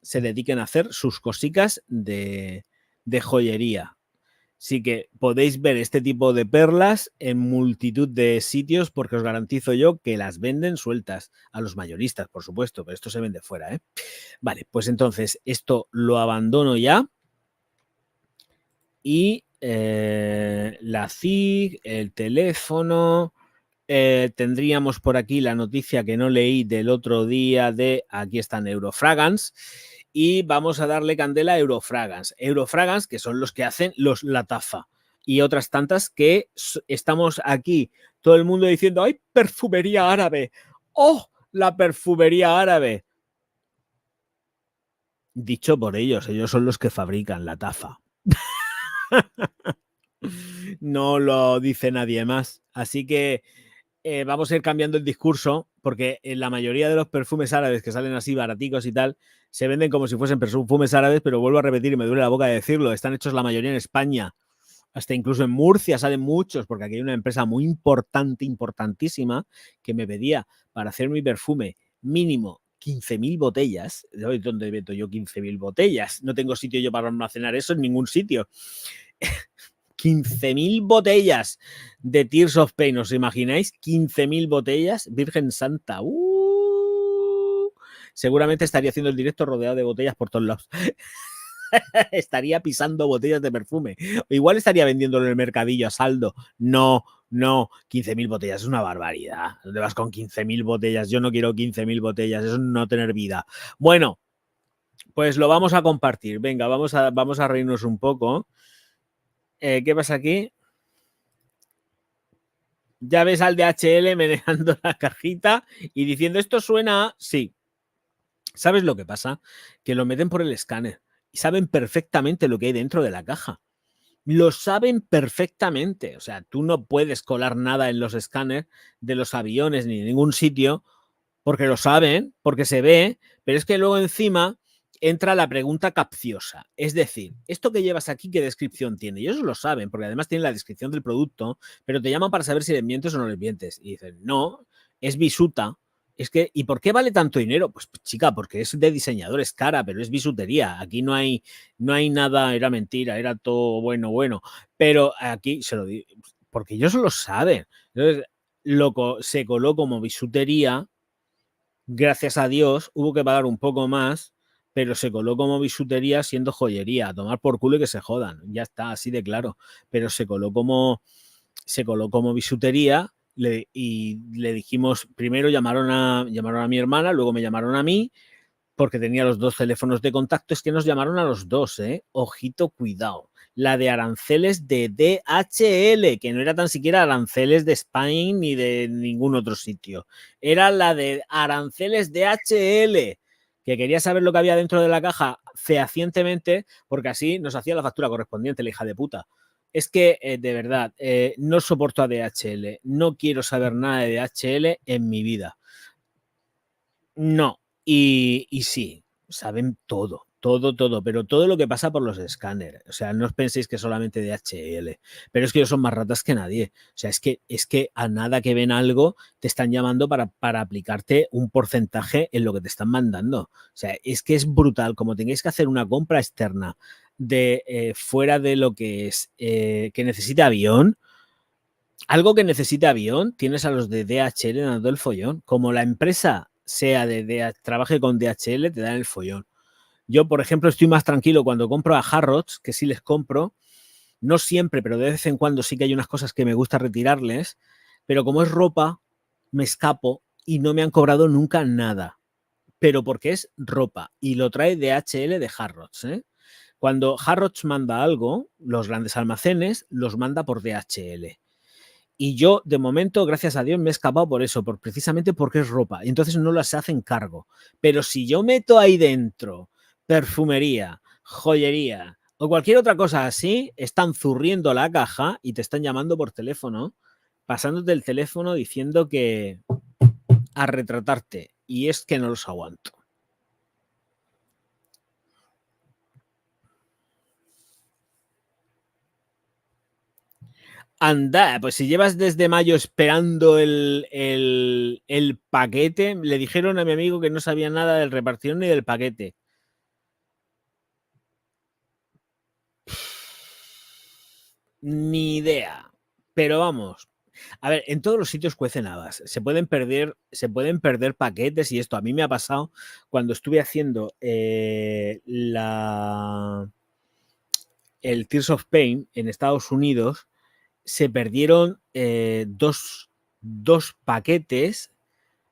se dediquen a hacer sus cositas de joyería. Así que podéis ver este tipo de perlas en multitud de sitios, porque os garantizo yo que las venden sueltas a los mayoristas, por supuesto, pero esto se vende fuera, ¿eh? Vale, pues entonces esto lo abandono ya. Y la CIG, el teléfono, tendríamos por aquí la noticia que no leí del otro día de, aquí están Eurofragance, y vamos a darle candela a Eurofragance. Eurofragance, que son los que hacen los Latafa y otras tantas que estamos aquí, todo el mundo diciendo, ¡ay, perfumería árabe! ¡Oh, la perfumería árabe! Dicho por ellos son los que fabrican Latafa. No lo dice nadie más. Así que vamos a ir cambiando el discurso, porque en la mayoría de los perfumes árabes que salen así baraticos y tal, se venden como si fuesen perfumes árabes, pero vuelvo a repetir y me duele la boca de decirlo, están hechos la mayoría en España. Hasta incluso en Murcia salen muchos, porque aquí hay una empresa muy importante, importantísima, que me pedía para hacer mi perfume mínimo 15.000 botellas. ¿Dónde meto yo 15.000 botellas? No tengo sitio yo para almacenar eso en ningún sitio. 15.000 botellas de Tears of Pain, ¿os imagináis? 15.000 botellas, Virgen Santa. Seguramente estaría haciendo el directo rodeado de botellas por todos lados. Estaría pisando botellas de perfume. O igual estaría vendiéndolo en el mercadillo a saldo. No, 15.000 botellas es una barbaridad. ¿Dónde vas con 15.000 botellas? Yo no quiero 15.000 botellas, eso es no tener vida. Bueno, pues lo vamos a compartir. Venga, vamos a reírnos un poco. ¿Qué pasa aquí? Ya ves al DHL manejando la cajita y diciendo, esto suena, sí. ¿Sabes lo que pasa? Que lo meten por el escáner y saben perfectamente lo que hay dentro de la caja. Lo saben perfectamente. O sea, tú no puedes colar nada en los escáneres de los aviones ni en ningún sitio porque lo saben, porque se ve, pero es que luego encima entra la pregunta capciosa. Es decir, esto que llevas aquí, ¿qué descripción tiene? Y ellos lo saben, porque además tienen la descripción del producto, pero te llaman para saber si les mientes o no les mientes. Y dicen, no, es bisuta. Es que, ¿y por qué vale tanto dinero? Pues chica, porque es de diseñador, es cara, pero es bisutería. Aquí no hay nada, era mentira, era todo bueno. Pero aquí se lo digo, porque ellos lo saben. Entonces, se coló como bisutería. Gracias a Dios, hubo que pagar un poco más, pero se coló como bisutería siendo joyería. A tomar por culo y que se jodan. Ya está, así de claro. Pero se coló como bisutería y le dijimos, primero llamaron a mi hermana, luego me llamaron a mí, porque tenía los dos teléfonos de contacto. Es que nos llamaron a los dos, ¿eh? Ojito, cuidado. La de aranceles de DHL, que no era tan siquiera aranceles de Spain ni de ningún otro sitio. Era la de aranceles DHL, que quería saber lo que había dentro de la caja fehacientemente, porque así nos hacía la factura correspondiente, la hija de puta. Es que, de verdad, no soporto a DHL. No quiero saber nada de DHL en mi vida. No. Y sí, saben todo. Todo, pero todo lo que pasa por los escáneres. O sea, no os penséis que solamente DHL, pero es que ellos son más ratas que nadie. O sea, es que a nada que ven algo te están llamando para aplicarte un porcentaje en lo que te están mandando. O sea, es que es brutal. Como tengáis que hacer una compra externa de fuera de lo que es que necesite avión, algo que necesite avión, tienes a los de DHL dando el follón. Como la empresa sea trabaje con DHL, te dan el follón. Yo, por ejemplo, estoy más tranquilo cuando compro a Harrods, que sí les compro, no siempre, pero de vez en cuando sí que hay unas cosas que me gusta retirarles, pero como es ropa, me escapo y no me han cobrado nunca nada, pero porque es ropa y lo trae DHL de Harrods, ¿eh? Cuando Harrods manda algo, los grandes almacenes los manda por DHL. Y yo, de momento, gracias a Dios, me he escapado por eso, precisamente porque es ropa. Y entonces no las hacen cargo. Pero si yo meto ahí dentro perfumería, joyería o cualquier otra cosa así, están zurriendo la caja y te están llamando por teléfono, pasándote el teléfono diciendo que a retratarte. Y es que no los aguanto. Anda, pues si llevas desde mayo esperando el paquete, le dijeron a mi amigo que no sabía nada del repartidor ni del paquete. Ni idea. Pero vamos. A ver, en todos los sitios cuecen habas. Se pueden perder paquetes y esto. A mí me ha pasado cuando estuve haciendo el Tears of Pain en Estados Unidos. Se perdieron dos paquetes.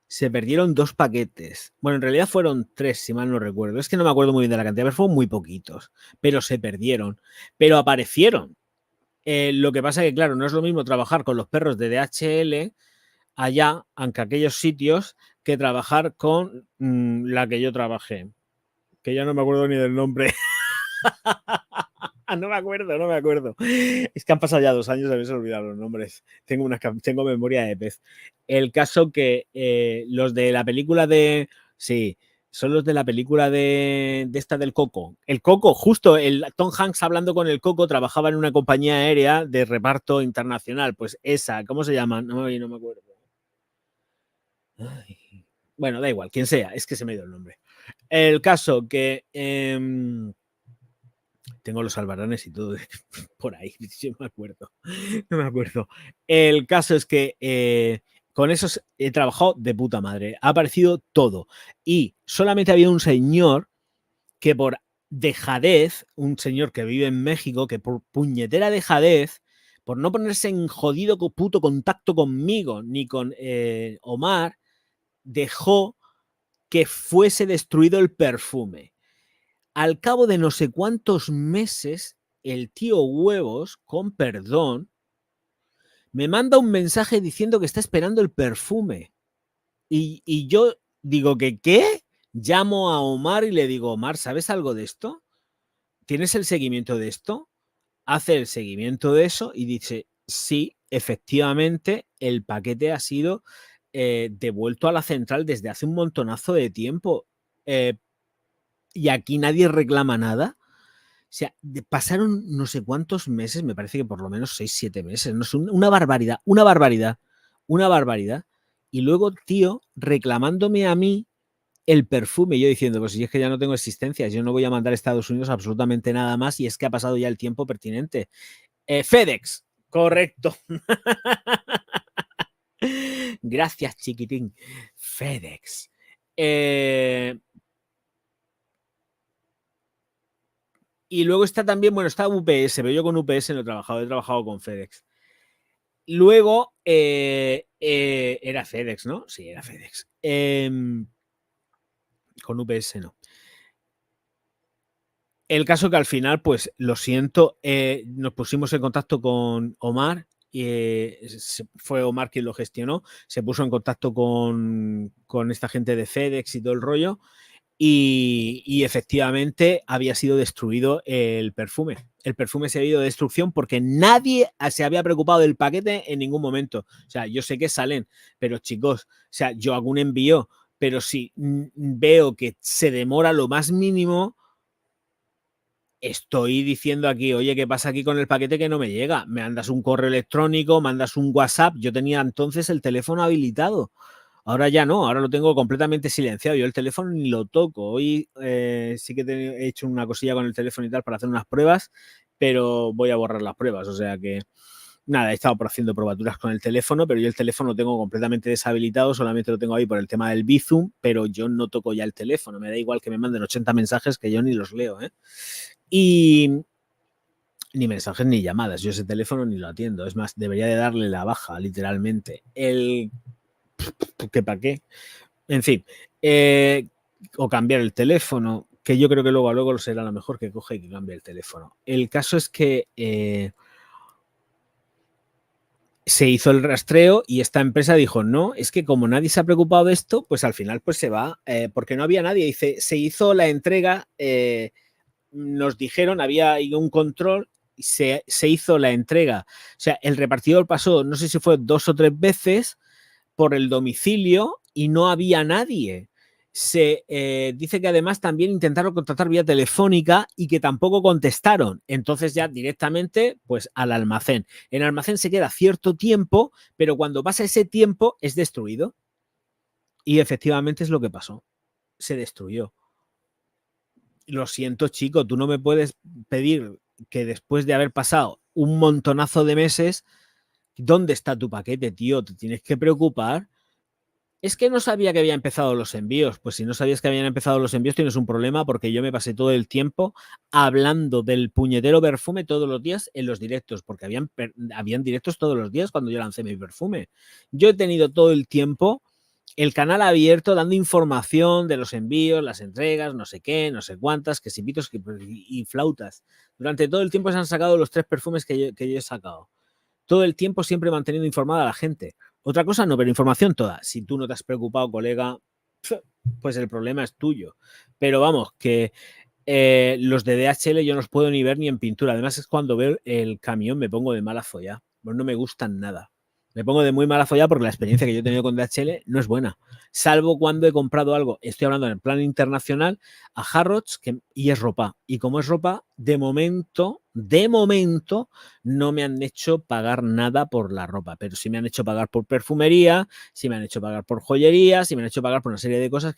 Se perdieron 2 paquetes. Bueno, en realidad fueron 3, si mal no recuerdo. Es que no me acuerdo muy bien de la cantidad, pero fueron muy poquitos. Pero se perdieron. Pero aparecieron. Lo que pasa es que, claro, no es lo mismo trabajar con los perros de DHL allá, aunque aquellos sitios, que trabajar con la que yo trabajé. Que ya no me acuerdo ni del nombre. No me acuerdo. Es que han pasado ya 2 años, habéis olvidado los nombres. Tengo memoria de pez. El caso que los de la película de... Sí, son los de la película de esta del Coco. El Coco, justo, el Tom Hanks hablando con el Coco, trabajaba en una compañía aérea de reparto internacional. Pues esa, ¿cómo se llama? No me acuerdo. Ay. Bueno, da igual, quien sea, es que se me dio el nombre. El caso que... tengo los albaranes y todo por ahí, no me acuerdo. El caso es que con esos he trabajado de puta madre, ha aparecido todo y solamente había un señor que por dejadez, un señor que vive en México, que por puñetera dejadez, por no ponerse en jodido puto contacto conmigo ni con Omar, dejó que fuese destruido el perfume. Al cabo de no sé cuántos meses, el tío Huevos, con perdón, me manda un mensaje diciendo que está esperando el perfume. Y yo digo que, ¿qué? Llamo a Omar y le digo, Omar, ¿sabes algo de esto? ¿Tienes el seguimiento de esto? Hace el seguimiento de eso y dice, sí, efectivamente, el paquete ha sido devuelto a la central desde hace un montonazo de tiempo. Y aquí nadie reclama nada. O sea, pasaron no sé cuántos meses, me parece que por lo menos 6, 7 meses. No sé, una barbaridad. Y luego, tío, reclamándome a mí el perfume. Yo diciendo, pues si es que ya no tengo existencias, yo no voy a mandar a Estados Unidos absolutamente nada más y es que ha pasado ya el tiempo pertinente. FedEx, correcto. Gracias, chiquitín. FedEx. Y luego está también, bueno, está UPS, pero yo con UPS no he trabajado con FedEx. Luego era FedEx, ¿no? Sí, era FedEx. Con UPS no. El caso que al final, pues lo siento, nos pusimos en contacto con Omar. Fue Omar quien lo gestionó. Se puso en contacto con esta gente de FedEx y todo el rollo. Y efectivamente había sido destruido el perfume. El perfume se había ido de destrucción porque nadie se había preocupado del paquete en ningún momento. O sea, yo sé que salen, pero chicos, o sea, yo hago un envío, pero si veo que se demora lo más mínimo, estoy diciendo aquí, oye, ¿qué pasa aquí con el paquete que no me llega? Me mandas un correo electrónico, mandas un WhatsApp. Yo tenía entonces el teléfono habilitado. Ahora ya no, ahora lo tengo completamente silenciado. Yo el teléfono ni lo toco. Hoy sí que he hecho una cosilla con el teléfono y tal para hacer unas pruebas, pero voy a borrar las pruebas. O sea que nada, he estado haciendo probaturas con el teléfono, pero yo el teléfono lo tengo completamente deshabilitado, solamente lo tengo ahí por el tema del Bizum, pero yo no toco ya el teléfono. Me da igual que me manden 80 mensajes que yo ni los leo, ¿eh? Y ni mensajes ni llamadas. Yo ese teléfono ni lo atiendo. Es más, debería de darle la baja, literalmente. ¿Qué para qué? En fin. O cambiar el teléfono, que yo creo que luego será lo mejor que coge y que cambie el teléfono. El caso es que se hizo el rastreo y esta empresa dijo, no, es que como nadie se ha preocupado de esto, pues al final pues se va, porque no había nadie. Dice, se hizo la entrega, nos dijeron, había un control, se hizo la entrega. O sea, el repartidor pasó, no sé si fue 2 o 3 veces por el domicilio y no había nadie. Se dice que además también intentaron contactar vía telefónica y que tampoco contestaron. Entonces ya directamente pues al almacén. En el almacén se queda cierto tiempo, pero cuando pasa ese tiempo es destruido. Y efectivamente es lo que pasó. Se destruyó. Lo siento, chico, tú no me puedes pedir que después de haber pasado un montonazo de meses, ¿dónde está tu paquete, tío? Te tienes que preocupar. Es que no sabía que había empezado los envíos. Pues si no sabías que habían empezado los envíos, tienes un problema, porque yo me pasé todo el tiempo hablando del puñetero perfume todos los días en los directos, porque habían directos todos los días cuando yo lancé mi perfume. Yo he tenido todo el tiempo el canal abierto dando información de los envíos, las entregas, no sé qué, no sé cuántas, que pitos y flautas. Durante todo el tiempo se han sacado los 3 perfumes que yo he sacado. Todo el tiempo siempre manteniendo informada a la gente. Otra cosa no, pero información toda. Si tú no te has preocupado, colega, pues el problema es tuyo. Pero vamos, que los de DHL yo no los puedo ni ver ni en pintura. Además es cuando veo el camión me pongo de mala folla. Pues no me gustan nada. Me pongo de muy mala folla porque la experiencia que yo he tenido con DHL no es buena. Salvo cuando he comprado algo, estoy hablando en el plan internacional, a Harrods y es ropa. Y como es ropa, de momento, no me han hecho pagar nada por la ropa. Pero sí me han hecho pagar por perfumería, sí me han hecho pagar por joyería, sí me han hecho pagar por una serie de cosas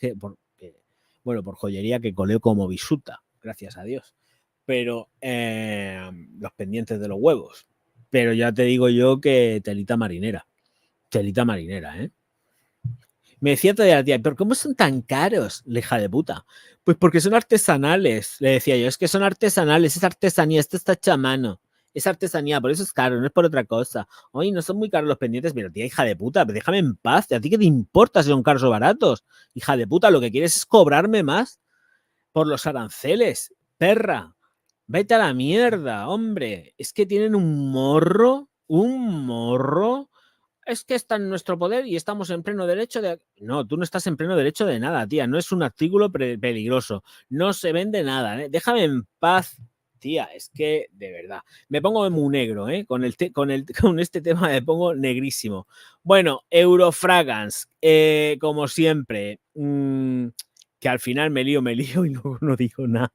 bueno, por joyería que coleo como bisuta, gracias a Dios. Pero los pendientes de los huevos. Pero ya te digo yo que telita marinera, ¿eh? Me decía todavía la tía, ¿pero cómo son tan caros, la hija de puta? Pues porque son artesanales, le decía yo, es que son artesanales, es artesanía, esto está hecho a mano. Es artesanía, por eso es caro, no es por otra cosa. Oye, no son muy caros los pendientes, pero tía, hija de puta, déjame en paz. ¿A ti qué te importa si son caros o baratos? Hija de puta, lo que quieres es cobrarme más por los aranceles, perra. Vete a la mierda, hombre. Es que tienen un morro. Es que está en nuestro poder y estamos en pleno derecho de... No, tú no estás en pleno derecho de nada, tía. No es un artículo peligroso. No se vende nada, ¿eh? Déjame en paz, tía. Es que, de verdad, me pongo muy negro, ¿eh? Con este tema me pongo negrísimo. Bueno, Eurofragance, como siempre, que al final me lío y luego no digo nada.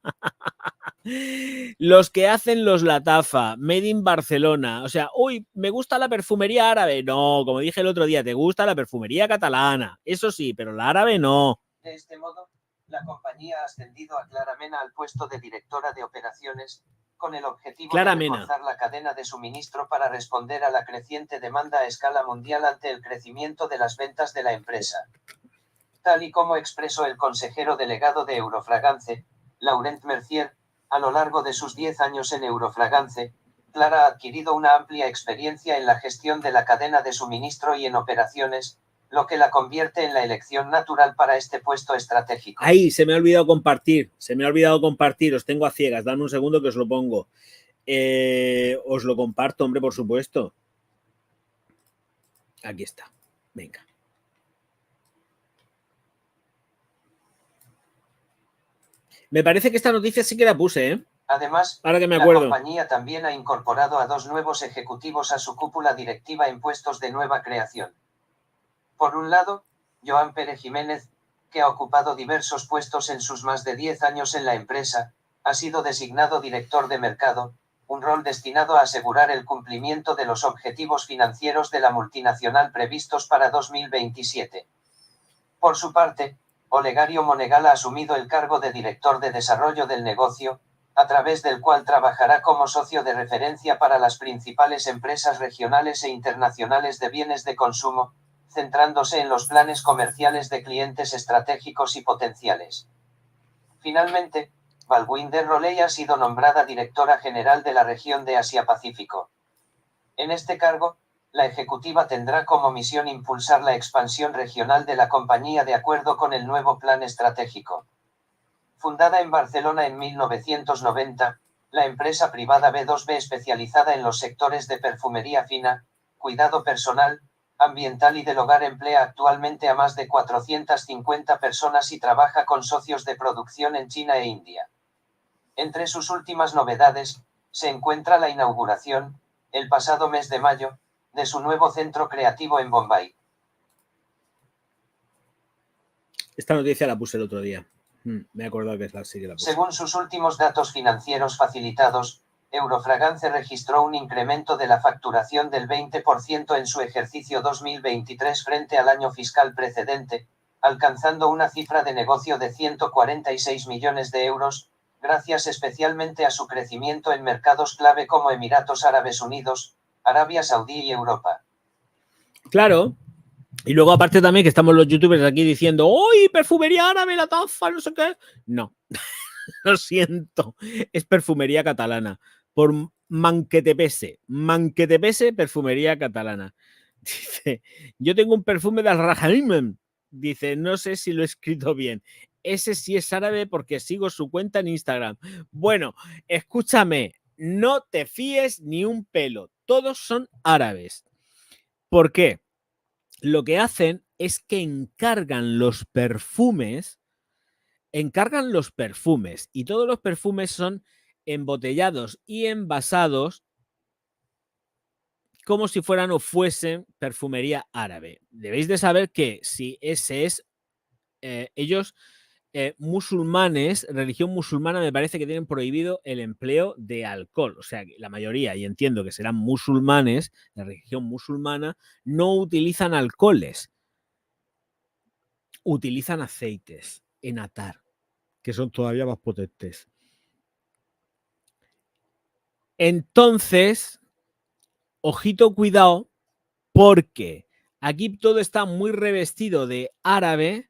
Los que hacen los Latafa, Made in Barcelona. O sea, uy, me gusta la perfumería árabe. No, como dije el otro día, te gusta la perfumería catalana. Eso sí, pero la árabe no. De este modo, la compañía ha ascendido a Clara Mena al puesto de directora de operaciones, con el objetivo de reforzar la cadena de suministro para responder a la creciente demanda a escala mundial ante el crecimiento de las ventas de la empresa. Tal y como expresó el consejero delegado de Eurofragance, Laurent Mercier, a lo largo de sus 10 años en Eurofragance, Clara ha adquirido una amplia experiencia en la gestión de la cadena de suministro y en operaciones, lo que la convierte en la elección natural para este puesto estratégico. Ahí, se me ha olvidado compartir, os tengo a ciegas, dame un segundo que os lo pongo. Os lo comparto, hombre, por supuesto. Aquí está, venga. Me parece que esta noticia sí que la puse, ¿eh? Además, ahora que me acuerdo, la compañía también ha incorporado a 2 nuevos ejecutivos a su cúpula directiva en puestos de nueva creación. Por un lado, Joan Pérez Jiménez, que ha ocupado diversos puestos en sus más de 10 años en la empresa, ha sido designado director de mercado, un rol destinado a asegurar el cumplimiento de los objetivos financieros de la multinacional previstos para 2027. Por su parte, Olegario Monegal ha asumido el cargo de director de desarrollo del negocio, a través del cual trabajará como socio de referencia para las principales empresas regionales e internacionales de bienes de consumo, centrándose en los planes comerciales de clientes estratégicos y potenciales. Finalmente, Balwinder Roley ha sido nombrada directora general de la región de Asia-Pacífico. En este cargo, la ejecutiva tendrá como misión impulsar la expansión regional de la compañía de acuerdo con el nuevo plan estratégico. Fundada en Barcelona en 1990, la empresa privada B2B especializada en los sectores de perfumería fina, cuidado personal, ambiental y del hogar emplea actualmente a más de 450 personas y trabaja con socios de producción en China e India. Entre sus últimas novedades, se encuentra la inauguración, el pasado mes de mayo, de su nuevo centro creativo en Bombay. Esta noticia la puse el otro día. Me he acordado que sí que la puse. Según sus últimos datos financieros facilitados, Eurofragance registró un incremento de la facturación del 20% en su ejercicio 2023 frente al año fiscal precedente, alcanzando una cifra de negocio de 146 millones de euros, gracias especialmente a su crecimiento en mercados clave como Emiratos Árabes Unidos, Arabia Saudí y Europa. Claro. Y luego aparte también que estamos los youtubers aquí diciendo ¡Uy, perfumería árabe, la taza, no sé qué! No, lo siento, es perfumería catalana. Por manquetepese, perfumería catalana. Dice, yo tengo un perfume de Al-Rahaim. Dice, no sé si lo he escrito bien. Ese sí es árabe porque sigo su cuenta en Instagram. Bueno, escúchame, no te fíes ni un pelo. Todos son árabes. ¿Por qué? Lo que hacen es que encargan los perfumes y todos los perfumes son embotellados y envasados como si fueran o fuesen perfumería árabe. Debéis de saber que si ese es ellos musulmanes, religión musulmana, me parece que tienen prohibido el empleo de alcohol. O sea, la mayoría, y entiendo que serán musulmanes, de religión musulmana, no utilizan alcoholes. Utilizan aceites en atar, que son todavía más potentes. Entonces, ojito, cuidado, porque aquí todo está muy revestido de árabe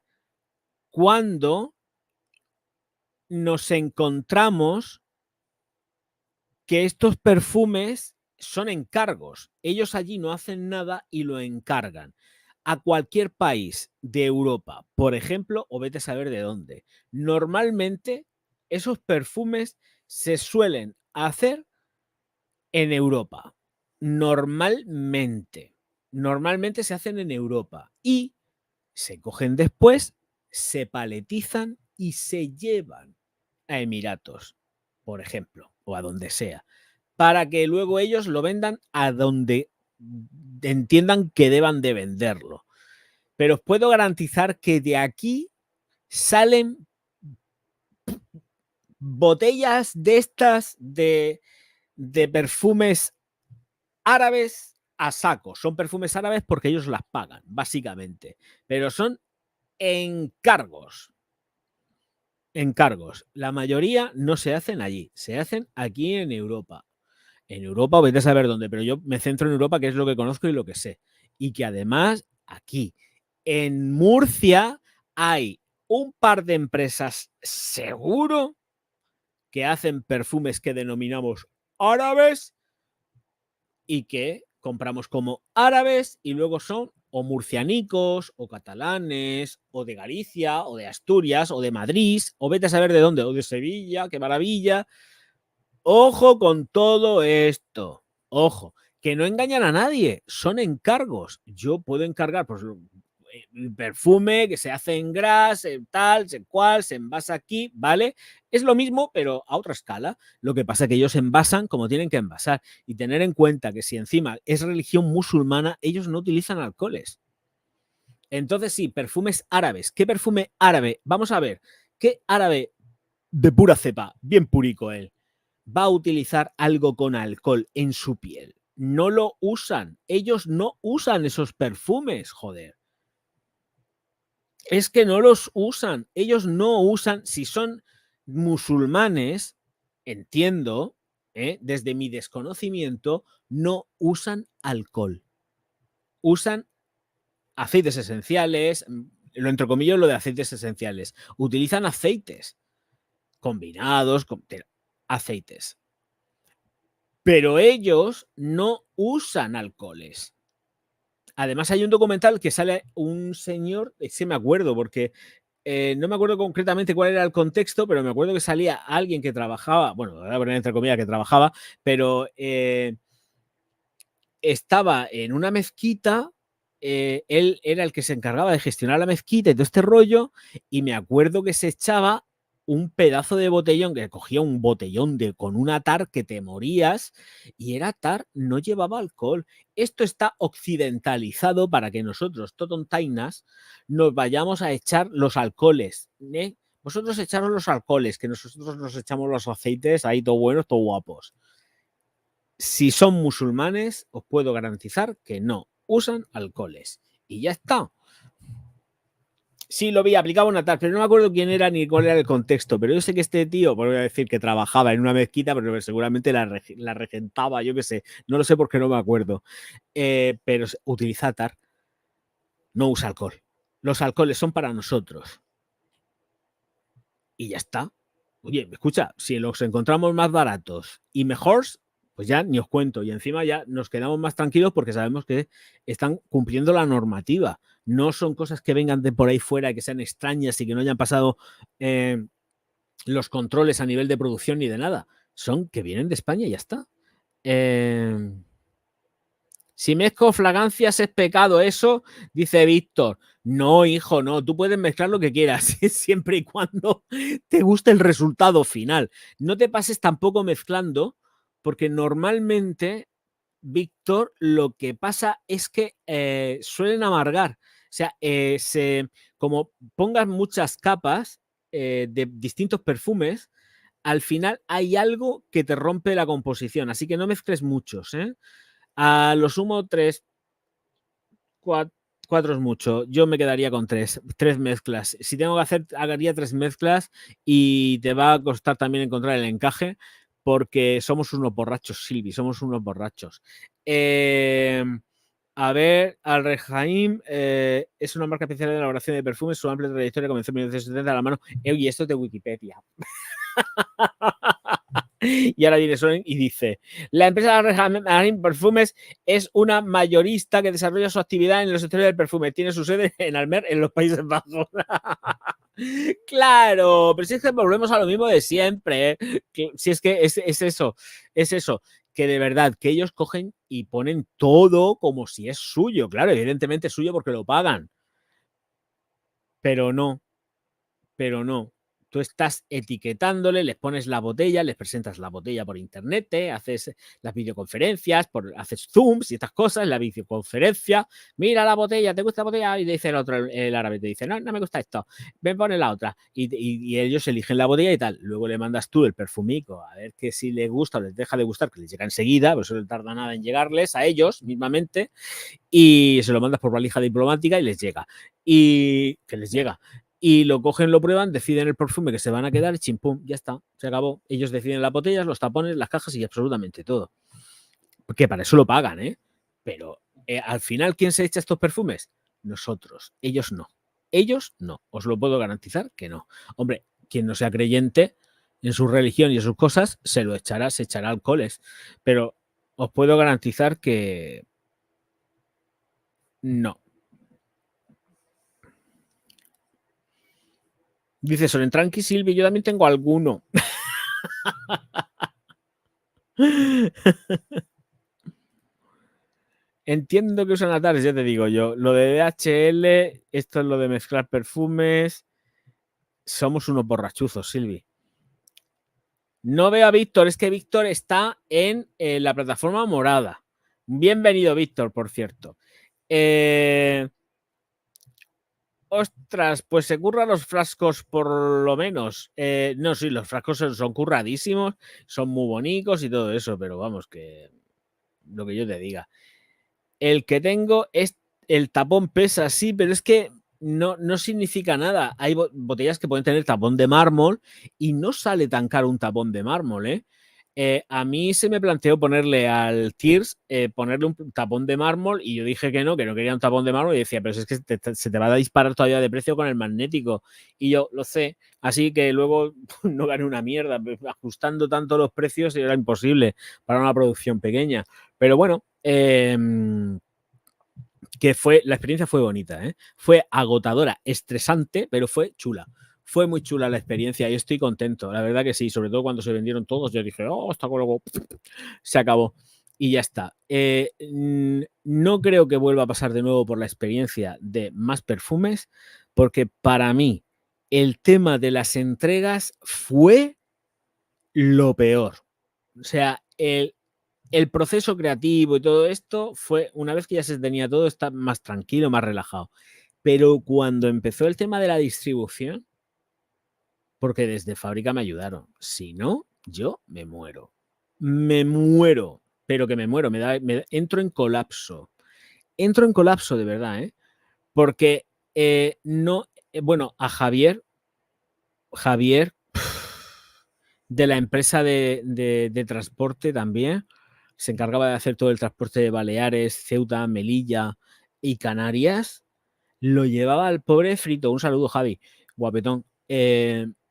cuando nos encontramos que estos perfumes son encargos. Ellos allí no hacen nada y lo encargan a cualquier país de Europa, por ejemplo, o vete a saber de dónde. Normalmente esos perfumes se suelen hacer en Europa. Normalmente se hacen en Europa y se cogen después, se paletizan y se llevan a Emiratos, por ejemplo, o a donde sea, para que luego ellos lo vendan a donde entiendan que deban de venderlo. Pero os puedo garantizar que de aquí salen botellas de estas de perfumes árabes a saco. Son perfumes árabes porque ellos las pagan, básicamente. Pero son encargos. Encargos. La mayoría no se hacen allí, se hacen aquí en Europa. En Europa, vete a saber dónde, pero yo me centro en Europa, que es lo que conozco y lo que sé. Y que además aquí, en Murcia, hay un par de empresas seguro que hacen perfumes que denominamos árabes y que compramos como árabes y luego son o murcianicos o catalanes o de Galicia o de Asturias o de Madrid o vete a saber de dónde, o de Sevilla, qué maravilla. Ojo con todo esto, ojo, que no engañan a nadie, son encargos. Yo puedo encargar pues, el perfume que se hace en gras, tal, en cual, se envasa aquí, ¿vale? Es lo mismo, pero a otra escala. Lo que pasa es que ellos envasan como tienen que envasar y tener en cuenta que si encima es religión musulmana, ellos no utilizan alcoholes. Entonces sí, perfumes árabes. ¿Qué perfume árabe? Vamos a ver, ¿qué árabe de pura cepa, bien purico él, va a utilizar algo con alcohol en su piel. No lo usan. Ellos no usan esos perfumes, joder. Es que no los usan. Ellos no usan. Si son musulmanes, entiendo, desde mi desconocimiento, no usan alcohol. Usan aceites esenciales, lo entrecomillo lo de aceites esenciales. Utilizan aceites combinados con aceites. Pero ellos no usan alcoholes. Además, hay un documental que sale un señor, sí me acuerdo, porque no me acuerdo concretamente cuál era el contexto, pero me acuerdo que salía alguien que trabajaba, bueno, voy a poner entre comillas que trabajaba, pero estaba en una mezquita, él era el que se encargaba de gestionar la mezquita y todo este rollo, y me acuerdo que se echaba un pedazo de botellón, que cogía un botellón con una tar que te morías, y era tar, no llevaba alcohol. Esto está occidentalizado para que nosotros, totontainas, nos vayamos a echar los alcoholes, ¿eh? Vosotros echaros los alcoholes, que nosotros nos echamos los aceites ahí todo buenos, todo guapos. Si son musulmanes, os puedo garantizar que no usan alcoholes. Y ya está. Sí, lo vi, aplicaba una tal, pero no me acuerdo quién era ni cuál era el contexto. Pero yo sé que este tío, voy a decir que trabajaba en una mezquita, pero seguramente la regentaba, yo qué sé. No lo sé porque no me acuerdo. Pero utiliza tar. No usa alcohol. Los alcoholes son para nosotros. Y ya está. Oye, escucha, si los encontramos más baratos y mejores, pues ya ni os cuento. Y encima ya nos quedamos más tranquilos porque sabemos que están cumpliendo la normativa. No son cosas que vengan de por ahí fuera, que sean extrañas y que no hayan pasado los controles a nivel de producción ni de nada. Son que vienen de España y ya está. Si mezclo fragancias es pecado eso, dice Víctor. No, hijo, no. Tú puedes mezclar lo que quieras, siempre y cuando te guste el resultado final. No te pases tampoco mezclando, porque normalmente, Víctor, lo que pasa es que suelen amargar. O sea, como pongas muchas capas de distintos perfumes, al final hay algo que te rompe la composición. Así que no mezcles muchos, ¿eh? A lo sumo 3, 4 es mucho. Yo me quedaría con 3 mezclas. Si tengo que hacer, haría 3 mezclas y te va a costar también encontrar el encaje porque somos unos borrachos, Silvi, somos unos borrachos. A ver, Al-Rehaim es una marca especial de elaboración de perfumes. Su amplia trayectoria comenzó en 1970 a la mano. Y esto es de Wikipedia. Y ahora viene Soren y dice: la empresa Al-Rehaim Perfumes es una mayorista que desarrolla su actividad en el sector del perfume. Tiene su sede en Almer, en los Países Bajos. Claro, pero si es que volvemos a lo mismo de siempre. Si es que es eso, que de verdad, que ellos cogen y ponen todo como si es suyo. Claro, evidentemente es suyo porque lo pagan. Pero no. Tú estás etiquetándole, les pones la botella, les presentas la botella por internet, haces las videoconferencias, haces zooms y estas cosas, la videoconferencia, mira la botella, ¿te gusta la botella? Y dice el otro, el árabe, te dice, no me gusta esto, ven, pone la otra. Y ellos eligen la botella y tal. Luego le mandas tú el perfumico a ver que si les gusta o les deja de gustar, que les llega enseguida, pues eso no tarda nada en llegarles a ellos mismamente, y se lo mandas por valija diplomática y les llega. Y que les llega. Y lo cogen, lo prueban, deciden el perfume que se van a quedar y chimpum, ya está, se acabó. Ellos deciden las botellas, los tapones, las cajas y absolutamente todo. Porque para eso lo pagan, ¿eh? Pero al final, ¿quién se echa estos perfumes? Nosotros. Ellos no. Ellos no. Os lo puedo garantizar que no. Hombre, quien no sea creyente en su religión y en sus cosas, se lo echará, se echará alcoholes. Pero os puedo garantizar que no. Dice Soren, tranqui, Silvi, yo también tengo alguno. Entiendo que usan atares, ya te digo yo. Lo de DHL, esto es lo de mezclar perfumes. Somos unos borrachuzos, Silvi. No veo a Víctor, es que Víctor está en la plataforma morada. Bienvenido, Víctor, por cierto. Ostras, pues se curran los frascos por lo menos. No, sí, los frascos son curradísimos, son muy bonitos y todo eso, pero vamos, que lo que yo te diga. El que tengo es el tapón pesa, sí, pero es que no significa nada. Hay botellas que pueden tener tapón de mármol y no sale tan caro un tapón de mármol, ¿eh? A mí se me planteó ponerle al Tears, ponerle un tapón de mármol y yo dije que no quería un tapón de mármol y decía, pero es que se te va a disparar todavía de precio con el magnético. Y yo lo sé, así que luego no gané una mierda, ajustando tanto los precios era imposible para una producción pequeña. Pero bueno, que la experiencia fue bonita, ¿eh? Fue agotadora, estresante, pero fue chula. Fue muy chula la experiencia y estoy contento. La verdad que sí, sobre todo cuando se vendieron todos, yo dije, oh, hasta luego, se acabó. Y ya está. No creo que vuelva a pasar de nuevo por la experiencia de más perfumes, porque para mí el tema de las entregas fue lo peor. O sea, el proceso creativo y todo esto fue, una vez que ya se tenía todo, está más tranquilo, más relajado. Pero cuando empezó el tema de la distribución, porque desde fábrica me ayudaron, si no, yo me muero. Me muero, pero que me muero, entro en colapso. Entro en colapso de verdad, ¿eh? Porque no, bueno, a Javier de la empresa de transporte también, se encargaba de hacer todo el transporte de Baleares, Ceuta, Melilla y Canarias, lo llevaba al pobre frito. Un saludo, Javi, guapetón.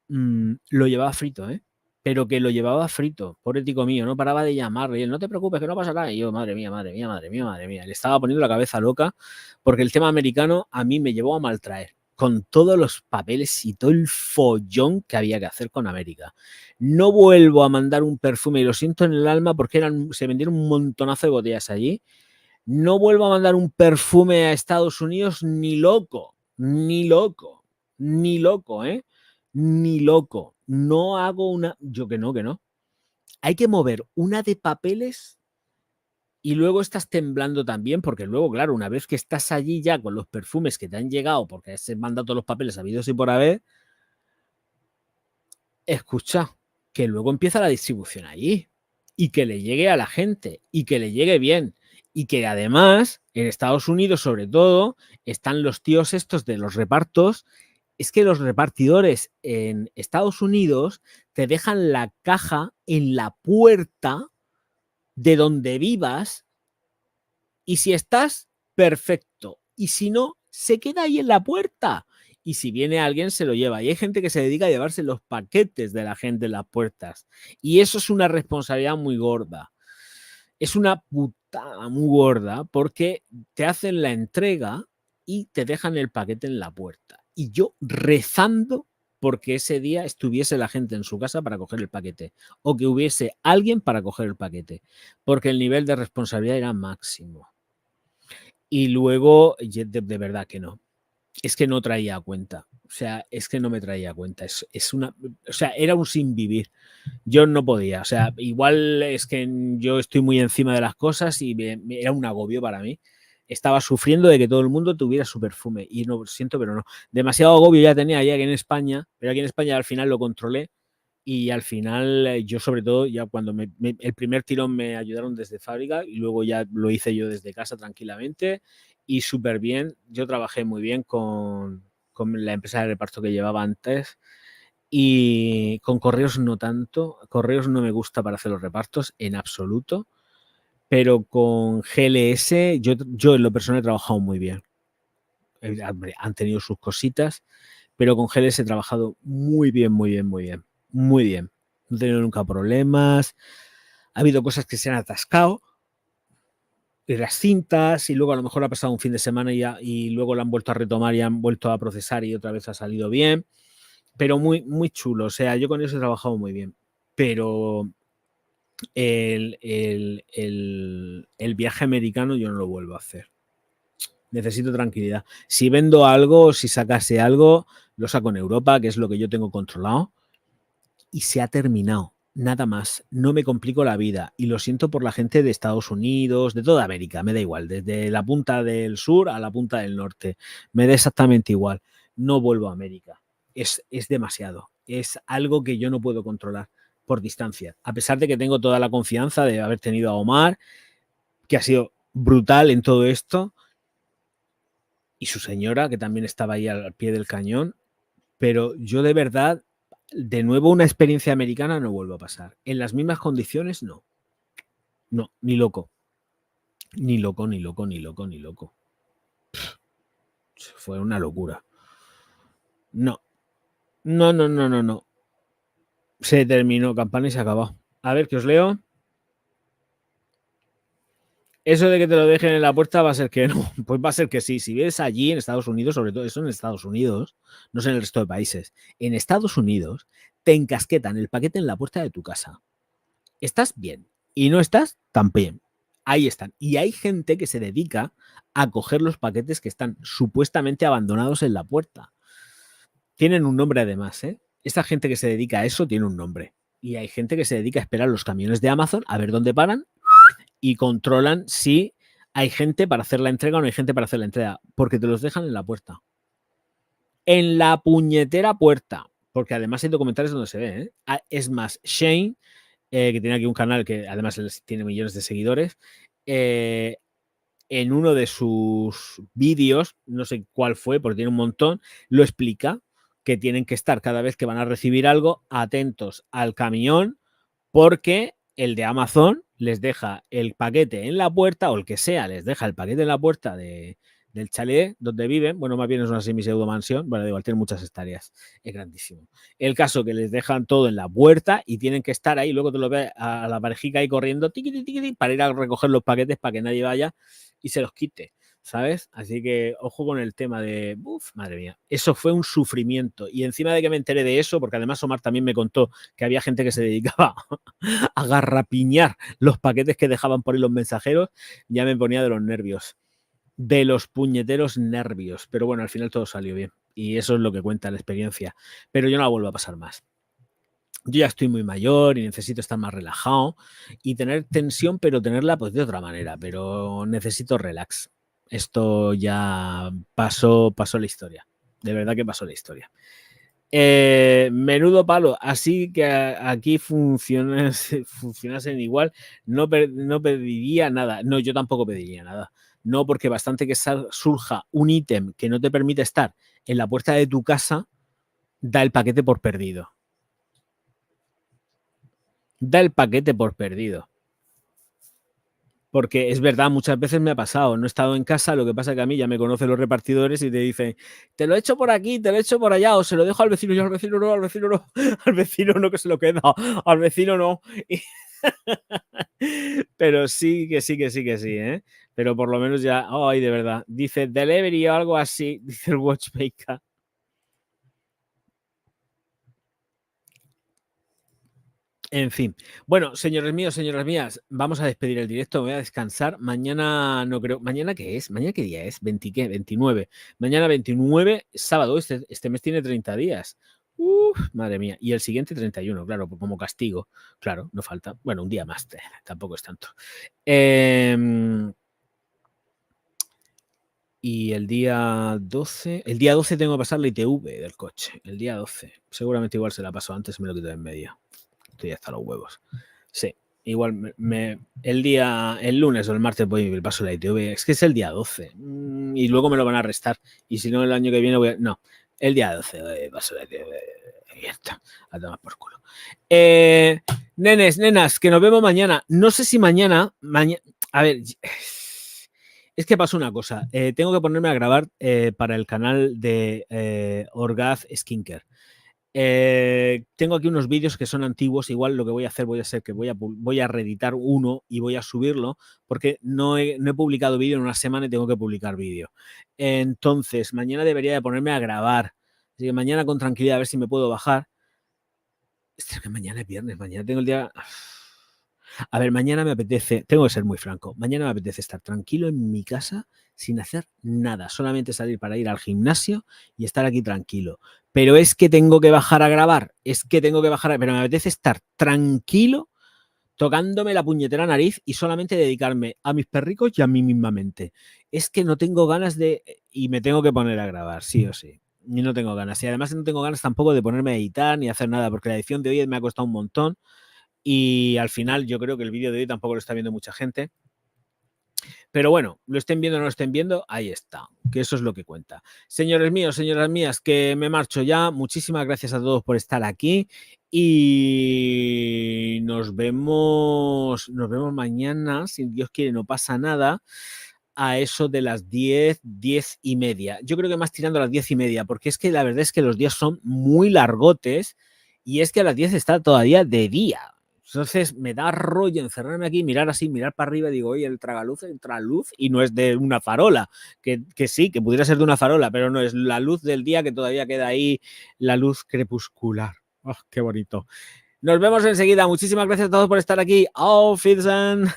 Lo llevaba frito, ¿eh? Pero que lo llevaba frito, pobre tico mío, no paraba de llamarle. Y él, no te preocupes, que no pasa nada. Y yo, madre mía, madre mía, madre mía, madre mía. Le estaba poniendo la cabeza loca porque el tema americano a mí me llevó a maltraer con todos los papeles y todo el follón que había que hacer con América. No vuelvo a mandar un perfume, y lo siento en el alma porque se vendieron un montonazo de botellas allí. No vuelvo a mandar un perfume a Estados Unidos ni loco, ni loco, ni loco, ¿eh? Ni loco. No hago una... Yo que no. Hay que mover una de papeles y luego estás temblando también, porque luego, claro, una vez que estás allí ya con los perfumes que te han llegado, porque has mandado todos los papeles habidos y por haber, escucha, que luego empieza la distribución allí y que le llegue a la gente y que le llegue bien y que además en Estados Unidos sobre todo están los tíos estos de los repartos. Es que los repartidores en Estados Unidos te dejan la caja en la puerta de donde vivas y si estás, perfecto. Y si no, se queda ahí en la puerta. Y si viene alguien, se lo lleva. Y hay gente que se dedica a llevarse los paquetes de la gente en las puertas. Y eso es una responsabilidad muy gorda. Es una putada muy gorda porque te hacen la entrega y te dejan el paquete en la puerta. Y yo rezando porque ese día estuviese la gente en su casa para coger el paquete o que hubiese alguien para coger el paquete, porque el nivel de responsabilidad era máximo. Y luego, de verdad que no. Es que no traía cuenta. O sea, es que no me traía cuenta. Es una. O sea, era un sin vivir. Yo no podía. O sea, igual es que yo estoy muy encima de las cosas y era un agobio para mí. Estaba sufriendo de que todo el mundo tuviera su perfume. Y no siento, pero no. Demasiado agobio ya tenía aquí en España, pero aquí en España al final lo controlé. Y al final, yo sobre todo, ya cuando el primer tirón me ayudaron desde fábrica y luego ya lo hice yo desde casa tranquilamente y súper bien. Yo trabajé muy bien con la empresa de reparto que llevaba antes y con Correos no tanto. Correos no me gusta para hacer los repartos en absoluto, pero con GLS yo en lo personal he trabajado muy bien. Han tenido sus cositas, pero con GLS he trabajado muy bien, muy bien, muy bien. Muy bien. No he tenido nunca problemas. Ha habido cosas que se han atascado. Y las cintas, y luego a lo mejor ha pasado un fin de semana y luego la han vuelto a retomar y han vuelto a procesar y otra vez ha salido bien. Pero muy, muy chulo. O sea, yo con eso he trabajado muy bien. Pero el viaje americano yo no lo vuelvo a hacer. Necesito tranquilidad. Si vendo algo, si sacase algo, lo saco en Europa, que es lo que yo tengo controlado. Y se ha terminado. nada más. No me complico la vida. Y lo siento por la gente de Estados Unidos, de toda América, me da igual. Desde la punta del sur a la punta del norte. Me da exactamente igual. No vuelvo a América. Es demasiado. Es algo que yo no puedo controlar por distancia. A pesar de que tengo toda la confianza de haber tenido a Omar, que ha sido brutal en todo esto, y su señora, que también estaba ahí al pie del cañón. Pero yo de verdad, de nuevo, una experiencia americana no vuelvo a pasar. En las mismas condiciones, no. No, ni loco. Ni loco, ni loco, ni loco, ni loco. Fue una locura. No. No, no, no, no, no. Se terminó campana y se acabó. A ver, que os leo. Eso de que te lo dejen en la puerta va a ser que no. Pues va a ser que sí. Si ves allí en Estados Unidos, sobre todo eso en Estados Unidos, no sé en el resto de países, en Estados Unidos te encasquetan el paquete en la puerta de tu casa. Estás bien y no estás tan bien. Ahí están. Y hay gente que se dedica a coger los paquetes que están supuestamente abandonados en la puerta. Tienen un nombre además, ¿eh? Esta gente que se dedica a eso tiene un nombre. Y hay gente que se dedica a esperar los camiones de Amazon a ver dónde paran y controlan si hay gente para hacer la entrega o no hay gente para hacer la entrega, porque te los dejan en la puerta. En la puñetera puerta. Porque además hay documentales donde se ve, ¿eh? Es más, Shane, que tiene aquí un canal que además tiene millones de seguidores, en uno de sus vídeos, no sé cuál fue, porque tiene un montón, lo explica, que tienen que estar cada vez que van a recibir algo atentos al camión, porque el de Amazon les deja el paquete en la puerta, o el que sea, les deja el paquete en la puerta del chalet donde viven. Bueno, más bien es una semi-pseudo mansión. Bueno, igual tiene muchas hectáreas. Es grandísimo. El caso que les dejan todo en la puerta y tienen que estar ahí. Luego te lo ves a la parejica ahí corriendo tiqui, tiqui, para ir a recoger los paquetes para que nadie vaya y se los quite, ¿sabes? Así que ojo con el tema de... Uf, madre mía. Eso fue un sufrimiento. Y encima de que me enteré de eso, porque además Omar también me contó que había gente que se dedicaba a garrapiñar los paquetes que dejaban por ahí los mensajeros, ya me ponía de los nervios. De los puñeteros nervios. Pero bueno, al final todo salió bien. Y eso es lo que cuenta la experiencia. Pero yo no la vuelvo a pasar más. Yo ya estoy muy mayor y necesito estar más relajado y tener tensión, pero tenerla pues de otra manera. Pero necesito relax. Esto ya pasó la historia. De verdad que pasó la historia. Menudo palo. Así que aquí funcionasen igual. No pediría nada. No, yo tampoco pediría nada. No, porque bastante que surja un ítem que no te permite estar en la puerta de tu casa, da el paquete por perdido. Da el paquete por perdido. Porque es verdad, muchas veces me ha pasado, no he estado en casa, lo que pasa es que a mí ya me conocen los repartidores y te dicen, te lo he hecho por aquí, te lo he hecho por allá, o se lo dejo al vecino, yo al vecino no, al vecino no, al vecino no que se lo queda, al vecino no. Pero sí, ¿eh? Pero por lo menos ya, ay, de verdad, dice delivery o algo así, dice el Watchmaker. En fin. Bueno, señores míos, señoras mías, vamos a despedir el directo, me voy a descansar. Mañana no creo. ¿Mañana qué es? ¿Mañana qué día es? ¿20 qué? 29. Mañana 29, sábado. Este mes tiene 30 días. Madre mía. Y el siguiente 31, claro, como castigo. Claro, no falta. Bueno, un día más. Tampoco es tanto. Y el día 12. El día 12 tengo que pasar la ITV del coche. El día 12. Seguramente igual se la paso antes, me lo quito de en medio. Estoy hasta los huevos. Sí, igual el lunes o el martes voy y paso la ITV. Es que es el día 12 y luego me lo van a restar. Y si no, el año que viene no, el día 12 paso la ITV. Y ya está, a tomar por culo. Nenes, nenas, que nos vemos mañana. No sé si mañana a ver, es que pasó una cosa. Tengo que ponerme a grabar para el canal de Orgaz Skincare. Tengo aquí unos vídeos que son antiguos. Igual lo que voy a hacer que voy a reeditar uno y voy a subirlo porque no he publicado vídeo en una semana y tengo que publicar vídeo. Entonces, mañana debería de ponerme a grabar. Así que mañana con tranquilidad a ver si me puedo bajar. Es que mañana es viernes, mañana tengo el día... A ver, mañana me apetece, tengo que ser muy franco, mañana me apetece estar tranquilo en mi casa sin hacer nada, solamente salir para ir al gimnasio y estar aquí tranquilo. Pero es que tengo que bajar a grabar, pero me apetece estar tranquilo tocándome la puñetera nariz y solamente dedicarme a mis perricos y a mí mismamente. Es que no tengo ganas de... Y me tengo que poner a grabar, sí o sí. Y no tengo ganas. Y además no tengo ganas tampoco de ponerme a editar ni hacer nada, porque la edición de hoy me ha costado un montón. Y al final yo creo que el vídeo de hoy tampoco lo está viendo mucha gente. Pero bueno, lo estén viendo o no lo estén viendo, ahí está, que eso es lo que cuenta. Señores míos, señoras mías, que me marcho ya. Muchísimas gracias a todos por estar aquí y nos vemos mañana, si Dios quiere, no pasa nada, a eso de las 10, 10 y media. Yo creo que más tirando a las 10 y media, porque es que la verdad es que los días son muy largotes y es que a las 10 está todavía de día. Entonces me da rollo encerrarme aquí, mirar así, mirar para arriba y digo, oye, el tragaluz entra luz y no es de una farola, que sí, que pudiera ser de una farola, pero no, es la luz del día que todavía queda ahí, la luz crepuscular. Oh, qué bonito. Nos vemos enseguida. Muchísimas gracias a todos por estar aquí. Auf Wiedersehen.